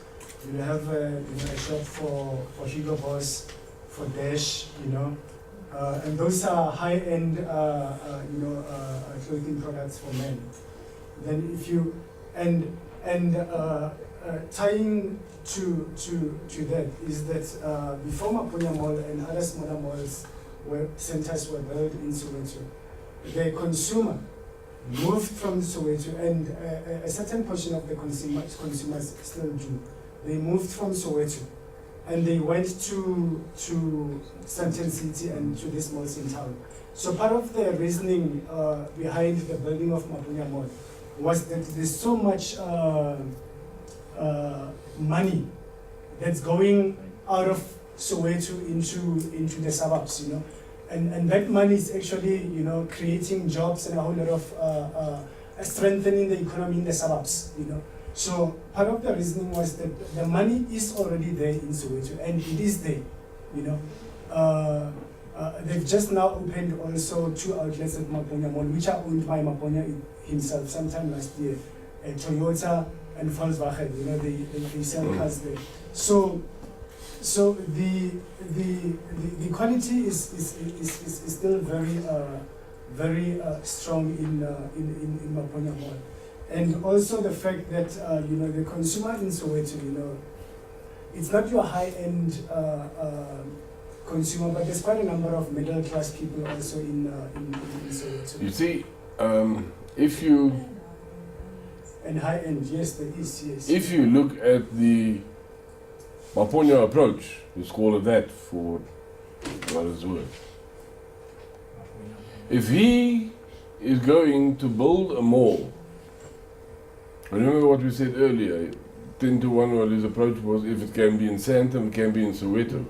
You have a shop for Hugo Boss, for Dash, and those are high-end, clothing products for men. Then if you tying to that is that before Maponya Mall and other smaller malls where centers were built in Soweto, the consumer moved from Soweto, and a certain portion of the consumers still do. They moved from Soweto and they went to Sandton City and to these malls in town. So part of the reasoning behind the building of Maponya Mall was that there's so much money that's going out of Soweto into the suburbs, and that money is actually creating jobs and a whole lot of strengthening the economy in the suburbs, So part of the reasoning was that the money is already there in Soweto, and it is there, They've just now opened also 2 outlets at Maponya Mall, which are owned by Maponya himself sometime last year. Toyota and Volkswagen, they sell cars there. So the quality is still very strong in Maponya Mall. And also the fact that the consumer in Soweto, it's not your high-end consumer, but there's quite a number of middle-class people also in Soweto.
You see, if you...
And high-end, yes, there is, yes.
If you look at the Maponya approach, let's call it that for what it's worth. If he is going to build a mall, remember what we said earlier, 10 to 1, what his approach was, if it can be in Sandton, it can be in Soweto.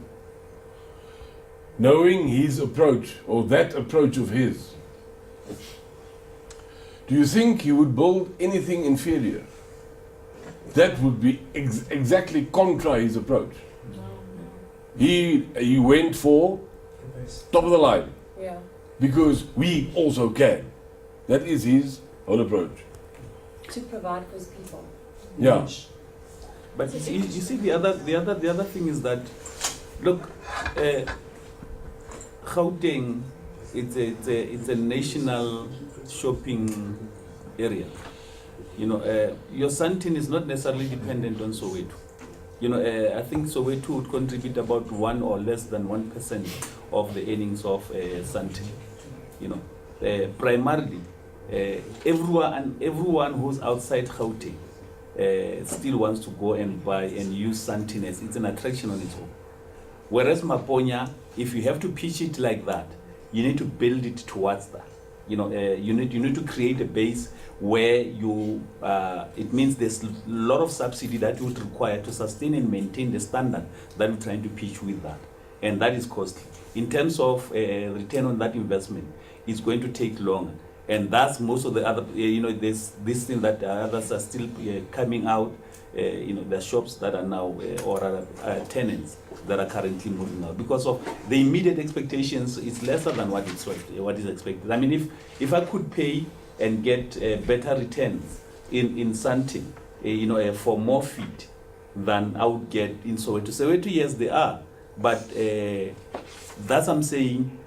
Knowing his approach, or that approach of his, do you think he would build anything inferior? That would be exactly contra his approach. He went for top of the line.
Yeah.
Because we also can. That is his whole approach.
To provide for his people.
Yeah.
But you see, the other thing is that, look, Gauteng, it's a national shopping area. Your Sandton is not necessarily dependent on Soweto. I think Soweto would contribute about 1 or less than 1% of the earnings of Sandton. Primarily, everyone who's outside Gauteng still wants to go and buy and use Sandton as it's an attraction on its own. Whereas Maponya, if you have to pitch it like that, you need to build it towards that. You need to create a base where it means there's a lot of subsidy that you would require to sustain and maintain the standard that you're trying to pitch with that. And that is costly. In terms of return on that investment, it's going to take longer. And that's most of the other, there's this thing that others are still coming out, the shops that are now, or tenants that are currently moving out. Because of the immediate expectations, it's lesser than what is expected. I mean, if I could pay and get better returns in Sandton, for more feet than I would get in Soweto. Soweto, yes, they are. But that's I'm saying,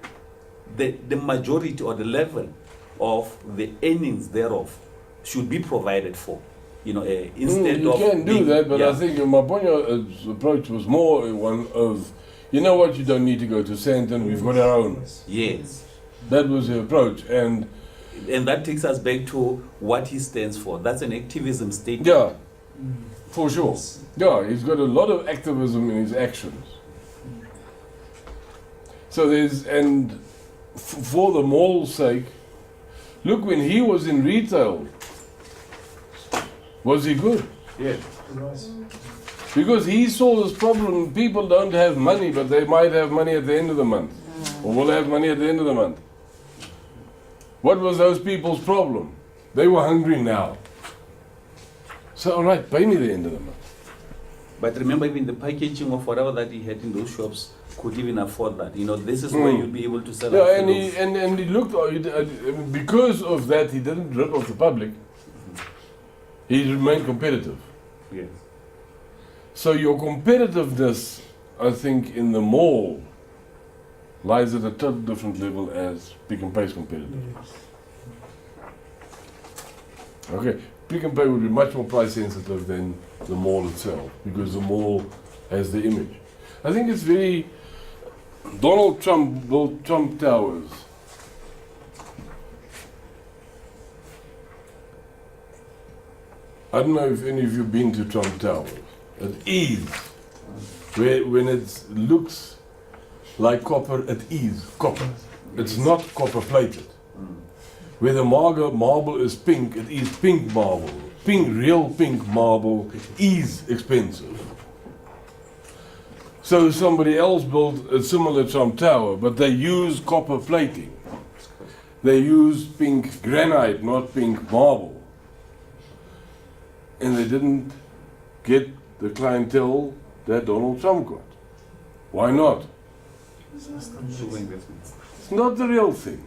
the majority or the level of the earnings thereof should be provided for. Instead
you
of...
can do that, but I think Maponya's approach was more one of, you don't need to go to Sandton, we've got our own.
Yes.
That was the approach, and
that takes us back to what he stands for. That's an activism statement.
Yeah, for sure. Yeah, he's got a lot of activism in his actions. So for the mall's sake, look, when he was in retail, was he good?
Yes.
Because he saw this problem, people don't have money, but they might have money at the end of the month. Or will have money at the end of the month. What was those people's problem? They were hungry now. So, all right, pay me the end of the month.
But remember, even the packaging of whatever that he had in those shops could even afford that. This is where you'd be able to sell.
Yeah, and he looked, because of that, he didn't rip off the public. He remained competitive.
Yes.
So your competitiveness, I think, in the mall lies at a totally different level as Pick and Pay's competitive. Okay, Pick and Pay would be much more price sensitive than the mall itself, because the mall has the image. I think it's very... Donald Trump built Trump Towers. I don't know if any of you have been to Trump Towers. It is, when it looks like copper, it is copper. It's not copper plated. Where the marble is pink, it is pink marble. Real pink marble is expensive. So somebody else built a similar Trump Tower, but they use copper plating. They use pink granite, not pink marble. And they didn't get the clientele that Donald Trump got. Why not? It's not the real thing.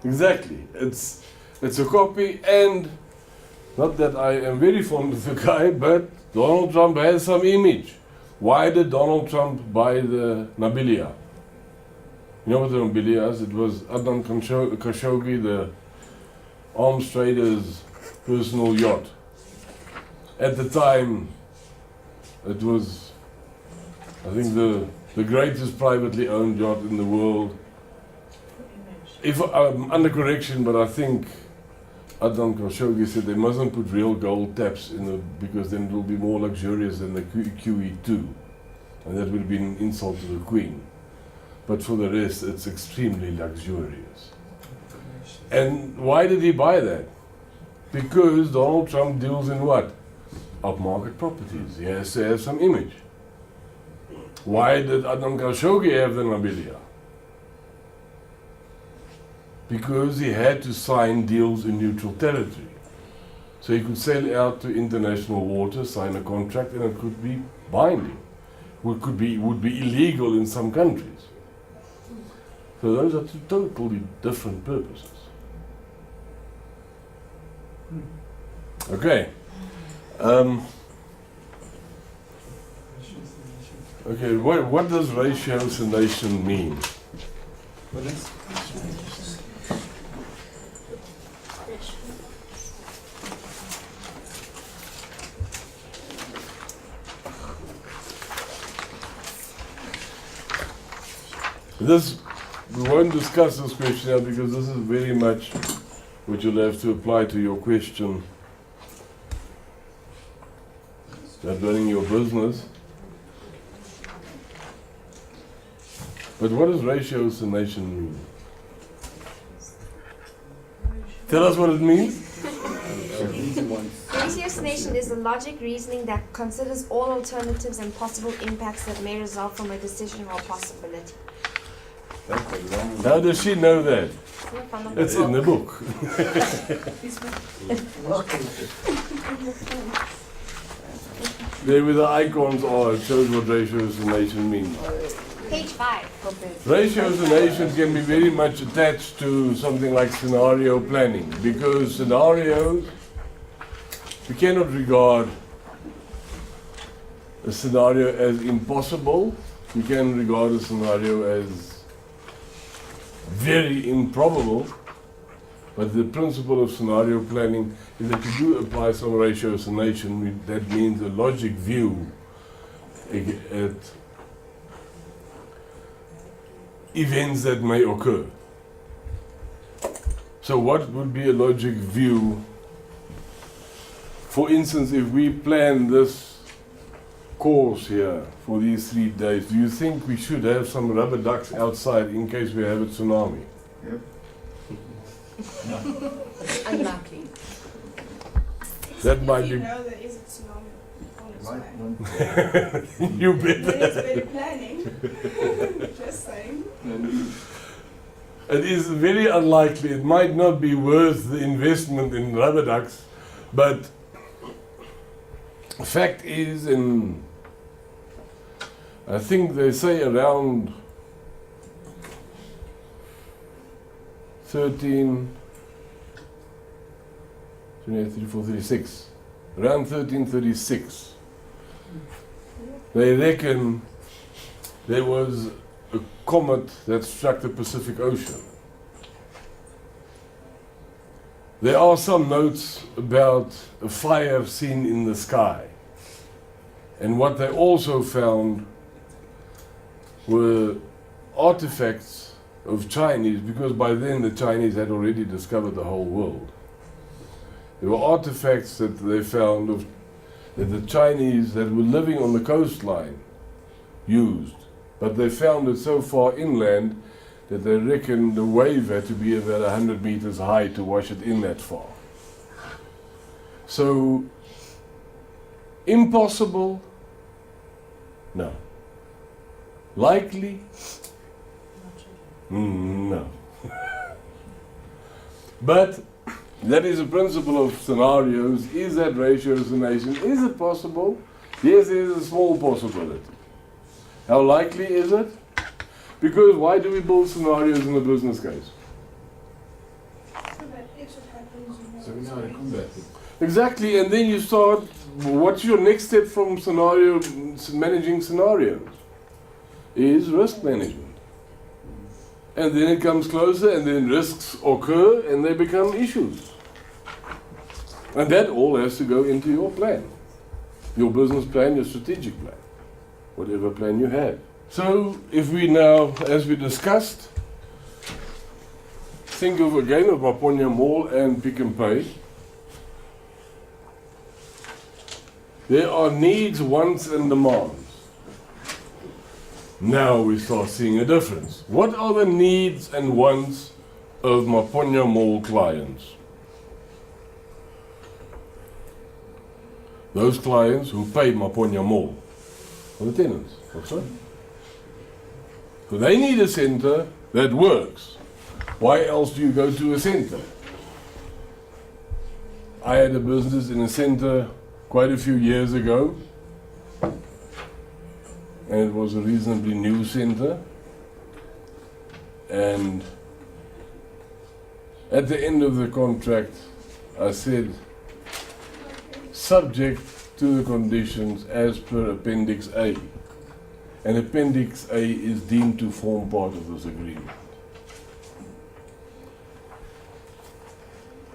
Exactly. It's a copy, and not that I am very fond of the guy, but Donald Trump has some image. Why did Donald Trump buy the Nabilia? You know what the Nabilia is? It was Adnan Khashoggi, the arms trader's personal yacht. At the time, it was, I think, the greatest privately owned yacht in the world. If I'm under correction, but I think Adnan Khashoggi said they mustn't put real gold taps in it because then it will be more luxurious than the QE2, and that would be an insult to the Queen. But for the rest, it's extremely luxurious. And why did he buy that? Because Donald Trump deals in what? Upmarket properties. He has to have some image. Why did Adnan Khashoggi have the Nabilia? Because he had to sign deals in neutral territory. So he could sail out to international waters, sign a contract, and it could be binding. Would be illegal in some countries. So those are two totally different purposes. Okay. Okay, what does ratiocination mean? We won't discuss this question now because this is very much what you'll have to apply to your question about running your business. But what does ratiocination mean? Tell us what it means.
Ratiocination is the logic reasoning that considers all alternatives and possible impacts that may result from a decision or possibility.
How does she know that? It's in the book. There where the icons are, it shows what ratiocination means.
Page 5.
Ratiocination can be very much attached to something like scenario planning, because scenarios, we cannot regard a scenario as impossible. We can regard a scenario as very improbable, but the principle of scenario planning is that you do apply some ratiocination. That means a logic view at events that may occur. So what would be a logic view? For instance, if we plan this course here for these 3 days, do you think we should have some rubber ducks outside in case we have a tsunami?
Yep.
Unlikely.
That might
You
be.
know there is a tsunami on its way.
You
Then it's
better.
better planning. Just saying.
It is very unlikely. It might not be worth the investment in rubber ducks, but the fact is, I think they say around 1336, around 1336, They reckon there was a comet that struck the Pacific Ocean. There are some notes about a fire seen in the sky. And what they also found were artifacts of Chinese, because by then the Chinese had already discovered the whole world. There were artifacts that they found that the Chinese that were living on the coastline used, but they found it so far inland that they reckoned the wave had to be about 100 meters high to wash it in that far. So, impossible? No. Likely? No. But that is a principle of scenarios. Is that ratiocination? Is it possible? Yes, there is a small possibility. How likely is it? Because why do we build scenarios in the business case?
So that if it happens, you know.
So we know how to combat it.
Exactly, and then you start, what's your next step from scenario, managing scenarios? Is risk management. And then it comes closer, and then risks occur, and they become issues. And that all has to go into your plan. Your business plan, your strategic plan. Whatever plan you have. So, if we now, as we discussed, think of again of Maponya Mall and Pick n Pay. There are needs, wants and demands. Now we start seeing a difference. What are the needs and wants of Maponya Mall clients? Those clients who pay Maponya Mall, for the tenants, also. So they need a center that works. Why else do you go to a center? I had a business in a center quite a few years ago, and it was a reasonably new center. And at the end of the contract, I said, subject to the conditions as per Appendix A. And Appendix A is deemed to form part of this agreement.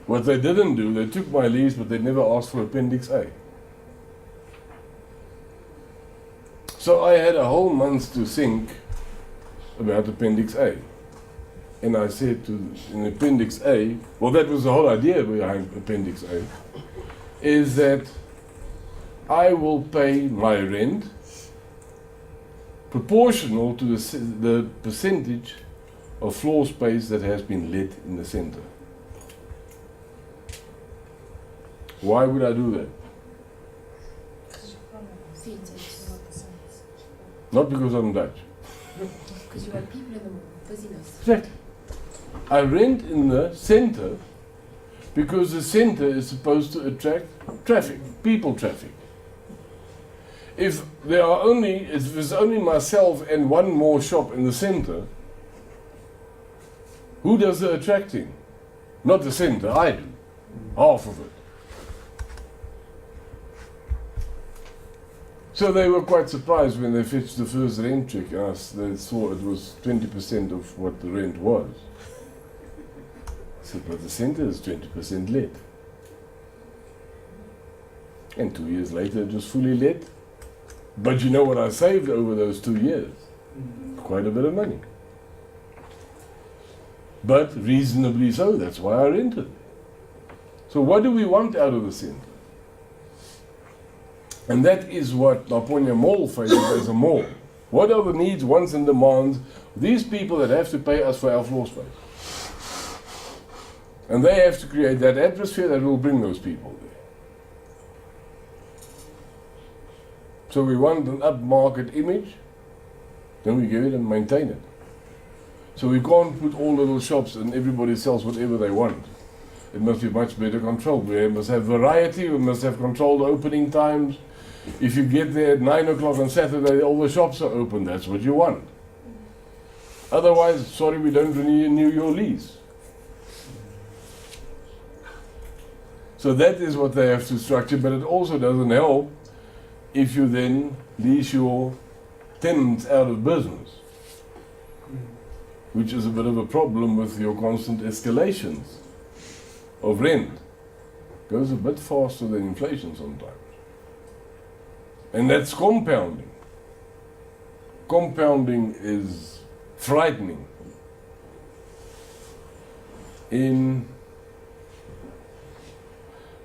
What they didn't do, they took my lease, but they never asked for Appendix A. So I had a whole month to think about Appendix A. And I said in Appendix A, well, that was the whole idea behind Appendix A, is that I will pay my rent proportional to the percentage of floor space that has been let in the center. Why would I do that? Not because I'm Dutch.
Because you want people in the busyness.
Exactly. I rent in the center because the center is supposed to attract traffic, people traffic. If there's only myself and one more shop in the center, who does the attracting? Not the center, I do. Half of it. So they were quite surprised when they fetched the first rent check and they saw it was 20% of what the rent was. I said, but the center is 20% let. And 2 years later it was fully let. But you know what I saved over those 2 years? Quite a bit of money. But reasonably so, that's why I rented. So what do we want out of the center? And that is what Maponya Mall faces as a mall. What are the needs, wants and demands of these people that have to pay us for our floor space? And they have to create that atmosphere that will bring those people there. So we want an upmarket image, then we give it and maintain it. So we can't put all little shops and everybody sells whatever they want. It must be much better controlled. We must have variety, we must have controlled opening times. If you get there at 9 o'clock on Saturday, all the shops are open, that's what you want. Otherwise, sorry, we don't renew your lease. So that is what they have to structure, but it also doesn't help if you then lease your tenants out of business, which is a bit of a problem with your constant escalations of rent. Goes a bit faster than inflation sometimes. And that's compounding. Compounding is frightening. In,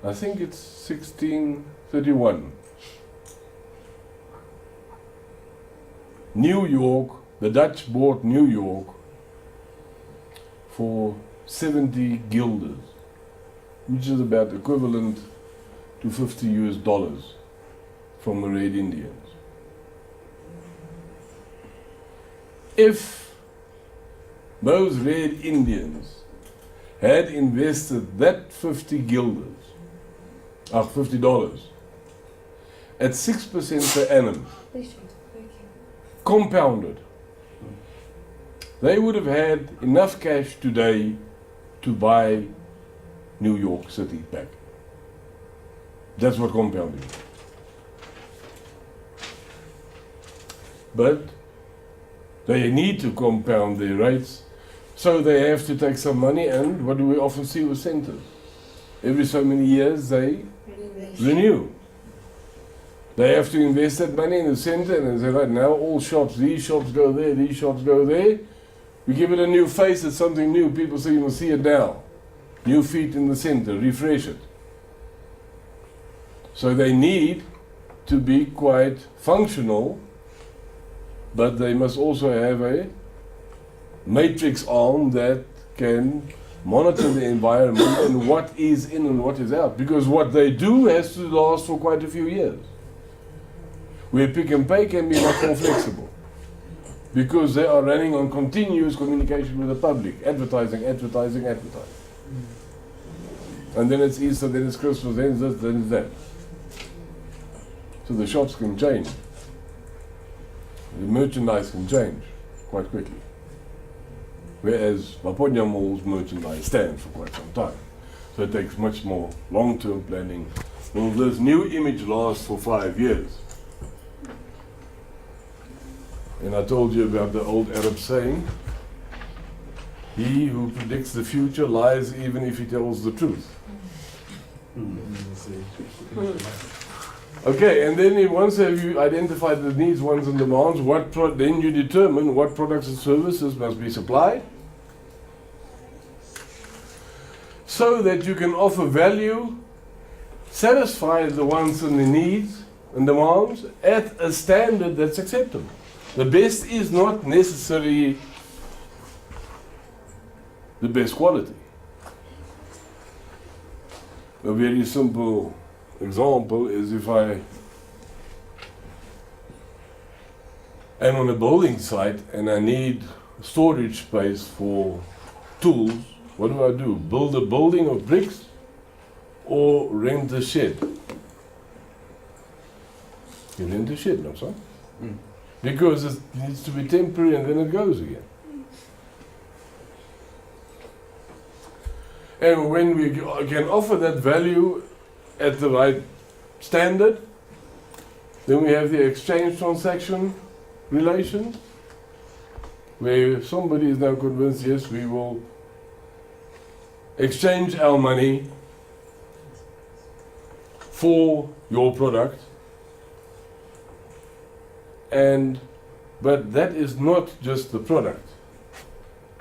I think it's 1631, New York, the Dutch bought New York for 70 guilders, which is about equivalent to $50 from the Red Indians. If those Red Indians had invested that 50 guilders, $50, at 6% per annum, compounded, they would have had enough cash today to buy New York City back. That's what compounding is. But they need to compound their rates, so they have to take some money, and what do we often see with centers? Every so many years they renew. They have to invest that money in the center, and they say, right now all shops, these shops go there, these shops go there. We give it a new face, it's something new. People say, you must see it now. New feet in the center, refresh it. So they need to be quite functional, but they must also have a matrix arm that can monitor the environment and what is in and what is out. Because what they do has to last for quite a few years. Where Pick and Pay can be much more flexible. Because they are running on continuous communication with the public. Advertising, advertising, advertising. And then it's Easter, then it's Christmas, then it's this, then it's that. So the shops can change. The merchandise can change quite quickly. Whereas Maponya Mall's merchandise stands for quite some time. So it takes much more long-term planning. Will this new image last for 5 years? And I told you about the old Arab saying, he who predicts the future lies even if he tells the truth. Okay, and then once you identified the needs, wants and demands, then you determine what products and services must be supplied so that you can offer value, satisfy the wants and the needs and demands at a standard that's acceptable. The best is not necessarily the best quality. A very simple example is if I am on a building site and I need storage space for tools, what do? Build a building of bricks or rent a shed? You rent a shed, no, sir? Because it needs to be temporary and then it goes again. And when we can offer that value at the right standard, then we have the exchange transaction relation, where somebody is now convinced, yes, we will exchange our money for your product. But that is not just the product.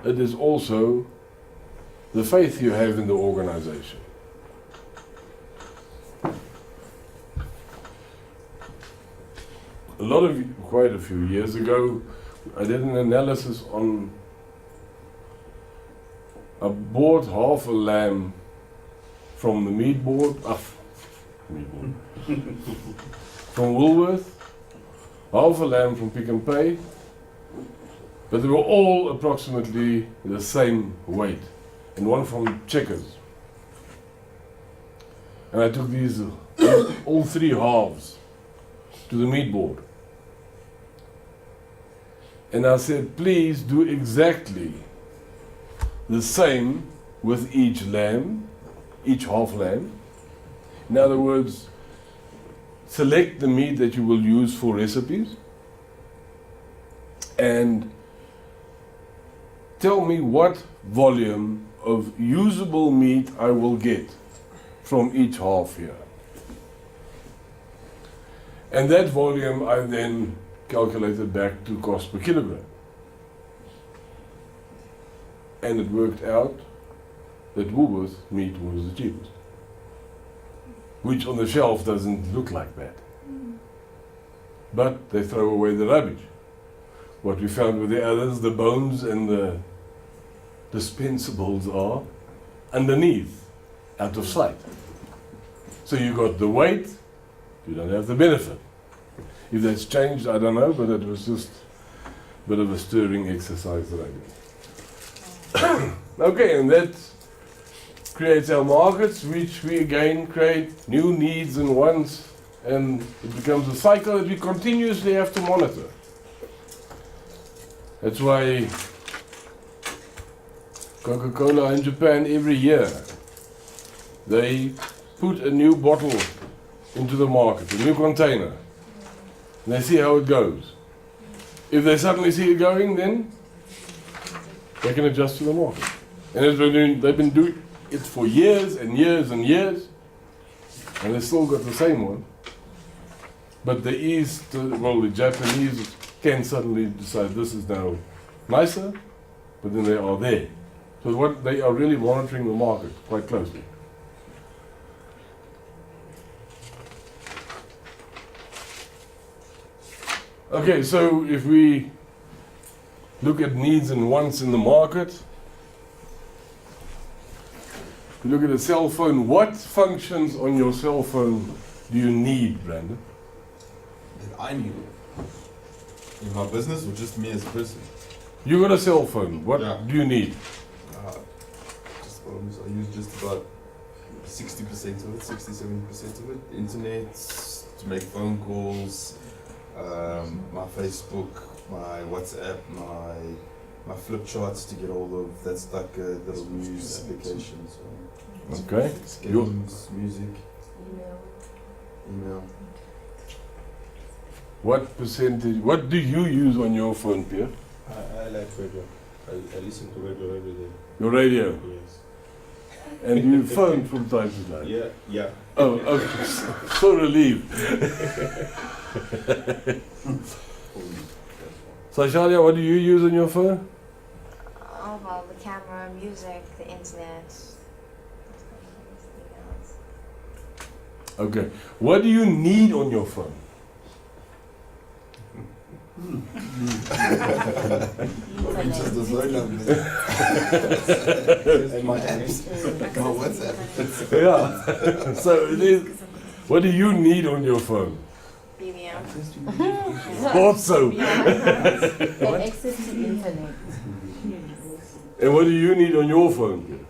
It is also the faith you have in the organization. Quite a few years ago, I did an analysis on, I bought half a lamb from the meat board, from Woolworth, half a lamb from Pick and Pay, but they were all approximately the same weight, and one from Checkers. And I took these, all three halves, to the meat board. And I said, please do exactly the same with each lamb, each half lamb. In other words, select the meat that you will use for recipes, and tell me what volume of usable meat I will get from each half year. And that volume I then calculated back to cost per kilogram. And it worked out that Woolworths meat was the cheapest. Which on the shelf doesn't look like that. But they throw away the rubbish. What we found with the others, the bones and the dispensables are underneath, out of sight. So you got the weight, you don't have the benefit. If that's changed, I don't know, but it was just a bit of a stirring exercise that I did. Okay, and that creates our markets, which we again create new needs and wants, and it becomes a cycle that we continuously have to monitor. That's why Coca-Cola in Japan every year, they put a new bottle into the market, a new container, and they see how it goes. If they suddenly see it going, then they can adjust to the market. And they've been doing it for years and years and years, and they still got the same one. But the Japanese can suddenly decide this is now nicer, but then they are there. So what they are really monitoring the market quite closely. Okay, so if we look at needs and wants in the market, you look at a cell phone, what functions on your cell phone do you need, Brandon?
That I need in my business or just me as a person?
You got a cell phone, what do you need?
I use just about 60% of it, 60-70% of it. Internet, to make phone calls, my Facebook, my WhatsApp, my flip charts to get all of that's like a little news application. So
okay.
Games, music, email.
What percentage, what do you use on your phone, Pierre?
I like radio. I listen to radio every day.
Your radio?
Yes.
And you phone from time to time?
Yeah, yeah.
Oh, okay. So relieved. So, Shalia, what do you use on your phone?
Oh, well, the camera, music, the internet.
Okay. What do you need on your phone?
Just the phone number. And my apps. My WhatsApp.
Yeah. So, it is, what do you need on your phone?
BCom.
Thought so.
And access to the internet.
And what do you need on your phone?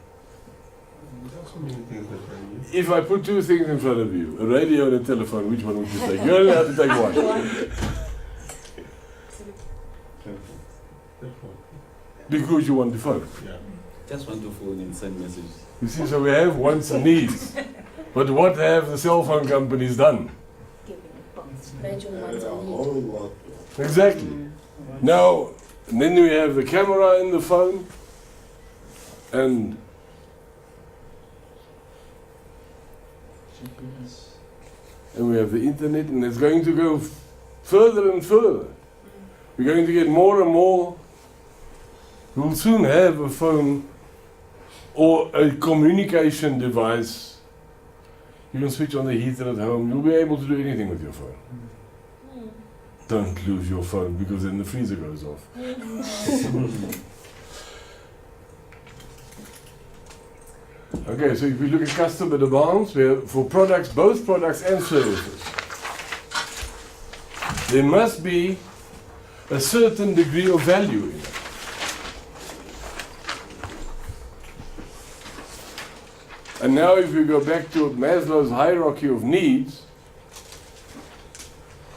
If I put two things in front of you, a radio and a telephone, which one would you take? You're only allowed to take one. Because you want the phone.
Yeah.
Just want to phone and send messages.
You see, so we have wants and needs. But what have the cell phone companies done?
Made your wants and needs.
Exactly. Now, and then we have the camera in the phone, and we have the internet, and it's going to go further and further. We're going to get more and more. We'll soon have a phone or a communication device. You can switch on the heater at home. You'll be able to do anything with your phone. Don't lose your phone because then the freezer goes off. Okay, so if we look at customer demands, for products, both products and services, there must be a certain degree of value in it. And now if we go back to Maslow's hierarchy of needs,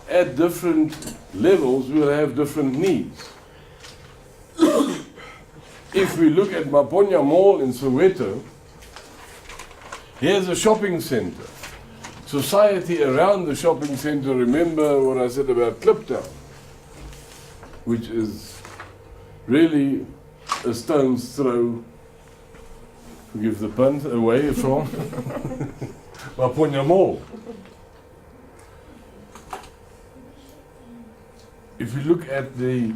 at different levels we'll have different needs. If we look at Maponya Mall in Soweto, here's a shopping center. society around the shopping centre. Remember what I said about Kliptown, which is really a stone's throw, forgive the pun, away from Maponya Mall. If you look at the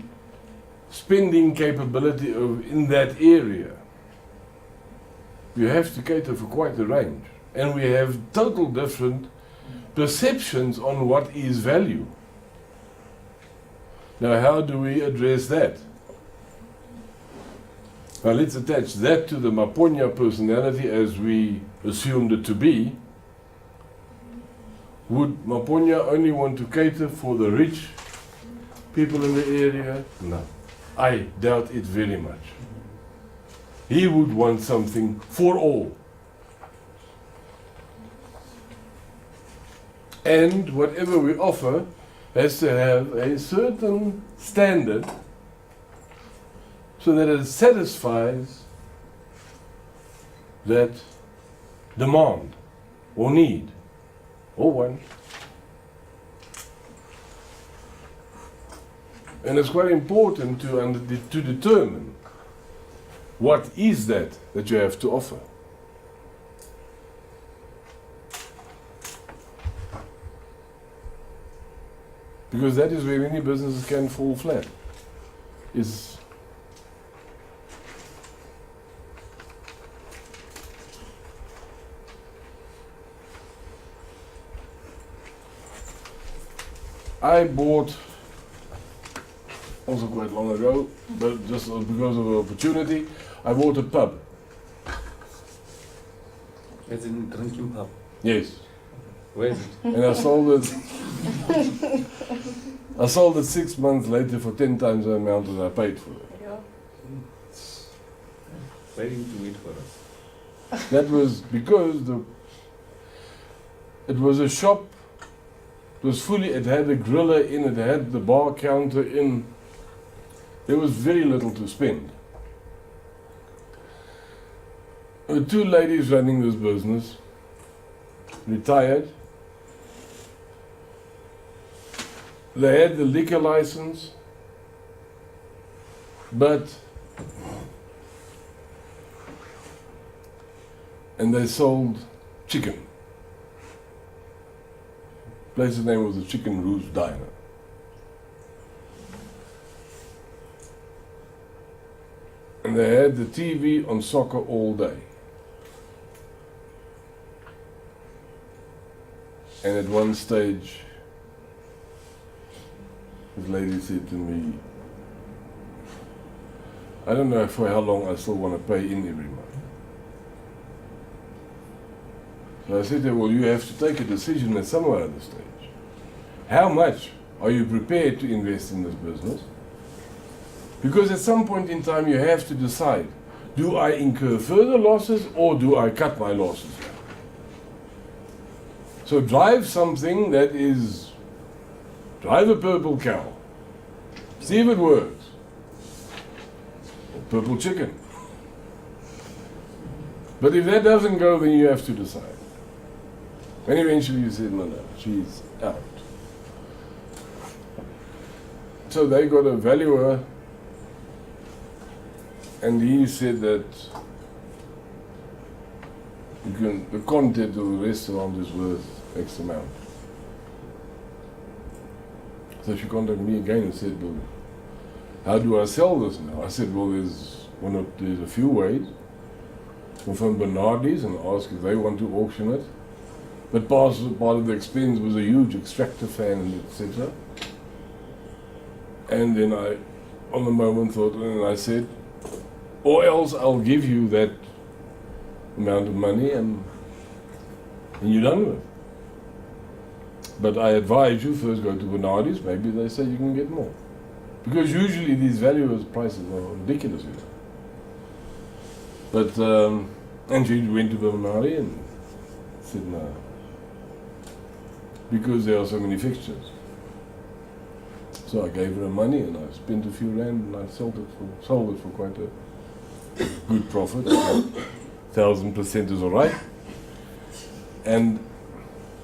spending capability in that area, you have to cater for quite a range. And we have total different perceptions on what is value. Now, how do we address that? Now, let's attach that to the Maponya personality as we assumed it to be. Would Maponya only want to cater for the rich people in the area? No. I doubt it very much. He would want something for all. And whatever we offer has to have a certain standard so that it satisfies that demand or need or want. And it's quite important to determine what is that you have to offer. Because that is where many businesses can fall flat. I bought, also quite long ago, but just because of the opportunity, I bought a pub.
As in drinking pub?
Yes.
Where is it?
And I sold it. I sold it 6 months later for 10 times the amount that I paid for it.
Why didn't you wait for us?
That was because it was a shop. It was fully. It had a griller in. It had the bar counter in. There was very little to spend. There were 2 ladies running this business, retired. They had the liquor license, and they sold chicken. The place's name was the Chicken Roost Diner. And they had the TV on soccer all day. And at one stage, this lady said to me, I don't know for how long I still want to pay in every month. So I said to her, well, you have to take a decision at some other stage. How much are you prepared to invest in this business? Because at some point in time you have to decide, do I incur further losses or do I cut my losses down? So drive something that is, drive a purple cow. See if it works. Or purple chicken. But if that doesn't go, then you have to decide. And eventually you said, no, she's out. So they got a valuer, and he said that the content of the restaurant is worth X amount. So she contacted me again and said, well, how do I sell this now? I said, well, there's a few ways. Go from Bernardi's and ask if they want to auction it. But part of the expense was a huge extractor fan, etc. And then I, on the moment, thought, and I said, or else I'll give you that amount of money and you're done with it. But I advise you first go to Bernardi's, maybe they say you can get more. Because usually these valuers' prices are ridiculous, you know. But, and she went to Bernardi and said no. Because there are so many fixtures. So I gave her the money and I spent a few rand and I sold it for quite a good profit. 1,000% is alright. And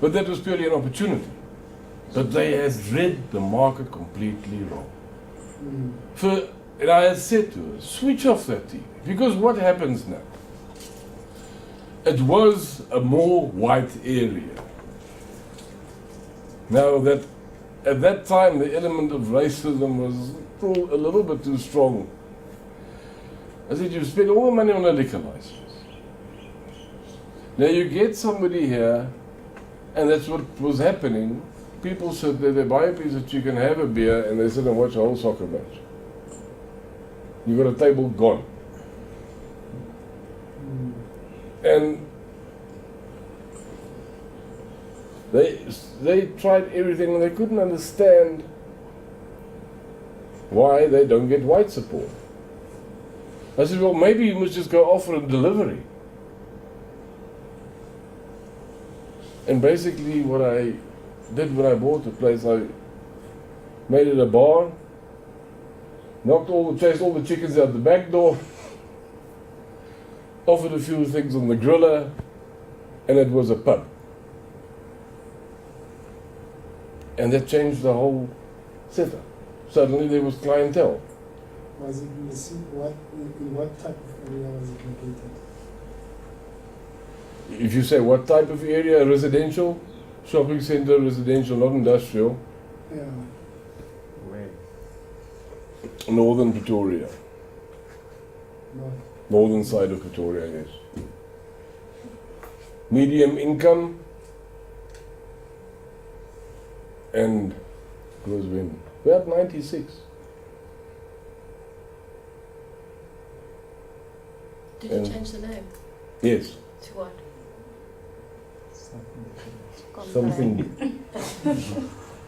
But that was purely an opportunity. But they has read the market completely wrong. And I had said to her, switch off that TV. Because what happens now? It was a more white area. Now that at that time the element of racism was still a little bit too strong. I said, you spend all the money on a liquor license. Now you get somebody here, and that's what was happening. People sit there, they buy a piece of chicken, have a beer, and they sit and watch a whole soccer match. You got a table gone. And they tried everything and they couldn't understand why they don't get white support. I said, well, maybe you must just go offer a delivery. And basically what I did when I bought the place, I made it a bar, chased all the chickens out the back door, offered a few things on the griller, and it was a pub. And that changed the whole setup. Suddenly there was clientele.
Was it in what type of area was it located?
If you say what type of area, residential, shopping center, residential, not industrial.
Yeah.
Where?
Northern Pretoria.
North.
Northern side of Pretoria, yes. Medium income. And it was when? About 96.
Did you change the name?
Yes.
To what?
Something.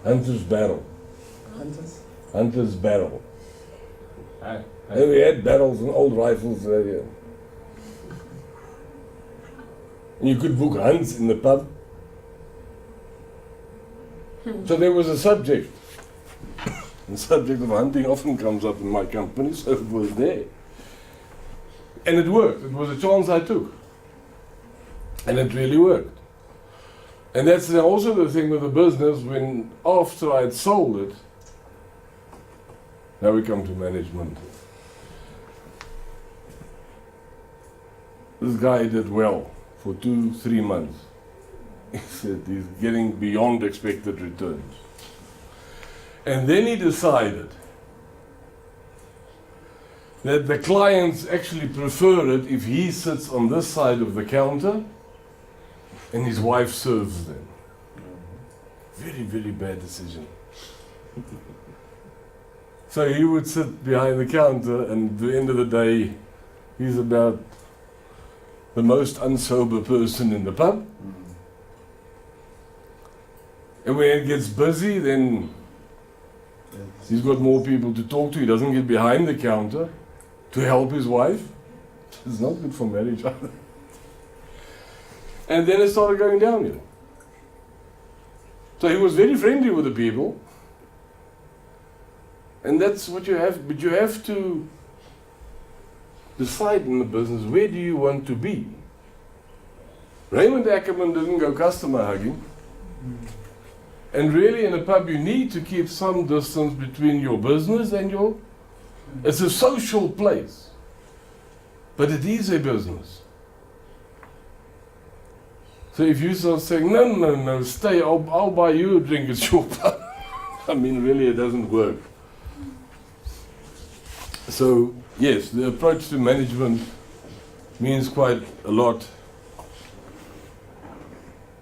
Hunter's Barrel.
Hunters?
Hunter's Barrel. And we had barrels and old rifles there. And you could book hunts in the pub. So there was a subject. The subject of hunting often comes up in my company, so it was there. And it worked. It was a chance I took. And it really worked. And that's also the thing with the business, when after I'd sold it, now we come to management. This guy did well for 2-3 months. He said he's getting beyond expected returns. And then he decided that the clients actually prefer it if he sits on this side of the counter and his wife serves them. Very, very bad decision. So he would sit behind the counter, and at the end of the day, he's about the most unsober person in the pub. And when it gets busy, then he's got more people to talk to. He doesn't get behind the counter to help his wife. It's not good for marriage either. And then it started going downhill. So he was very friendly with the people. And that's what you have, but you have to decide in the business, where do you want to be? Raymond Ackerman didn't go customer hugging. And really in a pub you need to keep some distance between your business and your... It's a social place. But it is a business. So if you start saying, no, stay, I'll buy you a drink, it's your pub. I mean, really it doesn't work. So, yes, the approach to management means quite a lot.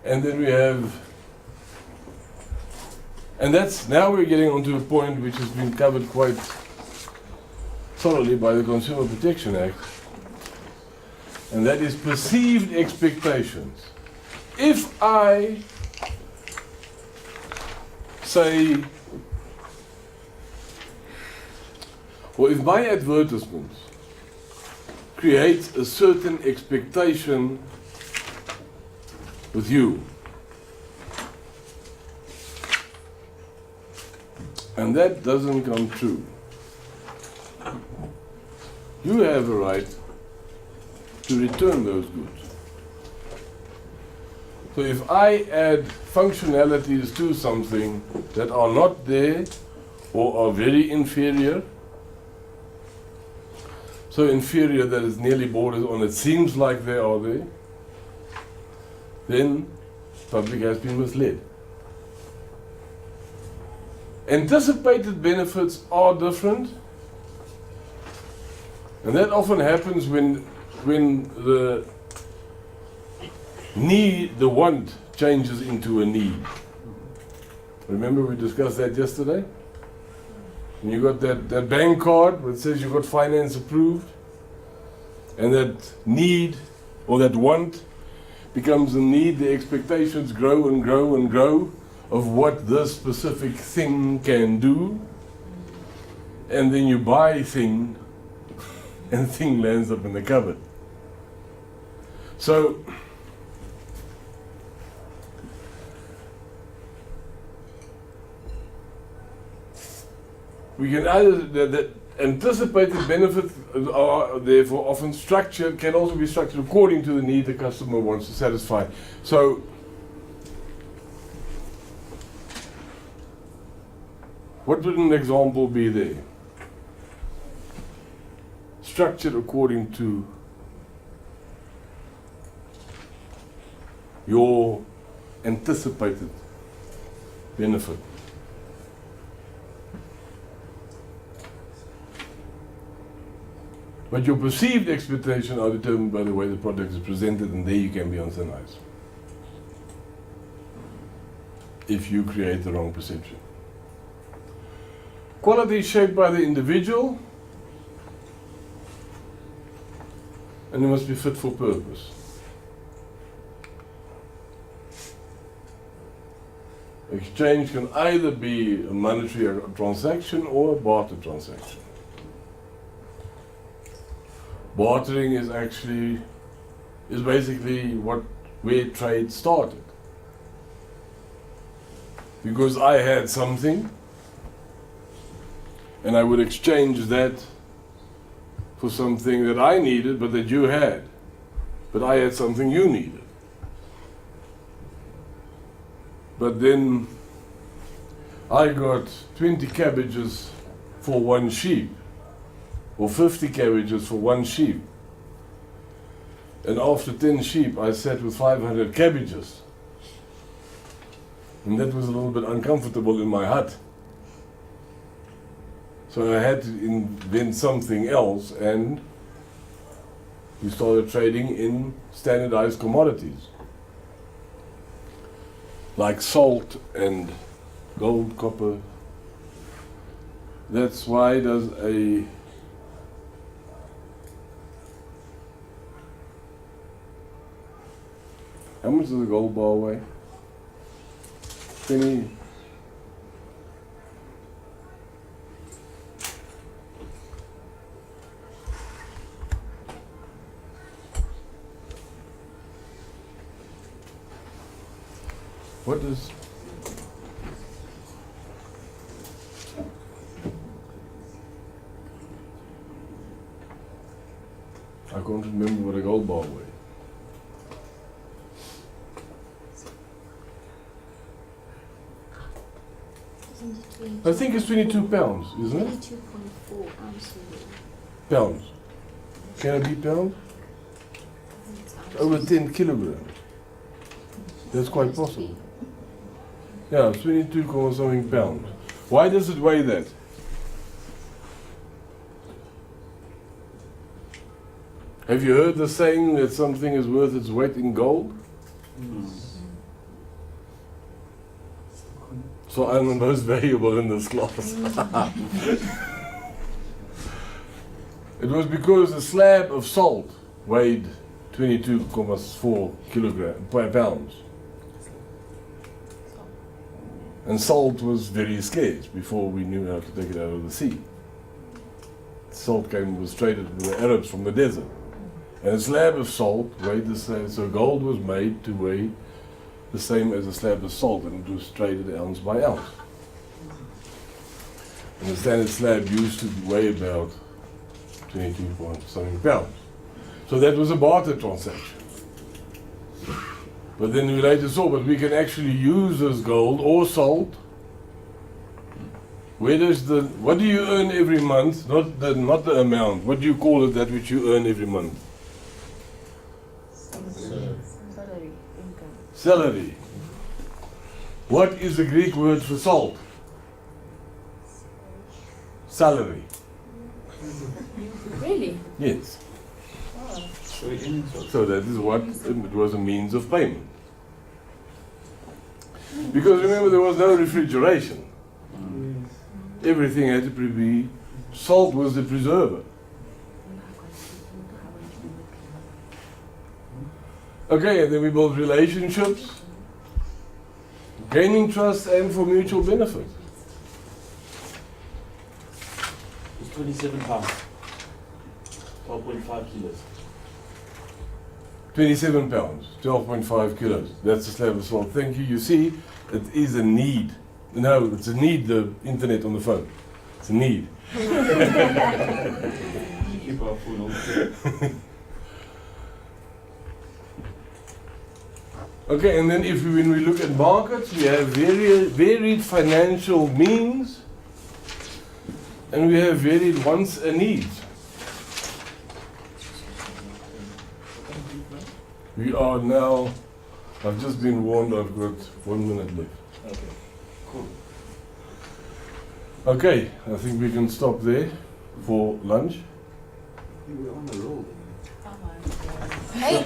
And then we have, and that's, now we're getting onto a point which has been covered quite thoroughly by the Consumer Protection Act, and that is perceived expectations. If I say, or if my advertisement creates a certain expectation with you, and that doesn't come true, you have a right to return those goods. So if I add functionalities to something that are not there or are very inferior, so inferior that it nearly borders on it seems like they are there, then public has been misled. Anticipated benefits are different, and that often happens when the need, the want, changes into a need. Remember we discussed that yesterday? And you got that bank card that says you got finance approved, and that need or that want becomes a need, the expectations grow and grow and grow of what this specific thing can do, and then you buy thing, and thing lands up in the cupboard. So we can either the anticipated benefits are therefore often structured, can also be structured according to the need the customer wants to satisfy. So what would an example be there? Structured according to your anticipated benefit. But your perceived expectations are determined by the way the product is presented, and there you can be on thin ice if you create the wrong perception. Quality is shaped by the individual, and it must be fit for purpose. Exchange can either be a monetary transaction or a barter transaction. Bartering is basically where trade started. Because I had something, and I would exchange that for something that I needed but that you had. But I had something you needed. But then I got 20 cabbages for one sheep, or 50 cabbages for one sheep. And after 10 sheep, I sat with 500 cabbages. And that was a little bit uncomfortable in my hut. So I had to invent something else, and we started trading in standardized commodities, like salt and gold, copper. That's why does how much does a gold bar weigh? 20. What is I can't remember what a gold bar weighs. I think it's 22 pounds, isn't it?
22.4 ounces.
Pounds. Can it be pounds? Over 10 kilograms. That's quite possible. Yeah, 22 something pounds. Why does it weigh that? Have you heard the saying that something is worth its weight in gold? So I'm the most valuable in this class. It was because a slab of salt weighed 22.4 pounds. And salt was very scarce before we knew how to take it out of the sea. Salt was traded with the Arabs from the desert. And a slab of salt weighed the same, so gold was made to weigh the same as a slab of salt, and it was traded ounce by ounce. And the standard slab used to weigh about 22 point something pounds. So that was a barter transaction. But then we later saw, but we can actually use this gold or salt. Where does what do you earn every month? Not the amount. What do you call it, that which you earn every month?
Salary, income.
Salary. What is the Greek word for salt? Salary.
Really?
Yes.
Oh.
So that is what it was a means of payment. Because remember, there was no refrigeration. Everything had to be, salt was the preserver. Okay, and then we build relationships, gaining trust and for mutual benefit.
It's 27 pounds, 12.5 kilos.
27 pounds, 12.5 kilos. That's the slab of salt. Thank you. You see, it is a need. No, it's a need, the internet on the phone. It's a need.
Keep our phone on.
Okay, and then when we look at markets, we have varied financial means, and we have varied wants and needs. We are now, I've just been warned I've got 1 minute left.
Okay, cool.
Okay, I think we can stop there for lunch.
We're on the road.
Hey!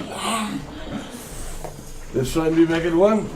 Let's try and be back at 1.